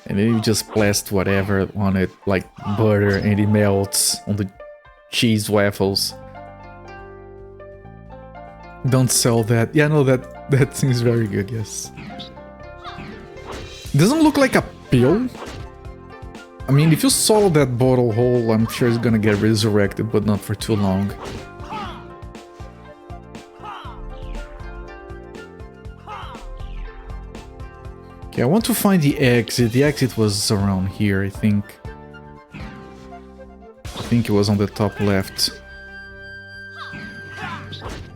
Speaker 1: And then you just blast whatever on it, like butter, and it melts on the cheese waffles. Don't sell that. Yeah, no, that seems very good, yes. Doesn't look like a pill. I mean, if you swallow that bottle whole, I'm sure it's gonna get resurrected, but not for too long. Okay, I want to find the exit. The exit was around here, I think. I think it was on the top left.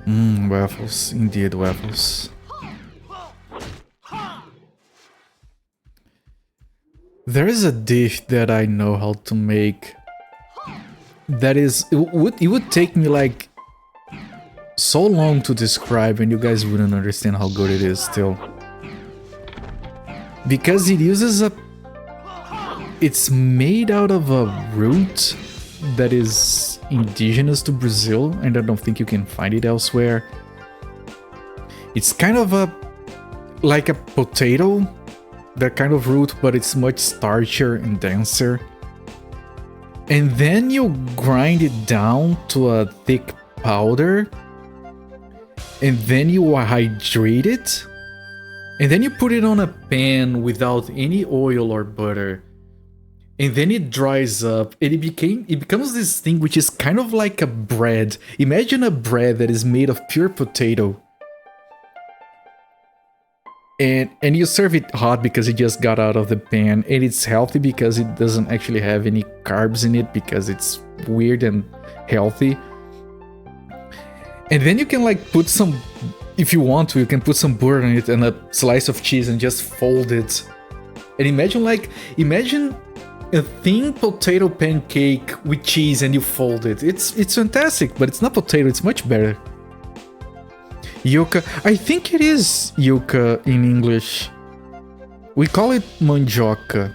Speaker 1: Waffles. Indeed, waffles. There is a dish that I know how to make. That is... It would take me like... so long to describe, and you guys wouldn't understand how good it is still. Because it uses a... It's made out of a root that is indigenous to Brazil, and I don't think you can find it elsewhere. It's kind of a... like a potato, that kind of root, but it's much starchier and denser. And then you grind it down to a thick powder, and then you hydrate it. And then you put it on a pan without any oil or butter. And then it dries up and it becomes this thing which is kind of like a bread. Imagine a bread that is made of pure potato. And you serve it hot because it just got out of the pan, and it's healthy because it doesn't actually have any carbs in it because it's weird and healthy. And then you can like put some, if you want to, you can put some butter on it and a slice of cheese and just fold it. And imagine a thin potato pancake with cheese and you fold it. It's fantastic, but it's not potato, it's much better. Yuca, I think it is yuca in English. We call it mandioca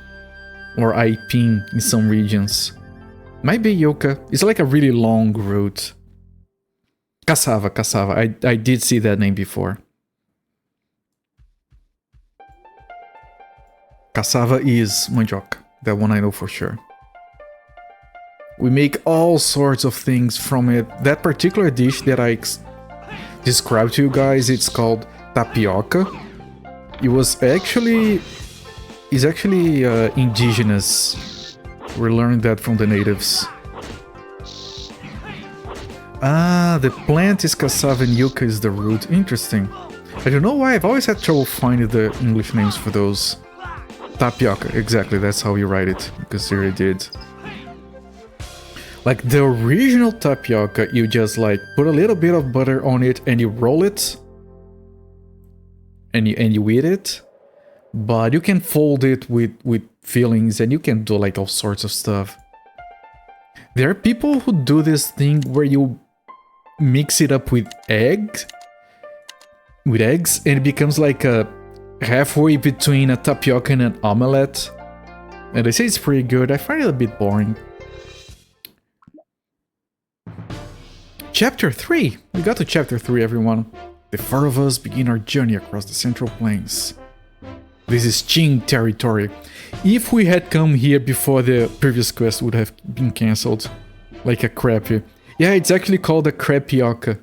Speaker 1: or aipim in some regions. Might be yuca. It's like a really long root. Cassava. I did see that name before. Cassava is mandioca. That one I know for sure. We make all sorts of things from it. That particular dish that I described to you guys, it's called tapioca. It was actually... It's actually indigenous. We learned that from the natives. Ah, the plant is cassava and yuca is the root. Interesting. I don't know why, I've always had trouble finding the English names for those. Tapioca, exactly, that's how you write it, because here it did. Like the original tapioca, you just like put a little bit of butter on it and you roll it. And you eat it. But you can fold it with fillings and you can do like all sorts of stuff. There are people who do this thing where you mix it up with eggs and it becomes like a halfway between a tapioca and an omelette. And they say it's pretty good. I find it a bit boring. Chapter 3! We got to Chapter 3, everyone. The four of us begin our journey across the Central Plains. This is Qing territory. If we had come here before the previous quest would have been cancelled. Like a crappy. Yeah, it's actually called a crapioca.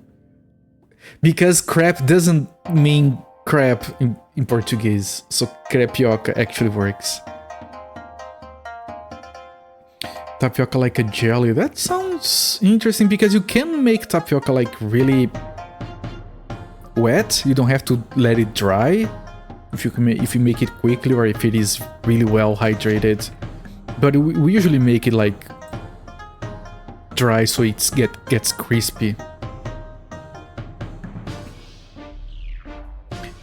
Speaker 1: Because crap doesn't mean crap in Portuguese. So crapioca actually works. Tapioca like a jelly. That sounds interesting because you can make tapioca like really wet. You don't have to let it dry if you make it quickly or if it is really well hydrated. But we usually make it like dry so it gets crispy.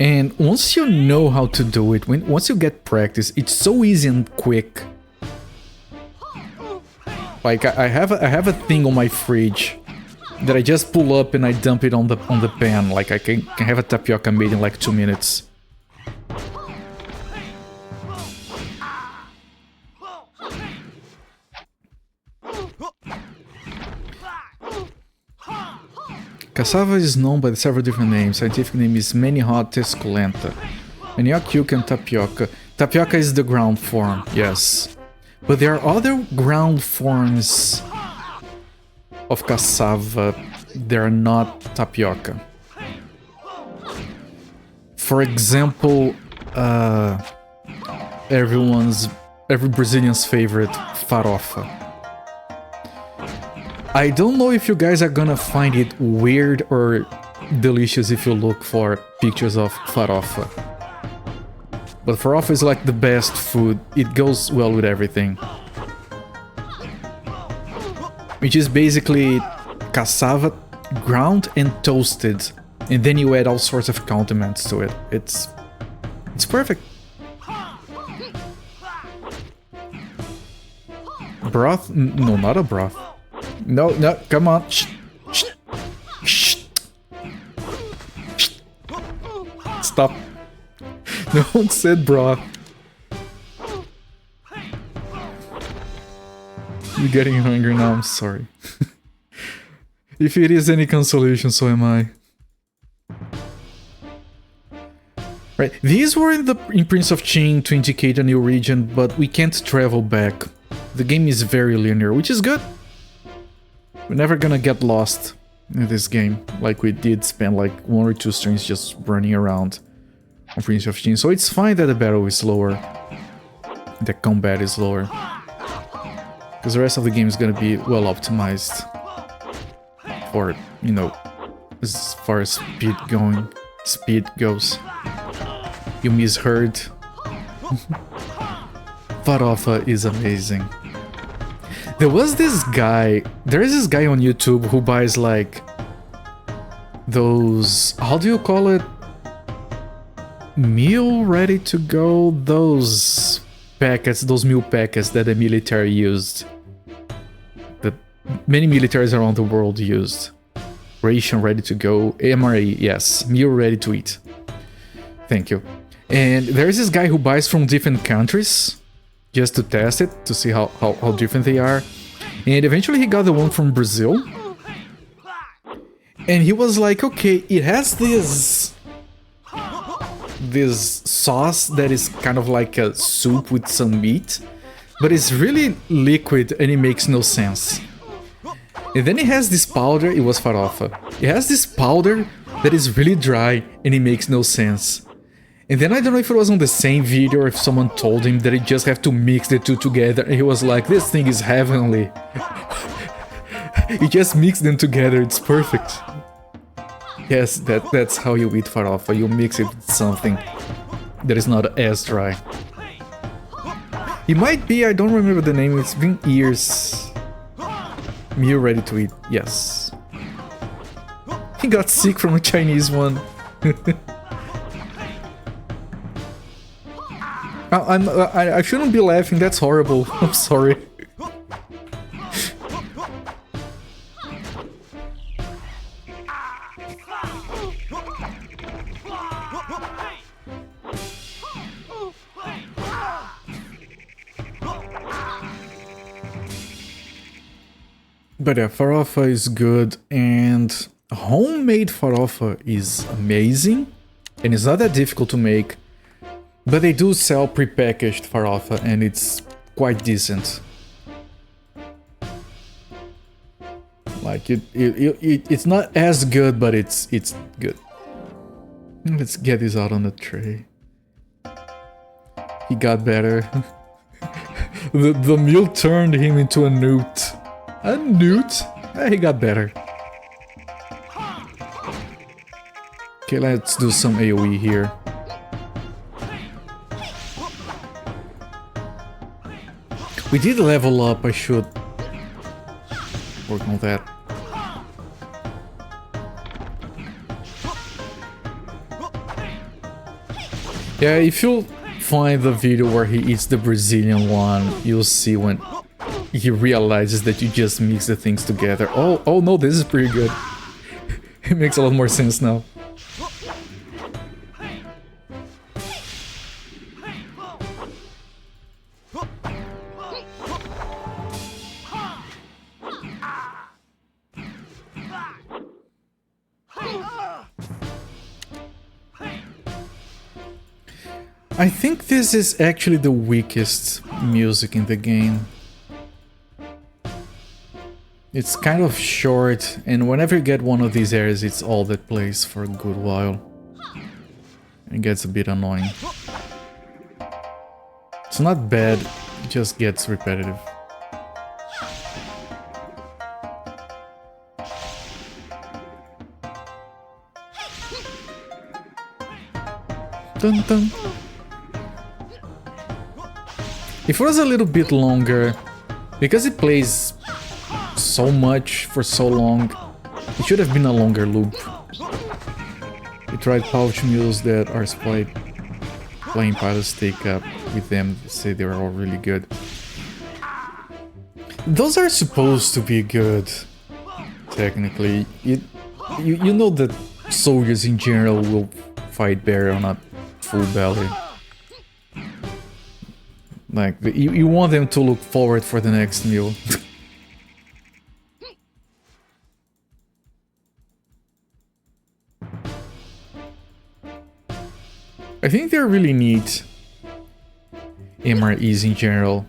Speaker 1: And once you know how to do it, once you get practice, it's so easy and quick. Like I have a thing on my fridge that I just pull up and I dump it on the pan. Like I can have a tapioca made in like 2 minutes. Cassava is known by several different names. Scientific name is Manihot esculenta. Manioc and tapioca. Tapioca is the ground form, yes. But there are other ground forms of cassava that are not tapioca. For example, every Brazilian's favorite, farofa. I don't know if you guys are gonna find it weird or delicious if you look for pictures of farofa. But farofa is like the best food. It goes well with everything. Which is basically cassava ground and toasted. And then you add all sorts of condiments to it. It's perfect. Broth? No, not a broth. No, come on. Shh. Stop. No one said broth. You're getting hungry now, I'm sorry. If it is any consolation, so am I. Right, these were in Prince of Qing to indicate a new region, but we can't travel back. The game is very linear, which is good. We're never gonna get lost in this game, like we did spend like 1 or 2 streams just running around on Prince of Qing. So it's fine that the battle is slower, the combat is lower, because the rest of the game is gonna be well optimized for, you know, as far as speed goes. You misheard. Farofa is amazing. There is this guy on YouTube who buys like those, how do you call it? Meal ready to go? Those packets, those meal packets that the military used. That many militaries around the world used. Ration ready to go, MRE, yes, meal ready to eat. Thank you. And there's this guy who buys from different countries just to test it, to see how different they are. And eventually he got the one from Brazil. And he was like, okay, it has this sauce that is kind of like a soup with some meat, but it's really liquid and it makes no sense. And then it has this powder, it was farofa. It has this powder that is really dry and it makes no sense. And then I don't know if it was on the same video or if someone told him that he just have to mix the two together, and he was like, this thing is heavenly. He just mixed them together, it's perfect. Yes, that's how you eat farofa, you mix it with something that is not as dry. It might be, I don't remember the name, it's been years. Meal ready to eat, yes. He got sick from a Chinese one. I shouldn't be laughing, that's horrible. I'm sorry. But yeah, farofa is good, and homemade farofa is amazing, and it's not that difficult to make. But they do sell prepackaged farofa, and it's quite decent. Like it's not as good, but it's good. Let's get this out on the tray. He got better. the meal turned him into a newt. A newt? He got better. Okay, let's do some AoE here. We did level up, I should work on that. Yeah, if you find the video where he eats the Brazilian one, you'll see when he realizes that you just mix the things together. Oh no, this is pretty good. It makes a lot more sense now. I think this is actually the weakest music in the game. It's kind of short, and whenever you get one of these areas, it's all that plays for a good while. It gets a bit annoying. It's not bad, it just gets repetitive. Dun dun. If it was a little bit longer, because it plays so much for so long, it should have been a longer loop. We tried pouch mules that are playing pilots take up with them, they say they were all really good. Those are supposed to be good, technically. You know that soldiers in general will fight better on a full belly. Like, you want them to look forward for the next meal. I think they're really neat. MREs in general.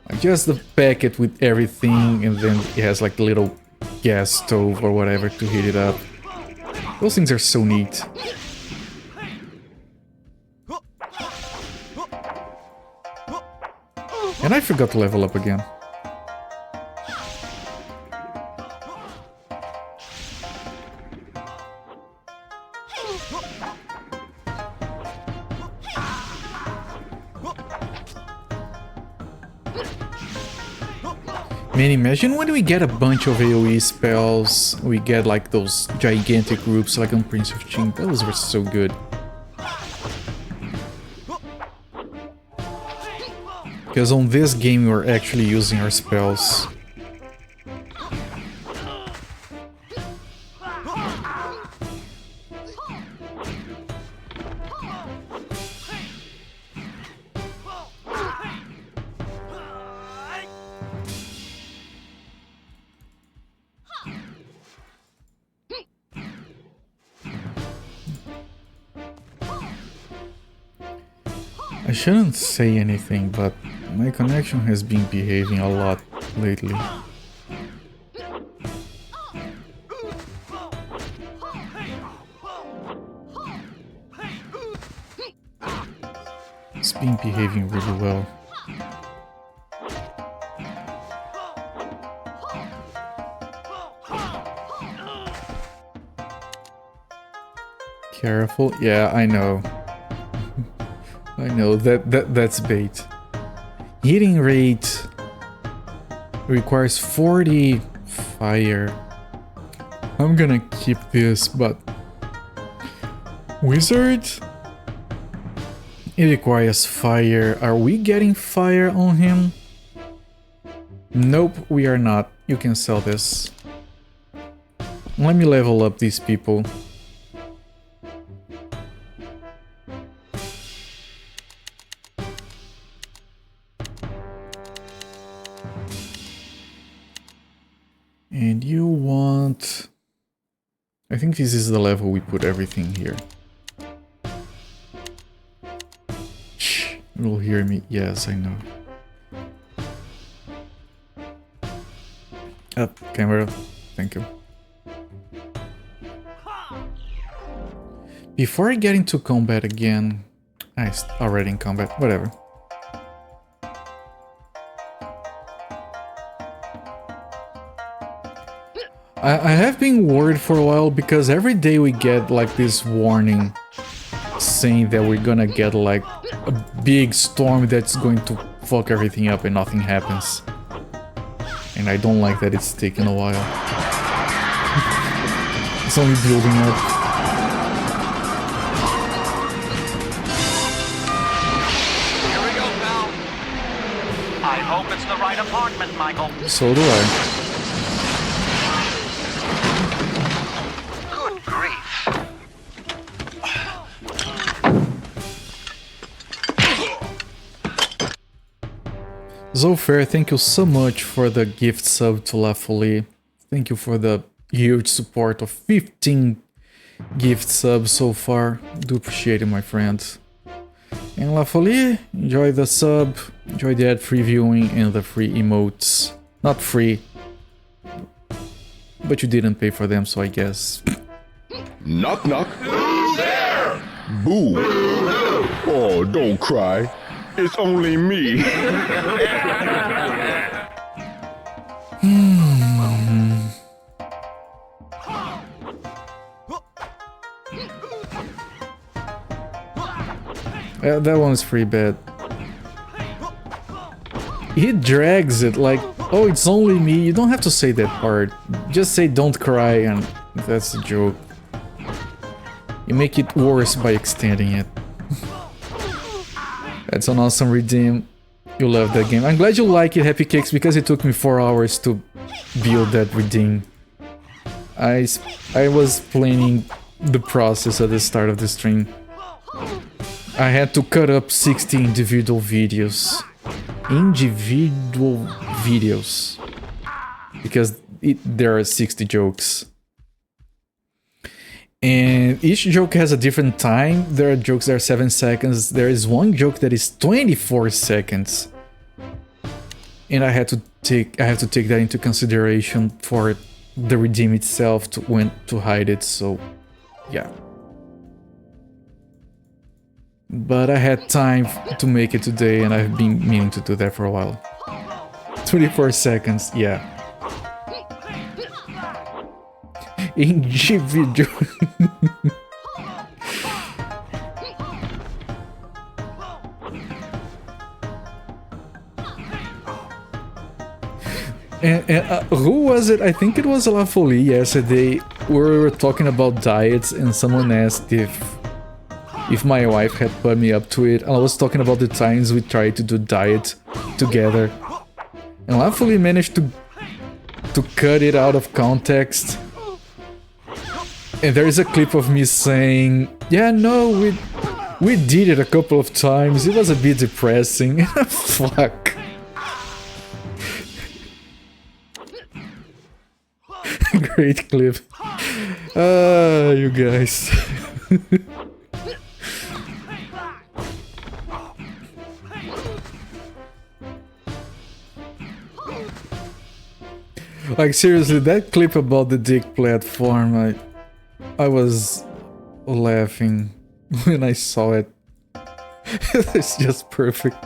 Speaker 1: Like just the packet with everything, and then it has like the little gas stove or whatever to heat it up. Those things are so neat. And I forgot to level up again. Man, imagine when we get a bunch of AoE spells, we get like those gigantic groups like on Prince of Qing. Those were so good. Because on this game we're actually using our spells. I shouldn't say anything, but my connection has been behaving a lot lately. It's been behaving really well. Careful. Yeah, I know. I know, that's bait. Hitting rate requires 40 fire. I'm gonna keep this, but wizard? It requires fire. Are we getting fire on him? Nope, we are not. You can sell this. Let me level up these people. think this is the level we put everything here. Shh, you'll hear me. Yes, I know. Up, camera. Thank you. Before I get into combat again... already in combat, whatever. I have been worried for a while because every day we get like this warning saying that we're gonna get like a big storm that's going to fuck everything up and nothing happens. And I don't like that it's taking a while. It's only building up.
Speaker 8: Here we go, pal. I hope it's the right apartment, Michael.
Speaker 1: So do I.
Speaker 8: Good grief.
Speaker 1: Zofair, thank you so much for the gift sub to La Folie. Thank you for the huge support of 15 gift subs so far. Do appreciate it, my friends. And La Folie, enjoy the sub, enjoy the ad-free viewing and the free emotes. Not free, but you didn't pay for them, so I guess.
Speaker 2: Knock knock. Who's there? Boo. Oh, don't cry. It's only me.
Speaker 1: That one's pretty bad. He drags it like, oh, it's only me. You don't have to say that part. Just say don't cry and that's a joke. You make it worse by extending it. That's an awesome redeem. You love that game. I'm glad you like it, Happy Cakes, because it took me 4 hours to build that redeem. I was planning the process at the start of the stream. I had to cut up 60 individual videos. Because there are 60 jokes. And each joke has a different time. There are jokes that are 7 seconds. There is one joke that is 24 seconds. And I have to take that into consideration for the redeem itself to hide it, so yeah. But I had time to make it today and I've been meaning to do that for a while. 24 seconds, yeah. Individual. and who was it? I think it was La Folie yesterday. We were talking about diets and someone asked if my wife had put me up to it. And I was talking about the times we tried to do diet together. And La Folie managed to cut it out of context. And there is a clip of me saying, yeah, no, we did it a couple of times. It was a bit depressing. Fuck. Great clip. You guys. Like seriously, that clip about the dick platform, I was laughing when I saw it. It's just perfect.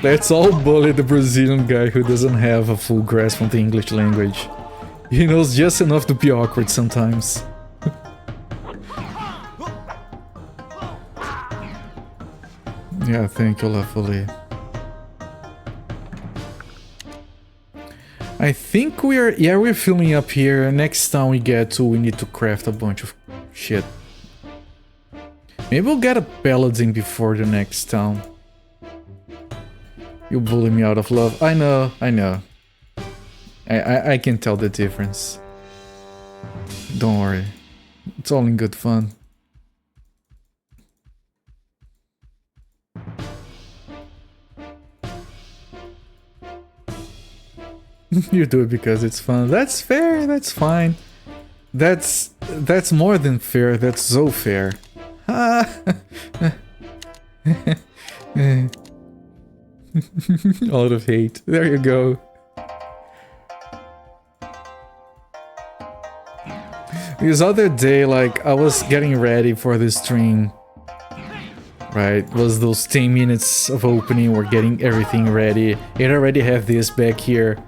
Speaker 1: Let's all bully the Brazilian guy who doesn't have a full grasp on the English language. He knows just enough to be awkward sometimes. Yeah, thank you, La Folie. I think we're filming up here. Next time we get to, we need to craft a bunch of shit. Maybe we'll get a paladin before the next town. You bully me out of love. I know. I can tell the difference. Don't worry. It's all in good fun. You do it because it's fun. That's fair. That's fine. That's more than fair. That's so fair. A lot of hate. There you go. This other day, like, I was getting ready for the stream. Right, was those 10 minutes of opening, we're getting everything ready. And I already have this back here.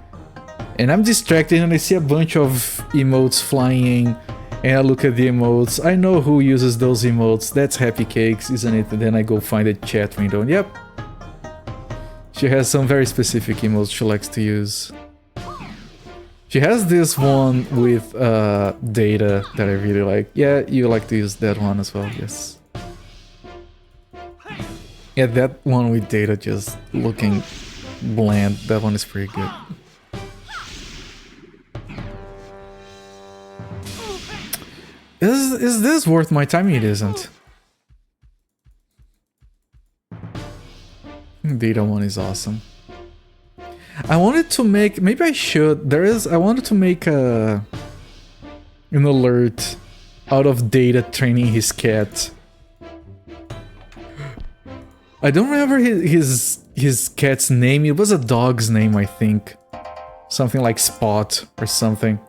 Speaker 1: And I'm distracted and I see a bunch of emotes flying. And I look at the emotes. I know who uses those emotes. That's Happy Cakes, isn't it? And then I go find the chat window. And yep. She has some very specific emotes she likes to use. She has this one with data that I really like. Yeah, you like to use that one as well, yes. Yeah, that one with data just looking bland, that one is pretty good. Is this worth my time? It isn't. Data one is awesome. I wanted to make, maybe I should, I wanted to make an alert out of Data training his cat. I don't remember his cat's name. It was a dog's name, I think. Something like Spot or something.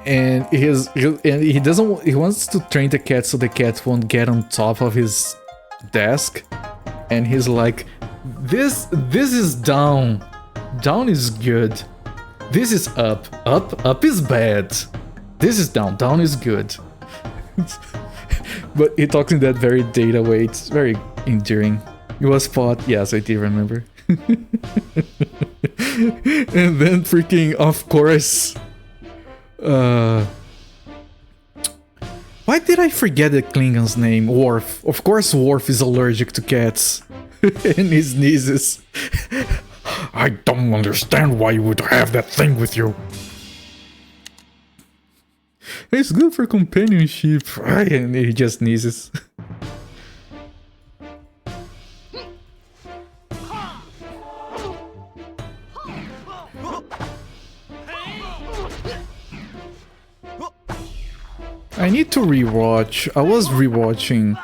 Speaker 1: And he wants to train the cat so the cat won't get on top of his desk. And he's like, this is down. Down is good. This is up. Up is bad. This is down. Down is good. But he talks in that very data way. It's very endearing. It was Spot. Yes, I do remember. And then freaking, of course... why did I forget the Klingon's name? Worf. Of course Worf is allergic to cats. And he sneezes. I don't understand why you would have that thing with you. It's good for companionship. And he just sneezes. I need to rewatch. I was rewatching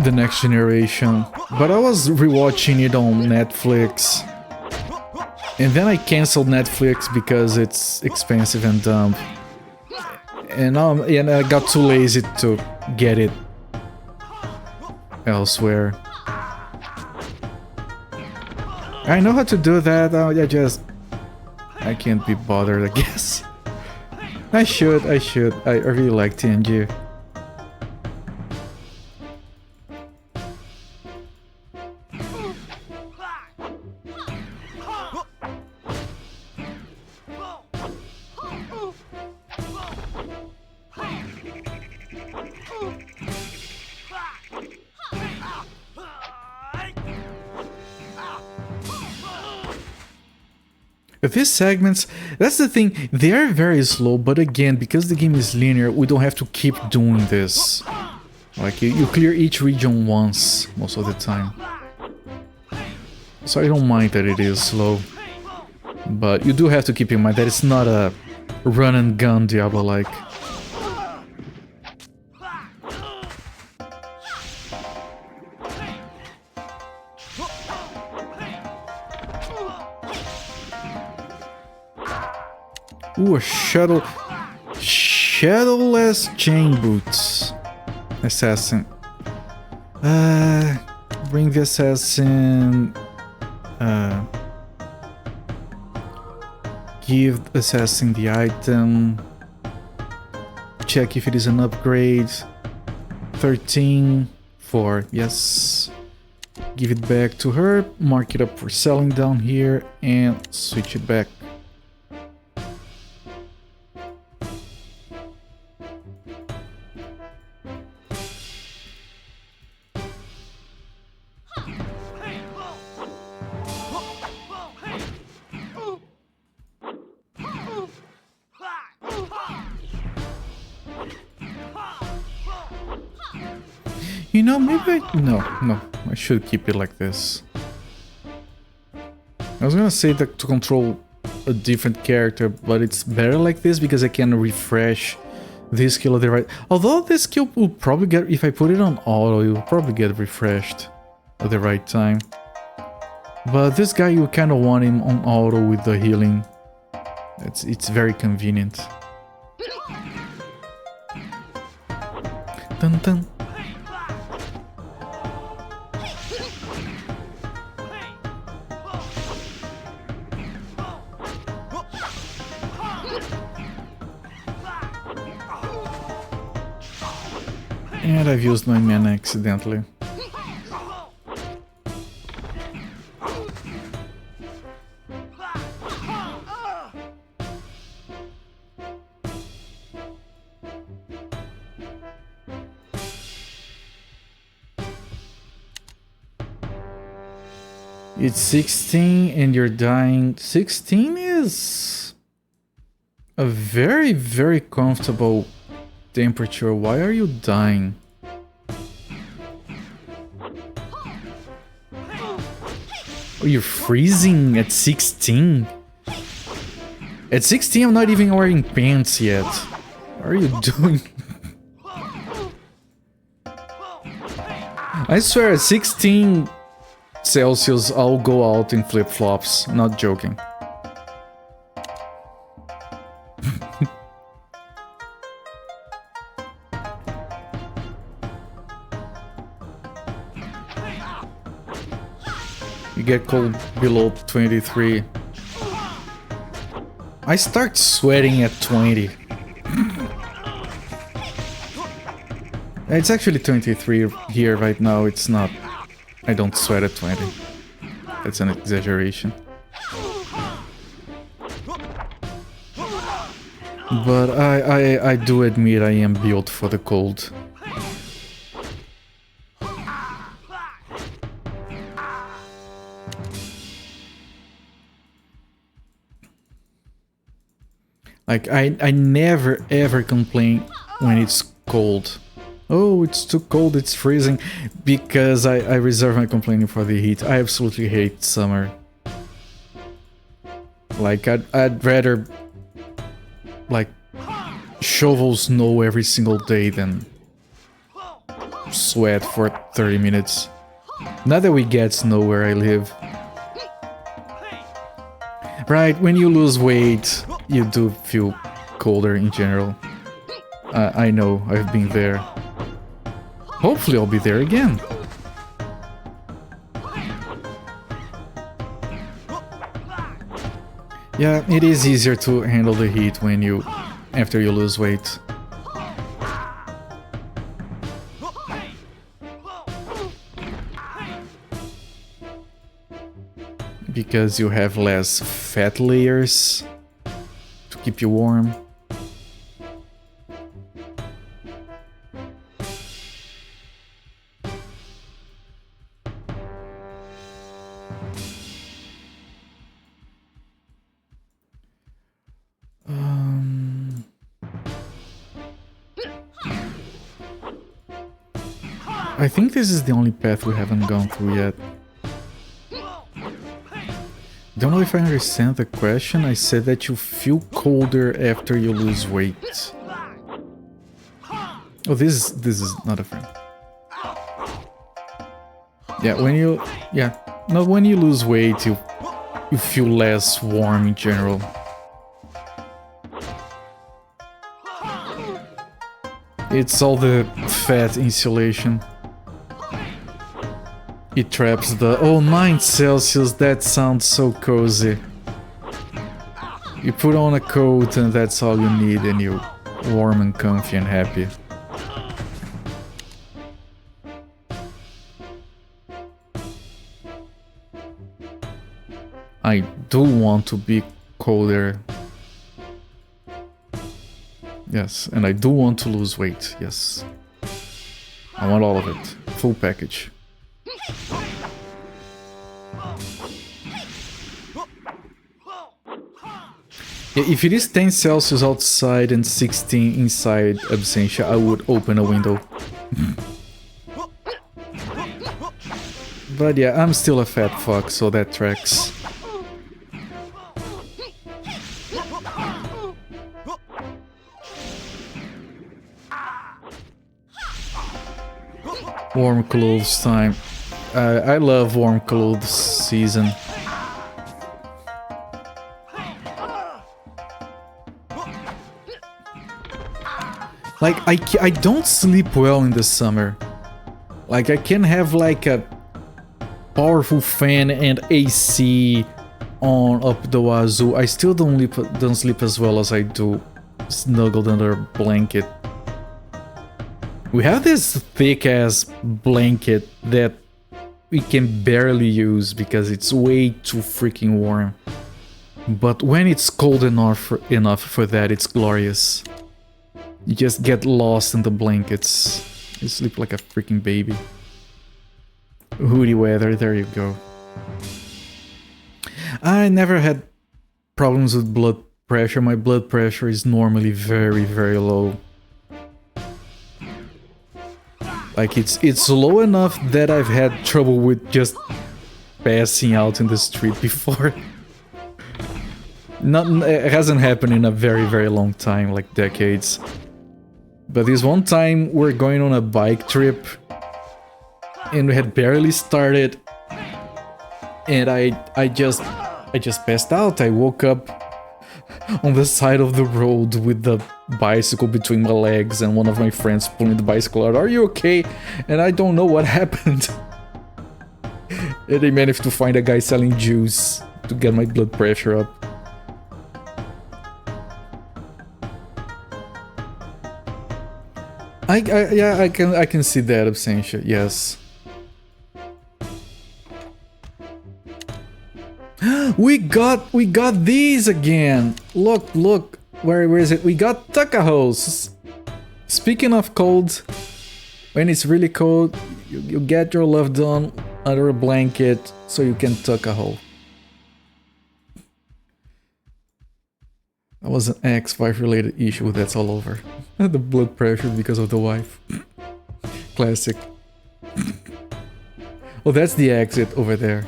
Speaker 1: The Next Generation, but I was rewatching it on Netflix. And then I canceled Netflix because it's expensive and dumb. And I got too lazy to get it elsewhere. I know how to do that. I can't be bothered, I guess. I should. I really like TNG. These segments, that's the thing, they are very slow, but again, because the game is linear, we don't have to keep doing this. Like, you clear each region once, most of the time. So I don't mind that it is slow. But you do have to keep in mind that it's not a run and gun Diablo-like. Ooh, a shadowless chain boots. Assassin. Bring the assassin. Give assassin the item. Check if it is an upgrade. 13 for yes. Give it back to her. Mark it up for selling down here and switch it back. You know, maybe no, I should keep it like this. I was gonna say that to control a different character, but it's better like this because I can refresh this skill at the right... Although this skill will probably get... If I put it on auto, it will probably get refreshed at the right time. But this guy, you kind of want him on auto with the healing. It's very convenient. Dun dun. And I've used my mana accidentally. It's 16 and you're dying. 16 is a very, very comfortable temperature. Why are you dying? Oh, you're freezing at 16? At 16 I'm not even wearing pants yet. What are you doing? I swear at 16 Celsius I'll go out in flip-flops. Not joking. You get cold below 23. I start sweating at 20. It's actually 23 here right now, it's not... I don't sweat at 20. That's an exaggeration. But I do admit I am built for the cold. Like, I never ever complain when it's cold. Oh, it's too cold, it's freezing. Because I reserve my complaining for the heat. I absolutely hate summer. Like, I'd rather, like, shovel snow every single day than sweat for 30 minutes. Not that we get snow where I live. Right, when you lose weight, you do feel colder in general. I know, I've been there. Hopefully I'll be there again. Yeah, it is easier to handle the heat when after you lose weight. Because you have less fat layers to keep you warm. I think this is the only path we haven't gone through yet. Don't know if I understand the question. I said that you feel colder after you lose weight. Oh, this is not a friend. Yeah, when you lose weight, you feel less warm in general. It's all the fat insulation. It traps the... Oh, 9 Celsius, that sounds so cozy. You put on a coat and that's all you need and you're warm and comfy and happy. I do want to be colder. Yes, and I do want to lose weight, yes. I want all of it. Full package. Yeah, if it is 10 Celsius outside and 16 inside Absentia, I would open a window. But yeah, I'm still a fat fuck, so that tracks. Warm clothes time. I love warm clothes season. Like, I don't sleep well in the summer. Like, I can have like a powerful fan and AC on up the wazoo. I still don't sleep as well as I do snuggled under a blanket. We have this thick ass blanket that we can barely use because it's way too freaking warm. But when it's cold enough for that, it's glorious. You just get lost in the blankets. You sleep like a freaking baby. Hoodie weather, there you go. I never had problems with blood pressure. My blood pressure is normally very, very low. Like it's low enough that I've had trouble with just passing out in the street before. It hasn't happened in a very, very long time, like decades. But this one time we're going on a bike trip and we had barely started and I just passed out. I woke up on the side of the road with the bicycle between my legs and one of my friends pulling the bicycle out. Are you okay? And I don't know what happened. And I managed to find a guy selling juice to get my blood pressure up. Yeah, I can see that, Absentia, yes. We got these again. Look, where is it? We got takahos. Speaking of cold, when it's really cold, you get your loved one under a blanket so you can tuck a hole. That was an ex-wife related issue, that's all over. The blood pressure because of the wife. Classic. Oh, that's the exit over there.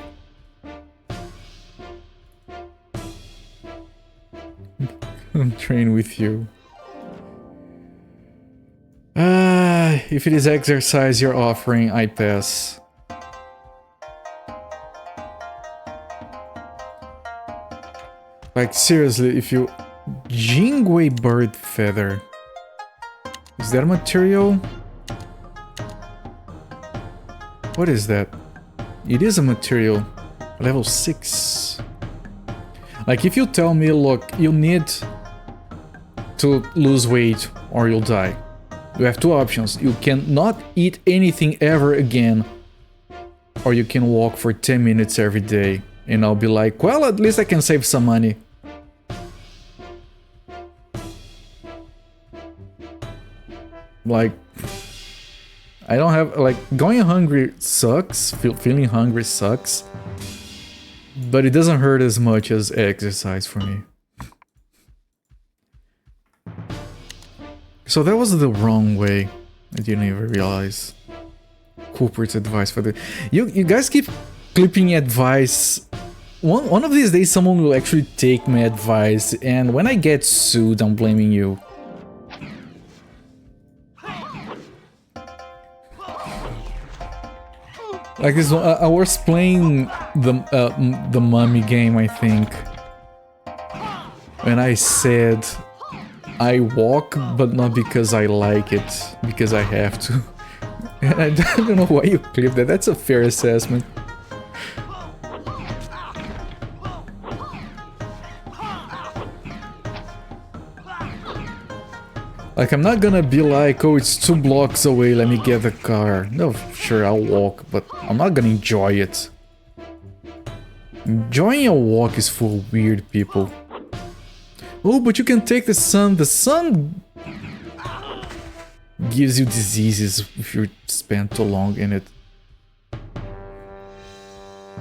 Speaker 1: Train with you. If it is exercise you're offering, I pass. Like seriously, if you... Jingwei bird feather. Is that a material? What is that? It is a material. Level 6. Like if you tell me, look, you need to lose weight or you'll die. You have two options. You cannot eat anything ever again, or you can walk for 10 minutes every day. And I'll be like, well, at least I can save some money. Like, I don't have, like, going hungry sucks, feeling hungry sucks, but it doesn't hurt as much as exercise for me. So that was the wrong way. I didn't even realize. Cooper's advice for the... You guys keep clipping advice. One of these days someone will actually take my advice, and when I get sued, I'm blaming you. Like this, I was playing the mummy game, I think, and I said I walk, but not because I like it, because I have to. And I don't know why you clipped that. That's a fair assessment. Like, I'm not gonna be like, oh, it's 2 blocks away, let me get the car. No, sure, I'll walk, but I'm not gonna enjoy it. Enjoying a walk is for weird people. Oh, but you can take the sun. The sun gives you diseases if you spend too long in it.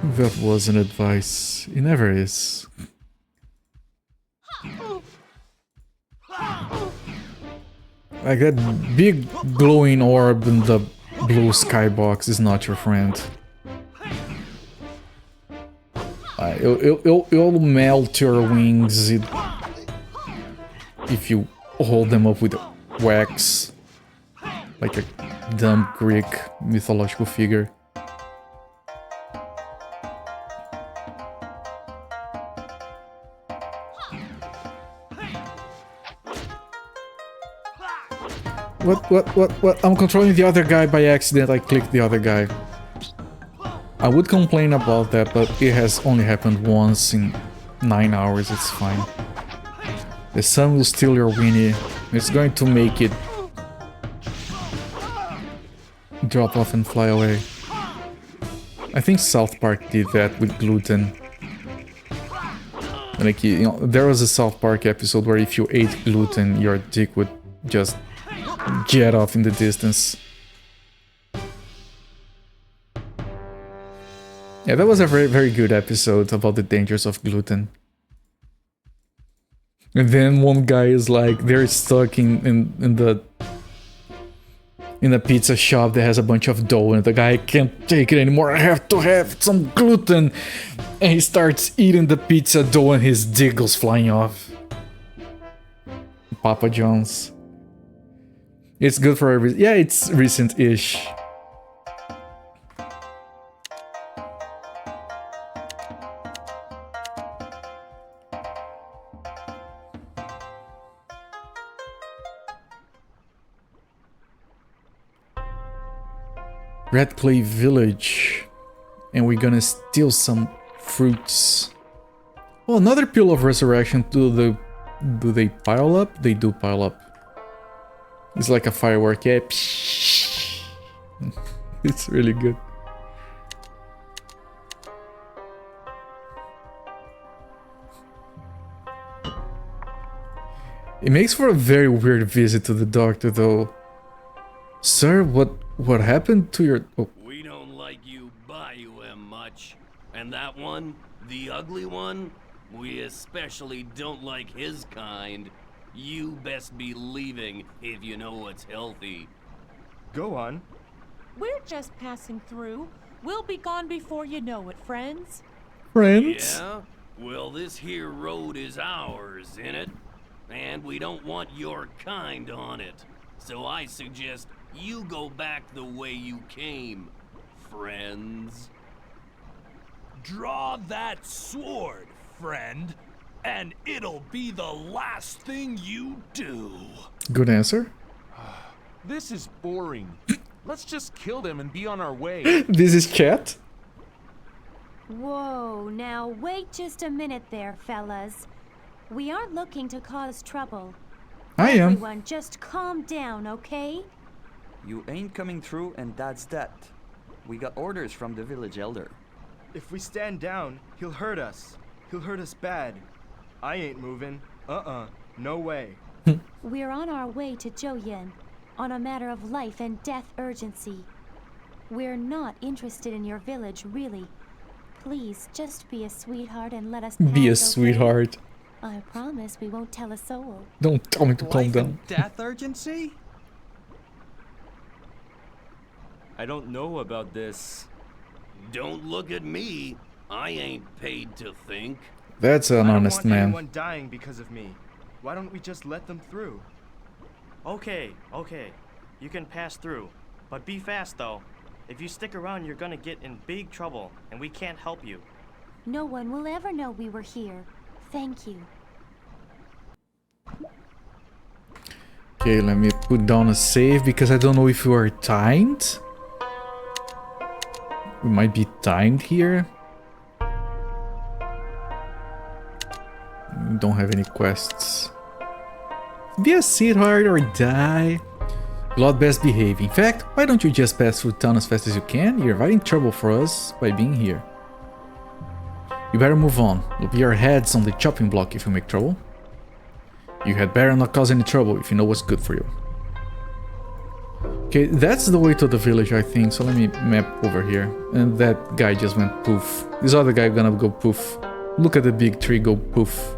Speaker 1: That wasn't advice. It never is. Like that big glowing orb in the blue skybox is not your friend. It'll melt your wings if you hold them up with wax. Like a dumb Greek mythological figure. What? I'm controlling the other guy by accident. I clicked the other guy. I would complain about that, but it has only happened once in 9 hours. It's fine. The sun will steal your Winnie. It's going to make it drop off and fly away. I think South Park did that with gluten. Like, you know, there was a South Park episode where if you ate gluten, your dick would just jet off in the distance. Yeah, that was a very, very good episode about the dangers of gluten. And then one guy is like, they're stuck in a pizza shop that has a bunch of dough, and the guy can't take it anymore. I have to have some gluten. And he starts eating the pizza dough and his dick goes flying off. Papa John's. It's good for every... Yeah, it's recent-ish. Red Clay Village. And we're gonna steal some fruits. Oh, another Pill of Resurrection. Do they pile up? They do pile up. It's like a firework, yeah. It's really good. It makes for a very weird visit to the doctor, though. Sir, what happened to your... Oh.
Speaker 9: We don't like you Bayou much. And that one, the ugly one, we especially don't like his kind. You best be leaving if you know what's healthy.
Speaker 5: Go on.
Speaker 4: We're just passing through. We'll be gone before you know it, friends.
Speaker 1: Friends?
Speaker 9: Yeah? Well, this here road is ours, innit? And we don't want your kind on it. So I suggest you go back the way you came, friends.
Speaker 3: Draw that sword, friend, and it'll be the last thing you do.
Speaker 1: Good answer.
Speaker 7: This is boring. Let's just kill them and be on our way.
Speaker 1: This is chat?
Speaker 6: Whoa, now wait just a minute there, fellas. We aren't looking to cause trouble.
Speaker 1: I am.
Speaker 6: Everyone, just calm down, okay?
Speaker 10: You ain't coming through, and that's that. We got orders from the village elder.
Speaker 5: If we stand down, he'll hurt us. He'll hurt us bad. I ain't moving. No way.
Speaker 6: We're on our way to Joyin, on a matter of life and death urgency. We're not interested in your village, really. Please, just be a sweetheart and let us pass,
Speaker 1: Be a
Speaker 6: okay?
Speaker 1: sweetheart.
Speaker 6: I promise we won't tell a soul.
Speaker 1: Don't tell me to calm
Speaker 11: Life
Speaker 1: down.
Speaker 11: and death urgency?
Speaker 5: I don't know about this.
Speaker 9: Don't look at me. I ain't paid to think.
Speaker 1: That's an honest
Speaker 5: I don't want
Speaker 1: man.
Speaker 5: anyone dying because of me. Why don't we just let them through?
Speaker 12: Okay. You can pass through. But be fast, though. If you stick around, you're gonna get in big trouble, and we can't help you.
Speaker 6: No one will ever know we were here. Thank you.
Speaker 1: Okay, let me put down a save because I don't know if we are timed. We might be timed here. Don't have any quests. Be a sweetheart or die. Lot best behave. In fact, why don't you just pass through town as fast as you can? You're inviting trouble for us by being here. You better move on. You'll be our heads on the chopping block if you make trouble. You had better not cause any trouble if you know what's good for you. Okay, that's the way to the village, I think. So let me map over here. And that guy just went poof. This other guy gonna go poof. Look at the big tree go poof.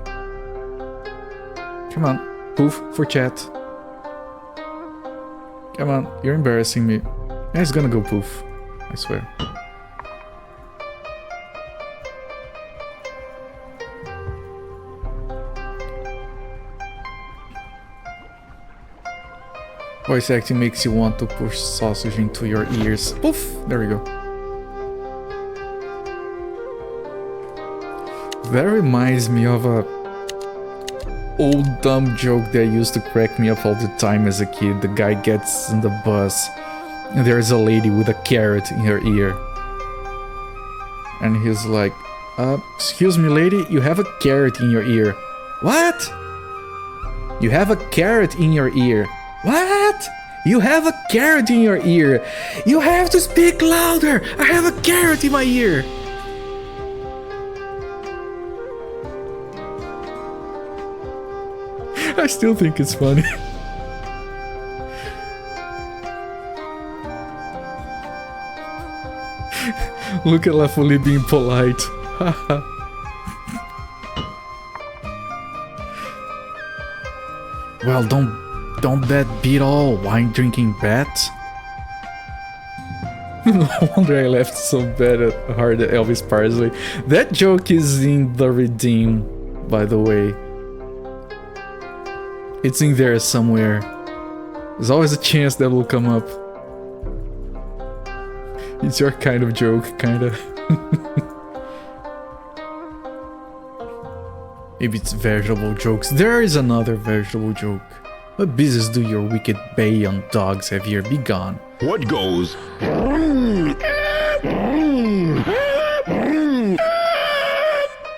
Speaker 1: Come on, poof for chat. Come on, you're embarrassing me. Yeah, he's gonna go poof. I swear. Voice acting makes you want to push sausage into your ears. Poof! There we go. That reminds me of a old dumb joke that used to crack me up all the time as a kid. The guy gets in the bus and there's a lady with a carrot in her ear. And he's like, excuse me lady, you have a carrot in your ear. What? You have a carrot in your ear. What? You have a carrot in your ear. You have to speak louder. I have a carrot in my ear. I still think it's funny. Look at Lafoli being polite. Well, don't that beat all wine drinking bat? No wonder I laughed so hard at Elvis Parsley. That joke is in the Redeem, by the way. It's in there somewhere. There's always a chance that will come up. It's your kind of joke, kinda. Maybe it's vegetable jokes. There is another vegetable joke. What business do your wicked Bayon dogs have here? Be gone.
Speaker 2: What goes?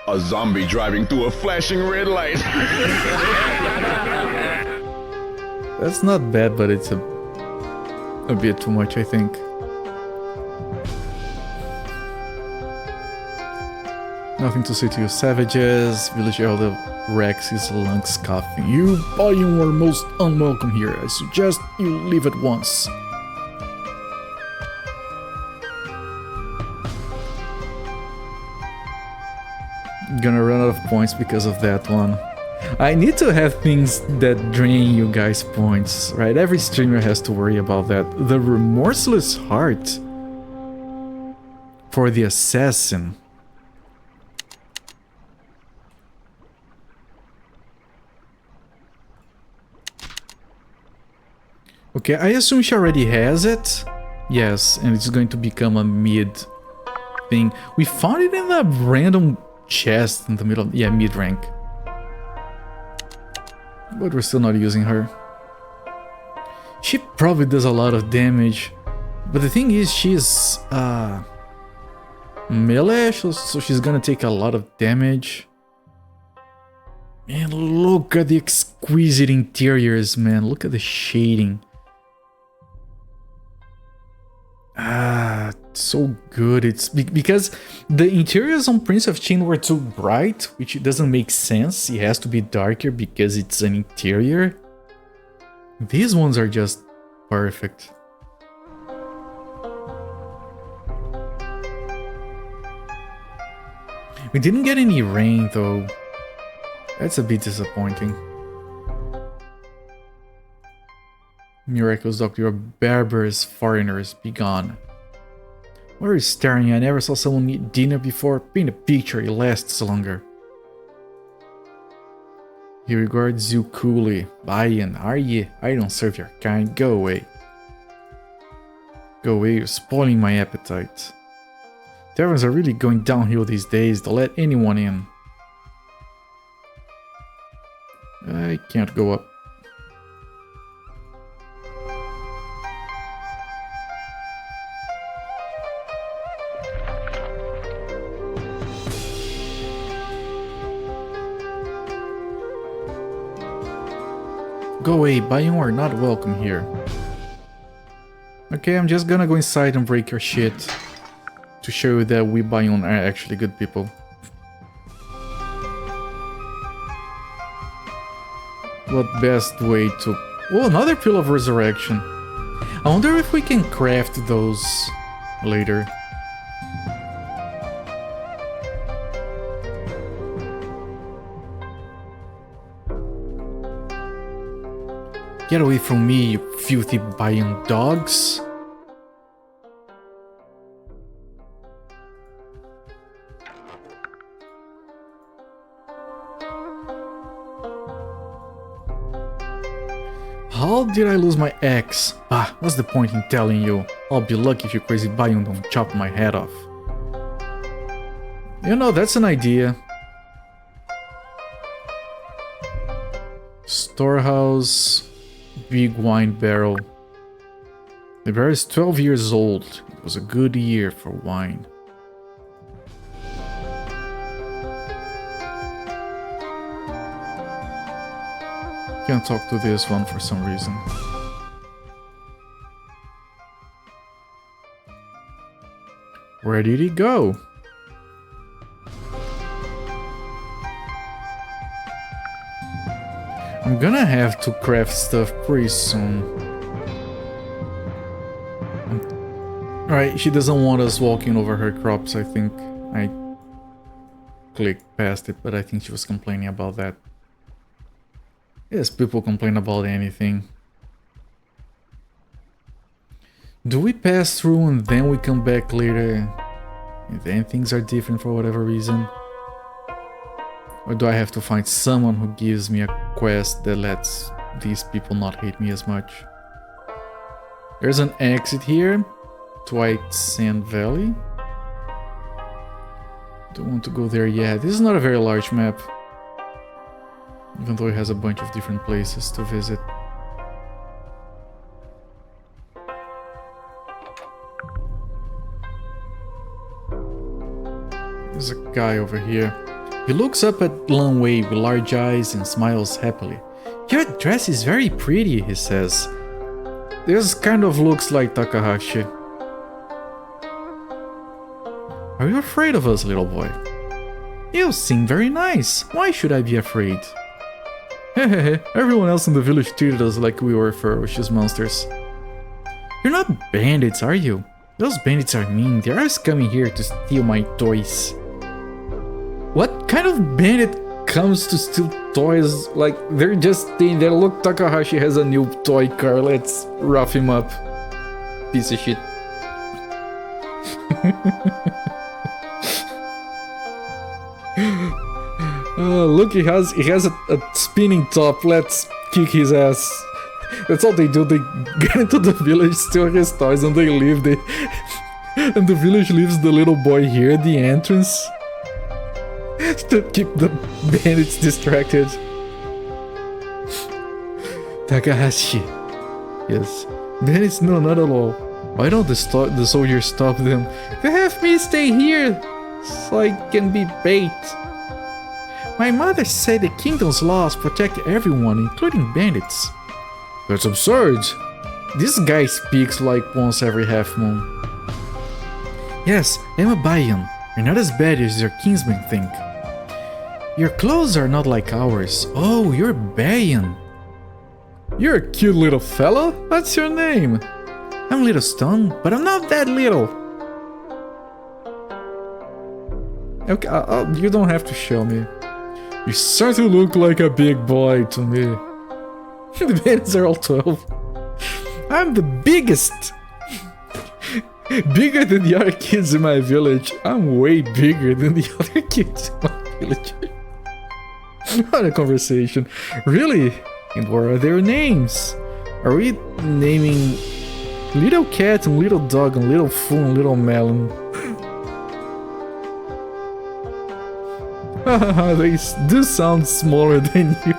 Speaker 2: A zombie driving through a flashing red light.
Speaker 1: That's not bad, but it's a bit too much, I think. Nothing to say to you savages. Village Elder Rex his lungs coughing. You Bayon are most unwelcome here. I suggest you leave at once. Gonna run out of points because of that one. I need to have things that drain you guys points, right? Every streamer has to worry about that. The Remorseless Heart for the Assassin. Okay, I assume she already has it. Yes, and it's going to become a mid thing. We found it in a random chest in the middle. Yeah, mid rank. But we're still not using her. She probably does a lot of damage. But the thing is, she's melee, so she's gonna take a lot of damage. Man, look at the exquisite interiors, man. Look at the shading. So good. It's because the interiors on Prince of Chin were too bright, which doesn't make sense. It has to be darker because it's an interior. These ones are just perfect. We didn't get any rain though. That's a bit disappointing. Miracles, Doctor, you're barbarous foreigners, be gone. What are you staring at? I never saw someone eat dinner before. Paint a picture, it lasts longer. He regards you coolly. Bayon, are ye? I don't serve your kind. Go away. Go away, you're spoiling my appetite. Taverns are really going downhill these days. They'll let anyone in. I can't go up. Go away, Bayon are not welcome here. Okay, I'm just gonna go inside and break your shit. To show you that we Bayon are actually good people. What best way to... Oh, another Pill of Resurrection. I wonder if we can craft those later. Get away from me, you filthy Bayon dogs. How How did I lose my axe? Ah, what's the point in telling you? I'll be lucky if you crazy Bayun don't chop my head off. You know, that's an idea. Storehouse, big wine barrel. The barrel is 12 years old. It was a good year for wine. Can't talk to this one for some reason. Where did he go? I'm gonna have to craft stuff pretty soon. Alright, she doesn't want us walking over her crops, I think. I clicked past it, but I think she was complaining about that. Yes, people complain about anything. Do we pass through and then we come back later? And then things are different for whatever reason? Or do I have to find someone who gives me a quest that lets these people not hate me as much? There's an exit here. White Sand Valley. Don't want to go there yet. This is not a very large map. Even though it has a bunch of different places to visit. There's a guy over here. He looks up at Lan Wei with large eyes and smiles happily. Your dress is very pretty, he says. This kind of looks like Takahashi. Are you afraid of us, little boy? You seem very nice. Why should I be afraid? Hehehe, everyone else in the village treated us like we were ferocious monsters. You're not bandits, are you? Those bandits are mean. They're always coming here to steal my toys. What kind of bandit comes to steal toys? Like, they're just staying there. Look, Takahashi has a new toy car. Let's rough him up. Piece of shit. Oh, look, he has a spinning top. Let's kick his ass. That's all they do. They get into the village, steal his toys, and they leave. And the village leaves the little boy here at the entrance to keep the bandits distracted. Takahashi. Yes. Bandits? No, not at all. Why don't the soldiers stop them? They have me stay here so I can be bait. My mother said the kingdom's laws protect everyone, including bandits. That's absurd. This guy speaks like once every half moon. Yes, I'm a Bayan. You're not as bad as your kinsmen think. Your clothes are not like ours. Oh, you're Bayan. You're a cute little fella. What's your name? I'm Little Stone, but I'm not that little. Okay, you don't have to show me. You certainly look like a big boy to me. The bandits are all 12. I'm the biggest! Bigger than the other kids in my village. I'm way bigger than the other kids in my village. What a conversation. Really? And what are their names? Are we naming Little Cat and Little Dog and Little Fool and Little Melon? They do sound smaller than you.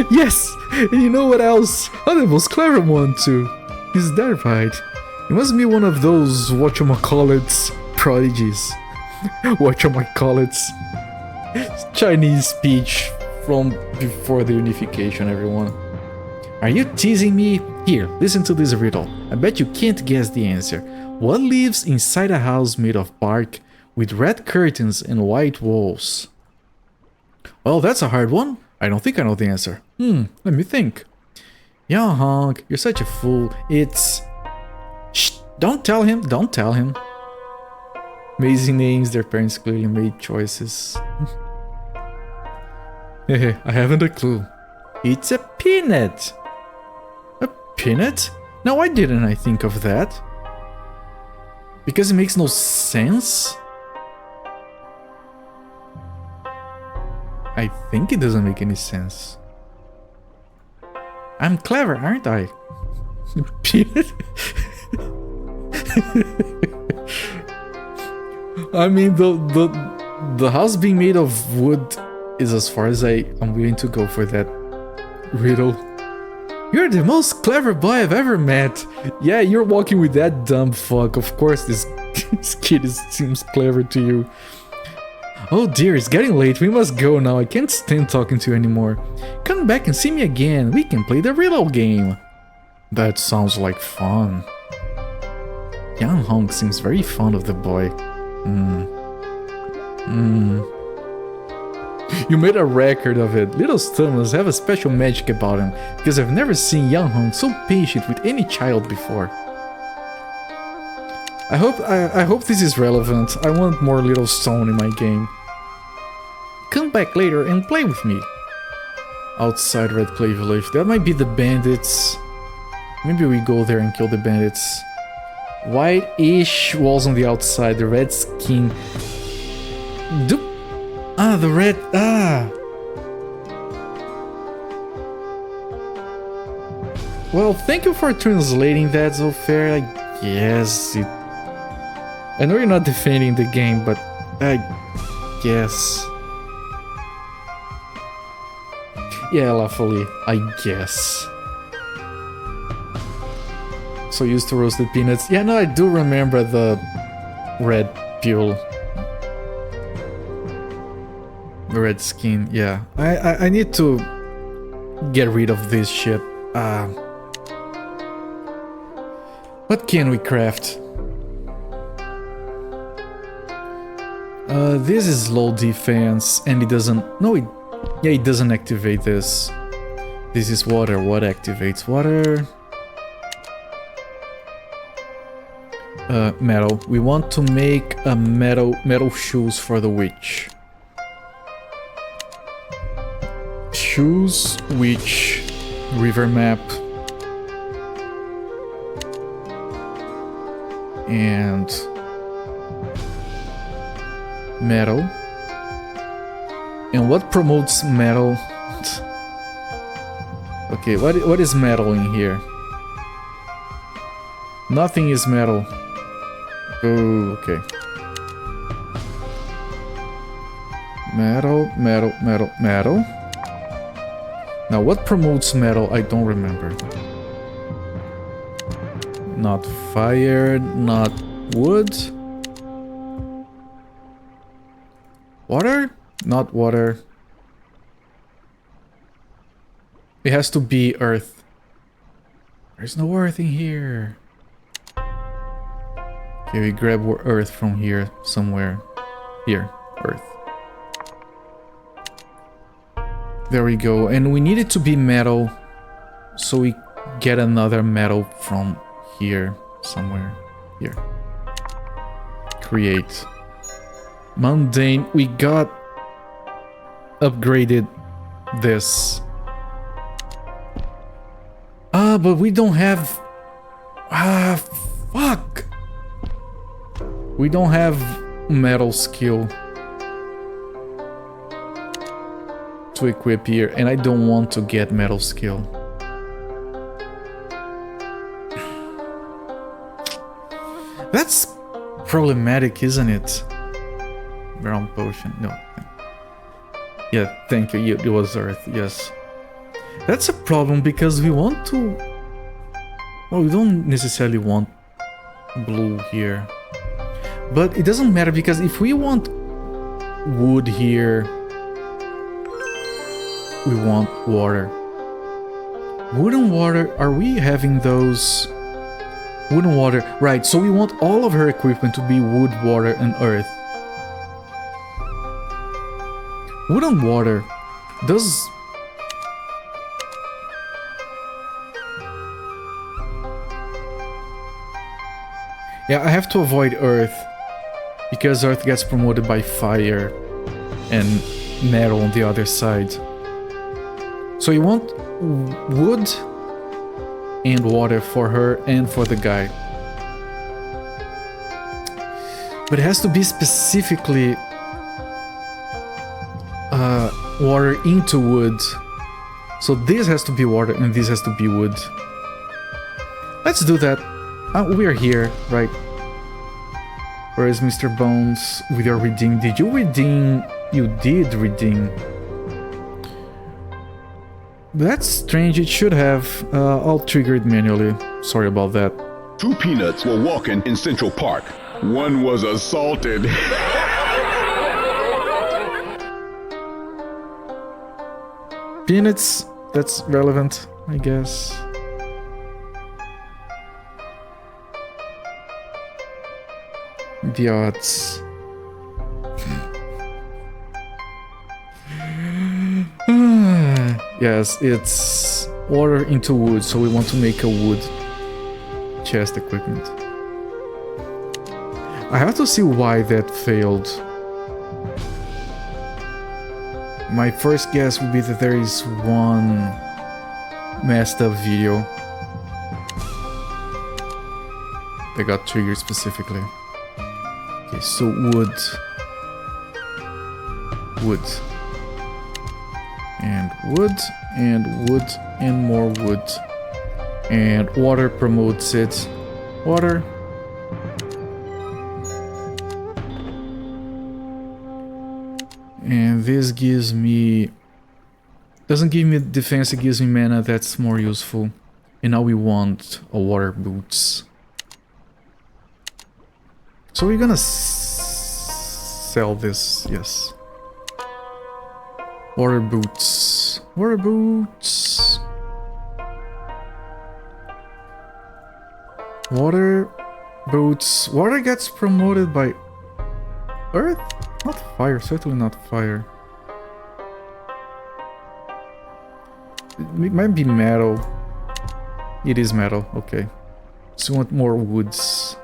Speaker 1: Yes! And you know what else? I'm the most clever one too. Is that right? It must be one of those whatchamacallits prodigies. Whatchamacallits. Chinese speech from before the unification, everyone. Are you teasing me? Here, listen to this riddle. I bet you can't guess the answer. What lives inside a house made of bark with red curtains and white walls? Well, that's a hard one. I don't think I know the answer. Let me think. Yeah, Honk, you're such a fool. It's... Shh, don't tell him, don't tell him. Amazing names, their parents clearly made choices. I haven't a clue. It's a peanut. A peanut? Now why didn't I think of that? Because it makes no sense? I think it doesn't make any sense. I'm clever, aren't I? Peanut? I mean, the house being made of wood is as far as I'm willing to go for that riddle. You're the most clever boy I've ever met. Yeah, you're walking with that dumb fuck. Of course this kid seems clever to you. Oh dear, it's getting late. We must go now. I can't stand talking to you anymore. Come back and see me again. We can play the riddle game. That sounds like fun. Young Hong seems very fond of the boy. You made a record of it. Little Stone must have a special magic about him, because I've never seen Young Hong so patient with any child before. I hope this is relevant. I want more Little Stone in my game. Come back later and play with me. Outside Red Clay Village. That might be the bandits. Maybe we go there and kill the bandits. White-ish walls on the outside. The red skin. The red... Well, thank you for translating that, Zofair. I guess it... I know you're not defending the game, but I guess... Yeah, Lafoli, I guess. So used to roasted peanuts. Yeah, no, I do remember the red peel. The red skin, yeah. I need to get rid of this shit. What can we craft? This is low defense, and it doesn't... No, it doesn't activate this. This is water. What activates water? Metal. We want to make a metal shoes for the witch. Shoes, witch, river map. And metal. And what promotes metal? Okay, what is metal in here? Nothing is metal. Oh, okay. Metal, metal, metal, metal. Now, what promotes metal? I don't remember. Not fire, not wood. Water? Not water. It has to be earth. There's no earth in here. Okay, we grab earth from here somewhere. Here, earth. There we go. And we need it to be metal, so we get another metal from here somewhere. Here. Create. Mundane. We got upgraded this. But we don't have... fuck! We don't have metal skill to equip here, and I don't want to get metal skill. That's problematic, isn't it? Brown potion, no. Yeah, thank you, it was earth, yes. That's a problem because we want to... Well, we don't necessarily want blue here. But it doesn't matter because if we want wood here, we want water. Wood and water, are we having those? Wood and water, right, so we want all of her equipment to be wood, water, and earth. Wood and water, does... Yeah, I have to avoid earth, because earth gets promoted by fire and metal on the other side. So you want wood and water for her and for the guy. But it has to be specifically water into wood. So this has to be water and this has to be wood. Let's do that. We are here, right? Where is Mr. Bones with your redeem? Did you redeem? You did redeem. That's strange. It should have. I'll trigger it manually. Sorry about that.
Speaker 2: 2 peanuts were walking in Central Park. One was assaulted.
Speaker 1: Peanuts, that's relevant, I guess. The odds. Yes, it's water into wood, so we want to make a wood chest equipment. I have to see why that failed. My first guess would be that there is one messed up video that got triggered specifically. Okay, so wood, and wood, and wood, and more wood, and water promotes it. Water. And this gives me... doesn't give me defense, it gives me mana, that's more useful. And now we want a water boots. So we're gonna sell this, yes. Water boots. Water boots. Water boots. Water gets promoted by earth? Not fire, certainly not fire. It might be metal. It is metal, okay. So we want more woods.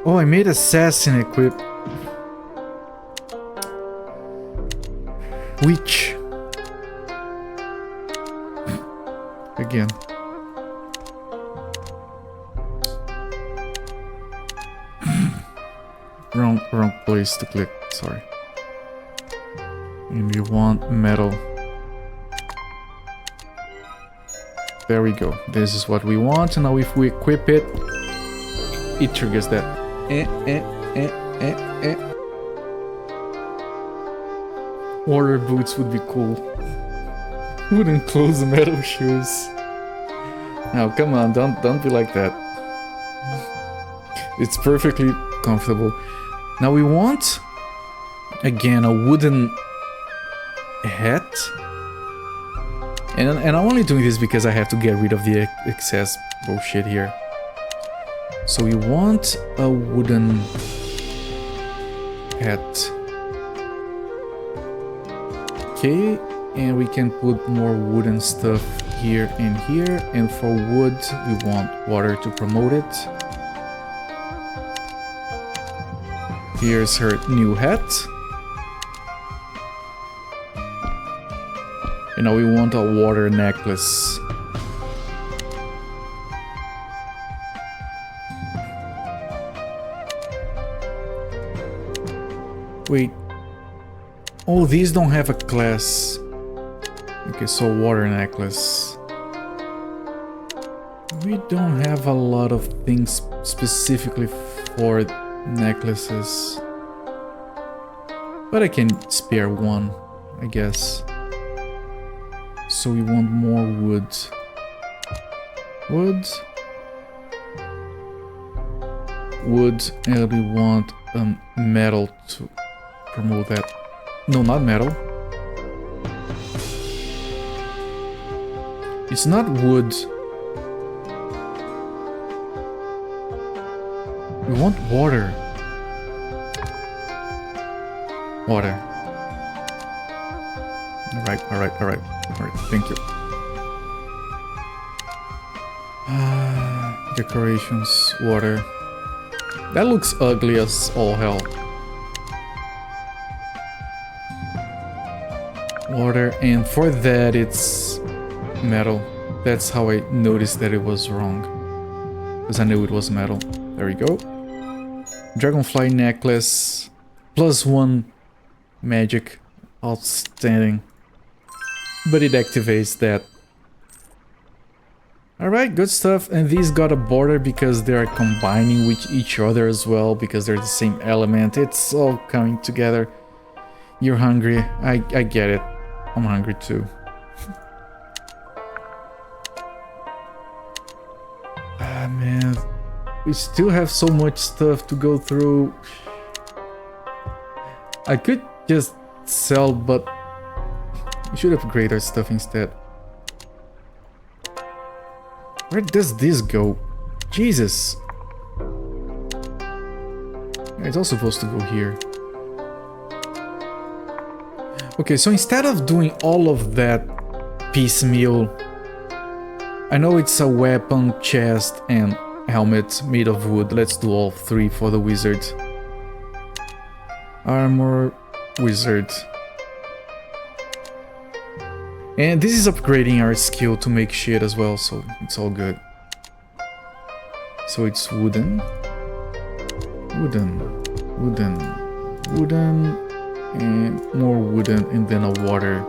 Speaker 1: Oh, I made assassin equip. Witch. Again. Wrong place to click, sorry. And we want metal. There we go. This is what we want, and now if we equip it, it triggers that. Water boots would be cool. Wouldn't close the metal shoes. Now come on, don't be like that. It's perfectly comfortable. Now we want again a wooden hat. And I'm only doing this because I have to get rid of the excess bullshit here. So we want a wooden hat. Okay, and we can put more wooden stuff here and here. And for wood, we want water to promote it. Here's her new hat. And now we want a water necklace. Wait. Oh, these don't have a class. Okay, so water necklace. We don't have a lot of things specifically for necklaces. But I can spare one, I guess. So we want more wood. Wood. Wood, and we want metal to promote that. No, not metal. It's not wood. We want water. Water. Alright, thank you. Decorations, water. That looks ugly as all hell. Water, and for that it's metal. That's how I noticed that it was wrong. Because I knew it was metal. There we go. Dragonfly necklace. +1 magic. Outstanding. But it activates that. Alright, good stuff. And these got a border because they are combining with each other as well, because they're the same element. It's all coming together. You're hungry. I get it. I'm hungry too. Ah, man. We still have so much stuff to go through. I could just sell, but we should upgrade our stuff instead. Where does this go? Jesus! It's all supposed to go here. Okay, so instead of doing all of that piecemeal, I know it's a weapon, chest, and helmet made of wood. Let's do all three for the wizard. Armor, wizard. And this is upgrading our skill to make shit as well, so it's all good. So it's wooden, wooden, wooden, wooden, and more wooden, and then a water.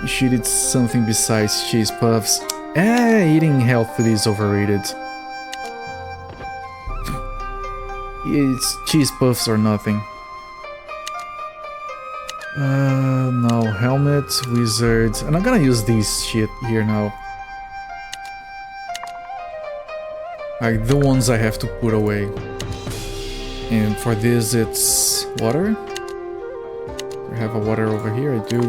Speaker 1: Shit, it's something besides cheese puffs. Eating healthily is overrated. It's cheese puffs or nothing. No, helmet, wizard. And I'm gonna use this shit here now. Like the ones I have to put away. And for this it's water. I have a water over here, I do.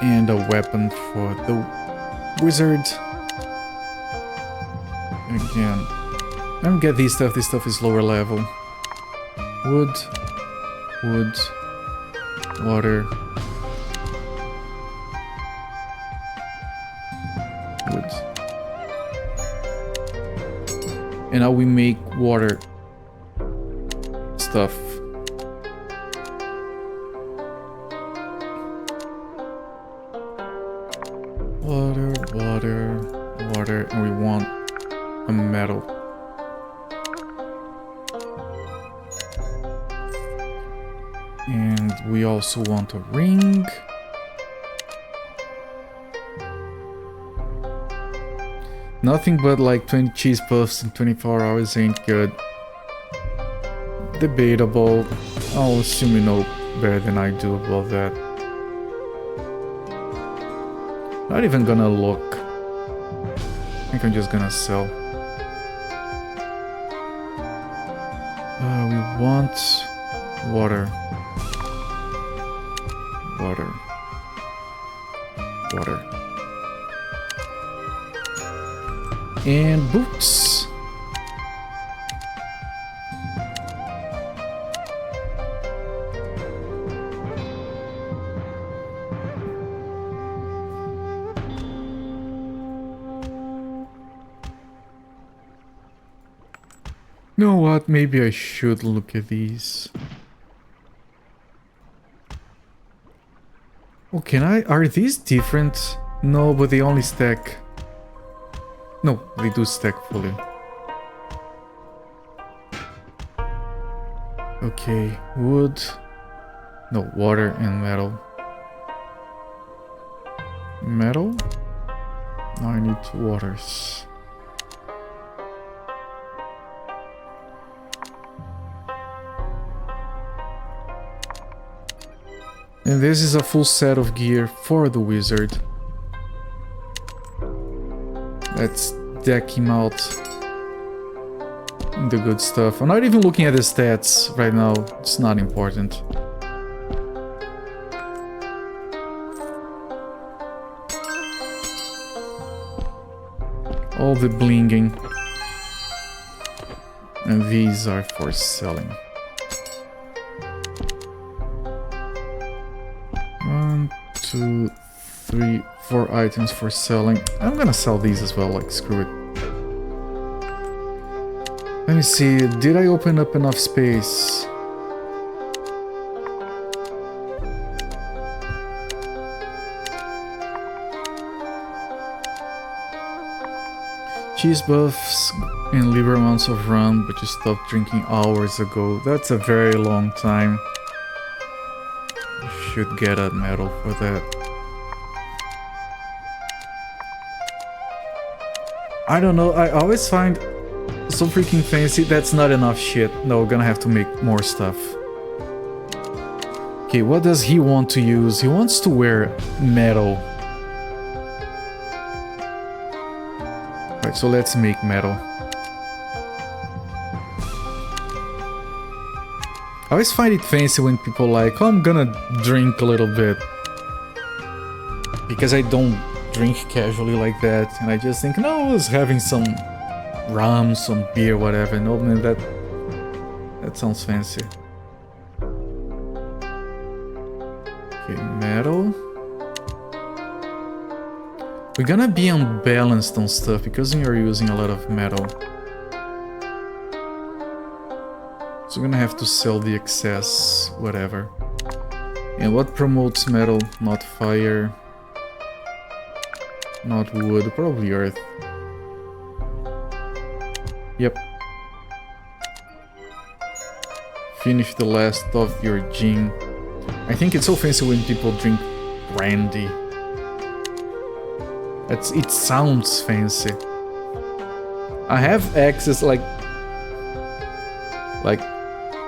Speaker 1: And a weapon for the wizard. Again, I don't get this stuff is lower level. Wood, wood, water, wood. And now we make water stuff. Water, water, water, and we want a metal. And we also want a ring. Nothing but like 20 cheese puffs in 24 hours ain't good. Debatable. I'll assume you know better than I do about that. Not even gonna look. I think I'm just gonna sell. We want water. Water. Water. And books. You know what? Maybe I should look at these. Oh, can I? Are these different? No, but they only stack. No, they do stack fully. Okay, wood. No, water and metal. Metal? Now I need 2 waters. And this is a full set of gear for the wizard. Let's deck him out in the good stuff. I'm not even looking at the stats right now. It's not important. All the blinging. And these are for selling. 1, 2, 3, 4 items for selling. I'm gonna sell these as well, like screw it. Let me see, did I open up enough space? Cheese buffs and liberal amounts of rum, but you stopped drinking hours ago. That's a very long time. You should get a medal for that. I don't know, I always find so freaking fancy. That's not enough shit. No, we're gonna have to make more stuff. Okay, what does he want to use? He wants to wear metal. Right, so let's make metal. I always find it fancy when people like, oh, I'm gonna drink a little bit. Because I don't drink casually like that, and I just think, no, I was having some rum, some beer, whatever. No, man, that sounds fancy. Okay, metal. We're gonna be unbalanced on stuff because we are using a lot of metal. So we're gonna have to sell the excess, whatever. And what promotes metal? Not fire. Not wood, probably earth. Yep. Finish the last of your gin. I think it's so fancy when people drink brandy. It sounds fancy. I have access, like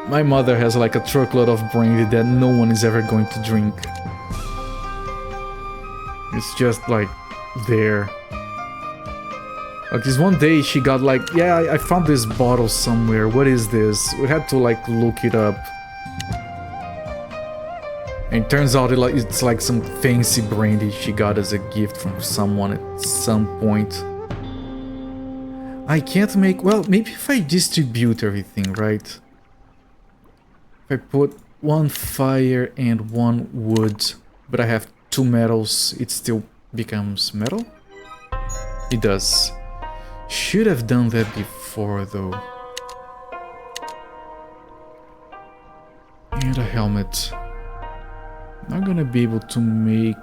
Speaker 1: my mother has like a truckload of brandy that no one is ever going to drink. It's just like there. Like this one day she got like, yeah, I found this bottle somewhere. What is this? We had to like look it up. And it turns out it's like some fancy brandy she got as a gift from someone at some point. I can't make... Well, maybe if I distribute everything, right? If I put 1 fire and 1 wood, but I have 2 metals, it still becomes metal? It does. Should have done that before, though. And a helmet. Not gonna be able to make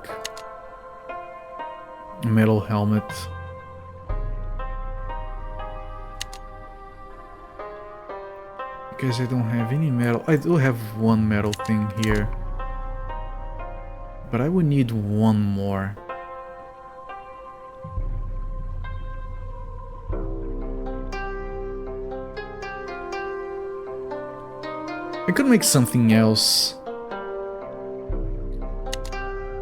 Speaker 1: a metal helmet. Because I don't have any metal. I do have 1 metal thing here. But I would need 1 more. I could make something else.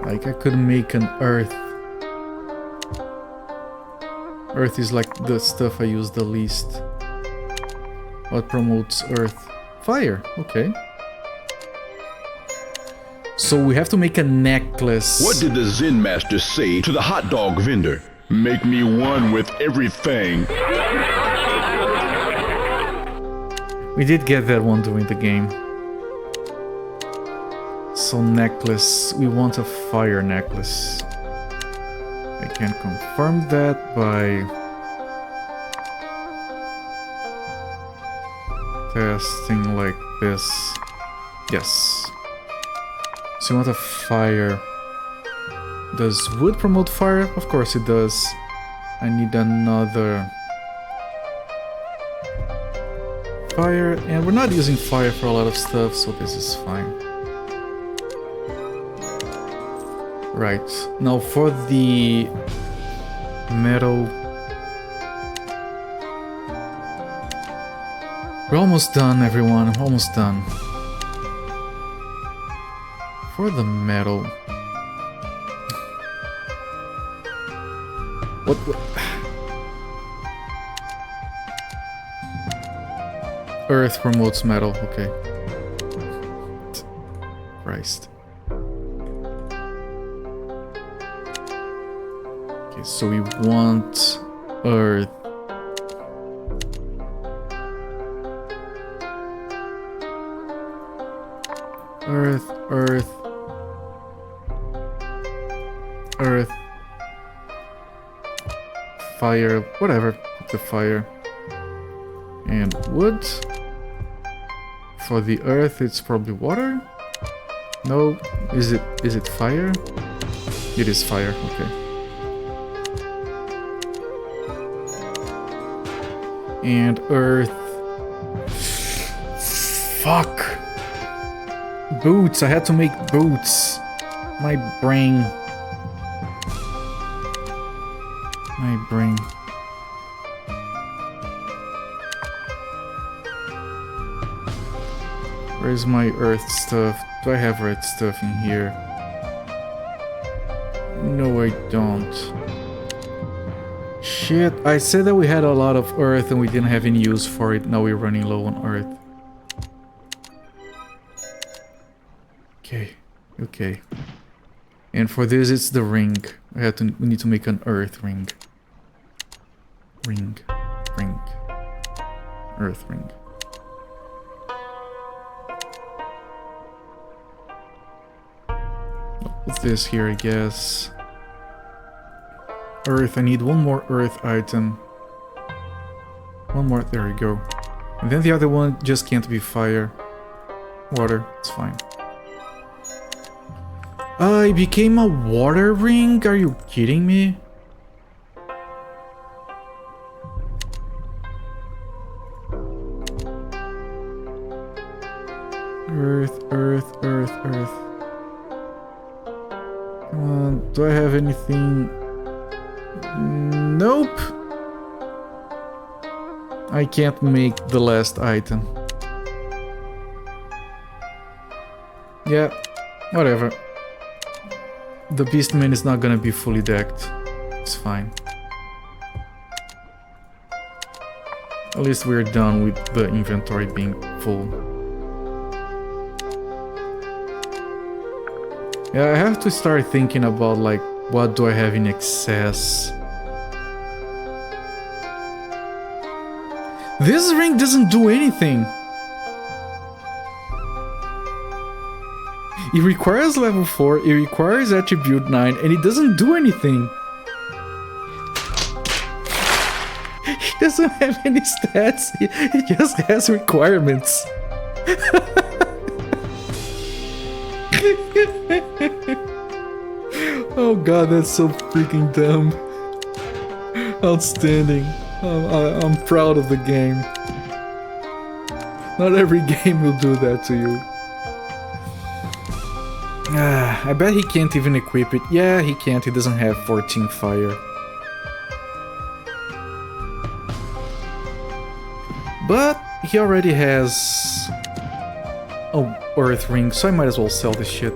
Speaker 1: Like I could make an earth. Earth is like the stuff I use the least. What promotes earth? Fire, okay. So we have to make a necklace.
Speaker 2: What did the Zen master say to the hot dog vendor? Make me one with everything.
Speaker 1: We did get that one during the game. So necklace, we want a fire necklace. I can confirm that by testing like this. Yes. So you want a fire. Does wood promote fire? Of course it does. I need another fire, and we're not using fire for a lot of stuff, so this is fine. Right, now for the metal, we're almost done, everyone, almost done. For the metal, what? Earth promotes metal, okay. Christ. Okay, so we want earth. Earth, earth. Earth. Fire, whatever, the fire. And wood. For the earth, it's probably water? No, is it fire? It is fire, okay. And earth. Fuck. Boots. I had to make boots. My brain. My brain. Where's my earth stuff? Do I have red stuff in here? No, I don't. Shit, I said that we had a lot of earth and we didn't have any use for it. Now we're running low on earth. Okay, okay. And for this, it's the ring. We need to make an earth ring. Ring. Earth ring. What's this here, I guess? Earth, I need one more earth item. One more, there we go. And then the other one just can't be fire. Water, it's fine. It became a water ring? Are you kidding me? Earth. Come on, do I have anything? Nope. I can't make the last item. Yeah, whatever. The Beastman is not gonna be fully decked. It's fine. At least we're done with the inventory being full. Yeah, I have to start thinking about, like, what do I have in excess? This ring doesn't do anything! It requires level 4, it requires attribute 9, and it doesn't do anything! It doesn't have any stats, it just has requirements. Oh god, that's so freaking dumb. Outstanding. I'm proud of the game. Not every game will do that to you. I bet he can't even equip it. Yeah, he can't. He doesn't have 14 fire. But he already has a earth ring, so I might as well sell this shit.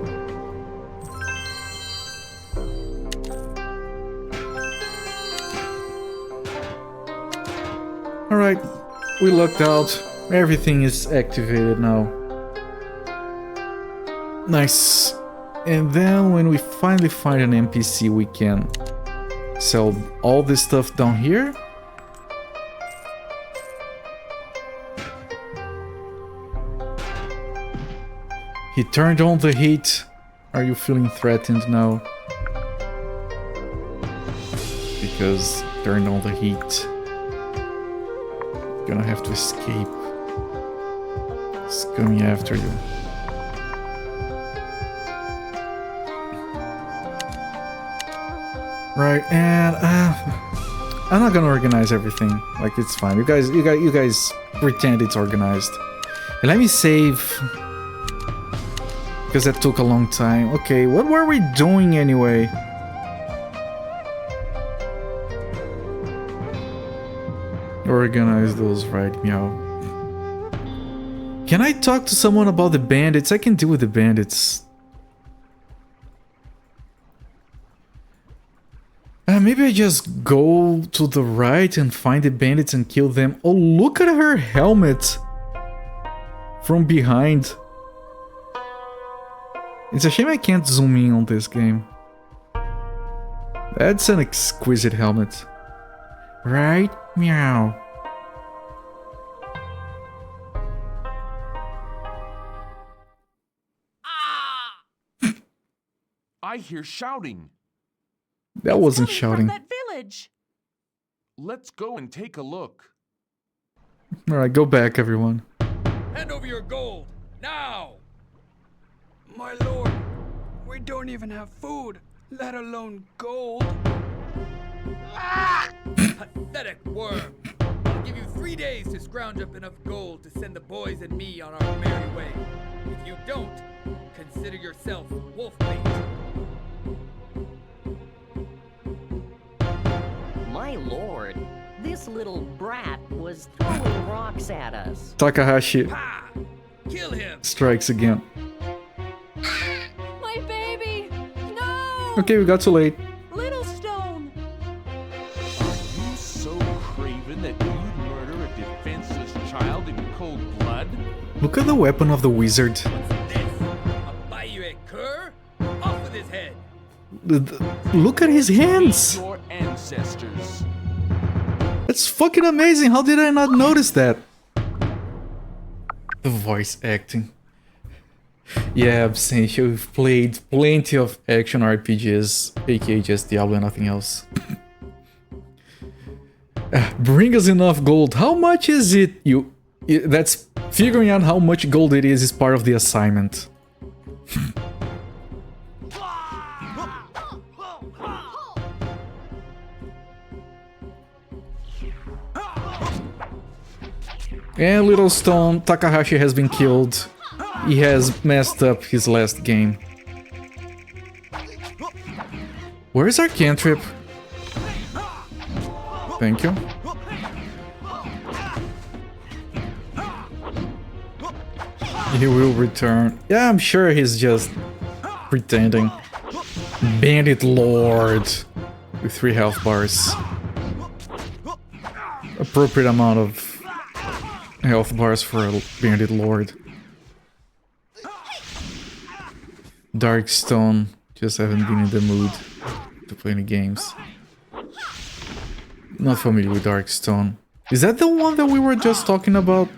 Speaker 1: Alright, we lucked out. Everything is activated now. Nice. And then when we finally find an NPC, we can sell all this stuff down here. He turned on the heat. Are you feeling threatened now? Because turned on the heat. Gonna have to escape. It's coming after you. Right, and I'm not gonna organize everything. Like, it's fine. You guys pretend it's organized. And let me save, because that took a long time. Okay, what were we doing anyway? Organize those, right, meow. Can I talk to someone about the bandits? I can deal with the bandits. Maybe I just go to the right and find the bandits and kill them. Oh, look at her helmet from behind. It's a shame I can't zoom in on this game. That's an exquisite helmet. Right? Meow.
Speaker 7: I hear shouting.
Speaker 1: That wasn't shouting.
Speaker 4: From that village.
Speaker 7: Let's go and take a look.
Speaker 1: Alright, go back, everyone.
Speaker 11: Hand over your gold, now! My lord, we don't even have food, let alone gold. Ah! Pathetic worm. I'll give you 3 days to scrounge up enough gold to send the boys and me on our merry way. If you don't, consider yourself wolf bait.
Speaker 13: My lord, this little brat was throwing rocks at us.
Speaker 1: Takahashi
Speaker 11: Kill him!
Speaker 1: strikes again.
Speaker 4: My baby! No!
Speaker 1: Okay, we got too late.
Speaker 4: Little Stone!
Speaker 7: Are you so craven that you'd murder a defenseless child in cold blood?
Speaker 1: Look at the weapon of the wizard.
Speaker 11: I'll buy you a cur? Off with his head!
Speaker 1: Look at his hands!
Speaker 7: Your ancestors.
Speaker 1: That's fucking amazing. How did I not notice that? The voice acting. Yeah, Absentia, we've played plenty of action RPGs, aka just Diablo and nothing else. Bring us enough gold. How much is it? That's figuring out how much gold it is part of the assignment. And Little Stone, Takahashi has been killed. He has messed up his last game. Where's our cantrip? Thank you. He will return. Yeah, I'm sure he's just pretending. Bandit Lord with 3 health bars. Appropriate amount of health bars for a Bandit Lord. Darkstone, just haven't been in the mood to play any games. Not familiar with Darkstone. Is that the one that we were just talking about?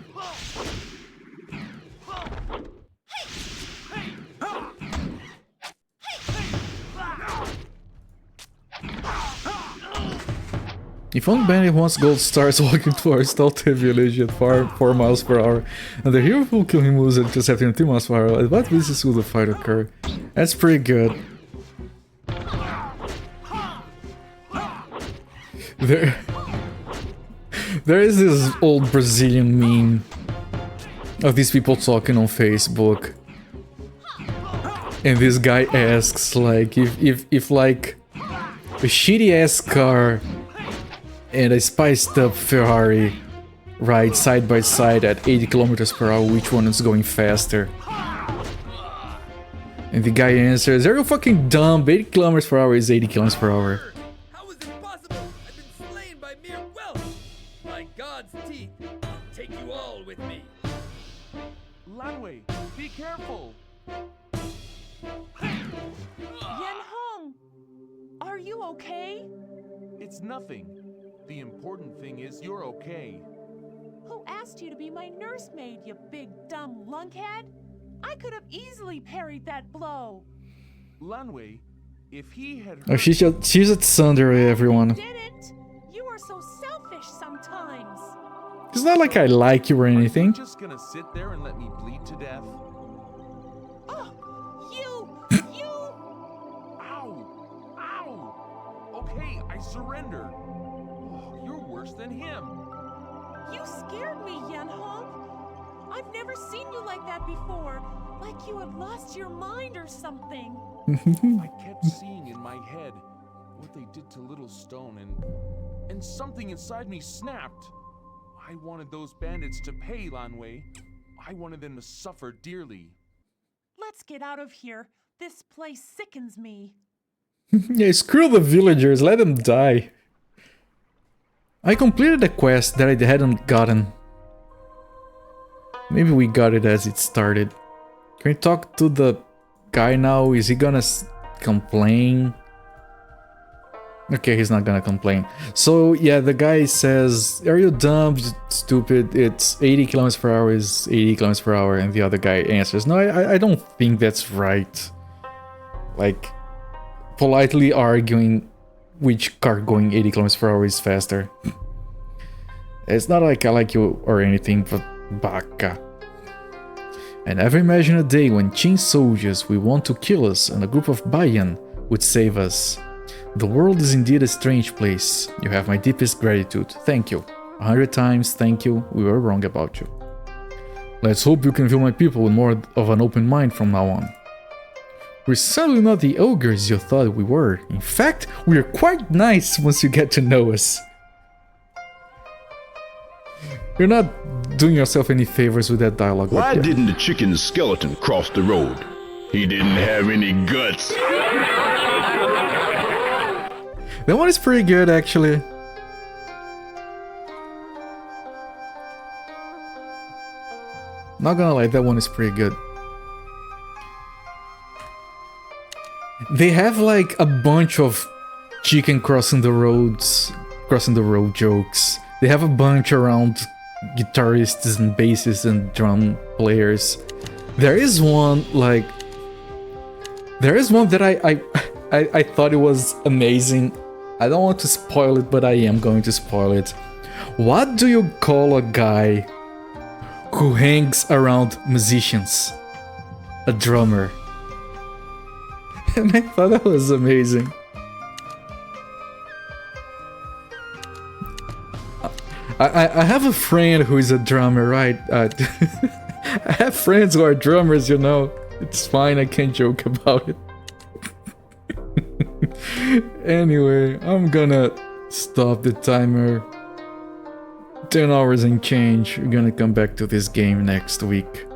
Speaker 1: If one bandit wants gold stars walking towards Talte village at 4 miles per hour, and the hero will kill him moves at just after 3 miles per hour, at what distance will the fight occur? That's pretty good. There is this old Brazilian meme of these people talking on Facebook, and this guy asks like if like a shitty ass car and a spiced up Ferrari ride side by side at 80 kilometers per hour, which one is going faster? And the guy answers, "Are you fucking dumb? 80 kilometers per hour is 80 kilometers per hour."
Speaker 11: How is it possible? I've been slain by mere wealth. By God's teeth, I'll take you all with me.
Speaker 7: Lanwei, be careful.
Speaker 4: Yanhong, are you okay?
Speaker 7: It's nothing. The important thing is you're okay.
Speaker 4: Who asked you to be my nursemaid, you big dumb lunkhead? I could have easily parried that blow.
Speaker 7: Lanwei, if he had
Speaker 1: Oh, she's at Tsundere, everyone.
Speaker 4: Didn't? You are so selfish sometimes.
Speaker 1: It's not like I like you or anything.
Speaker 7: just gonna sit there and let me bleed to death?
Speaker 4: Oh, you!
Speaker 7: Ow! Ow! Okay, I surrender. Oh, you're worse than him.
Speaker 4: You scared me, Yanhong. I've never seen you like that before. Like you had lost your mind or something.
Speaker 7: I kept seeing in my head what they did to Little Stone, and something inside me snapped. I wanted those bandits to pay, Lanwei. I wanted them to suffer dearly.
Speaker 4: Let's get out of here. This place sickens me.
Speaker 1: Yeah, screw the villagers, let them die. I completed a quest that I hadn't gotten. Maybe we got it as it started. Can we talk to the guy now? Is he gonna complain? Okay, he's not gonna complain. So yeah, the guy says, "Are you dumb, stupid? It's 80 kilometers per hour is 80 kilometers per hour." And the other guy answers, "No, I don't think that's right." Like, politely arguing which car going 80 kilometers per hour is faster. It's not like I like you or anything, but baka. I never imagined a day when Qin soldiers will want to kill us and a group of Bayan would save us. The world is indeed a strange place. You have my deepest gratitude. Thank you. 100 times thank you, we were wrong about you. Let's hope you can view my people with more of an open mind from now on. We're certainly not the ogres you thought we were. In fact, we are quite nice once you get to know us. You're not doing yourself any favors with that dialogue.
Speaker 2: Why didn't the chicken skeleton cross the road? He didn't have any guts.
Speaker 1: That one is pretty good, actually. Not gonna lie, that one is pretty good. They have like a bunch of chicken crossing the road jokes. They have a bunch around guitarists and bassists and drum players. There is one that I thought it was amazing. I don't want to spoil it, but I am going to spoil it. What do you call a guy who hangs around musicians? A drummer. And I thought that was amazing. I have a friend who is a drummer, right? I have friends who are drummers, you know. It's fine, I can joke about it. Anyway, I'm gonna stop the timer. 10 hours and change. We're gonna come back to this game next week.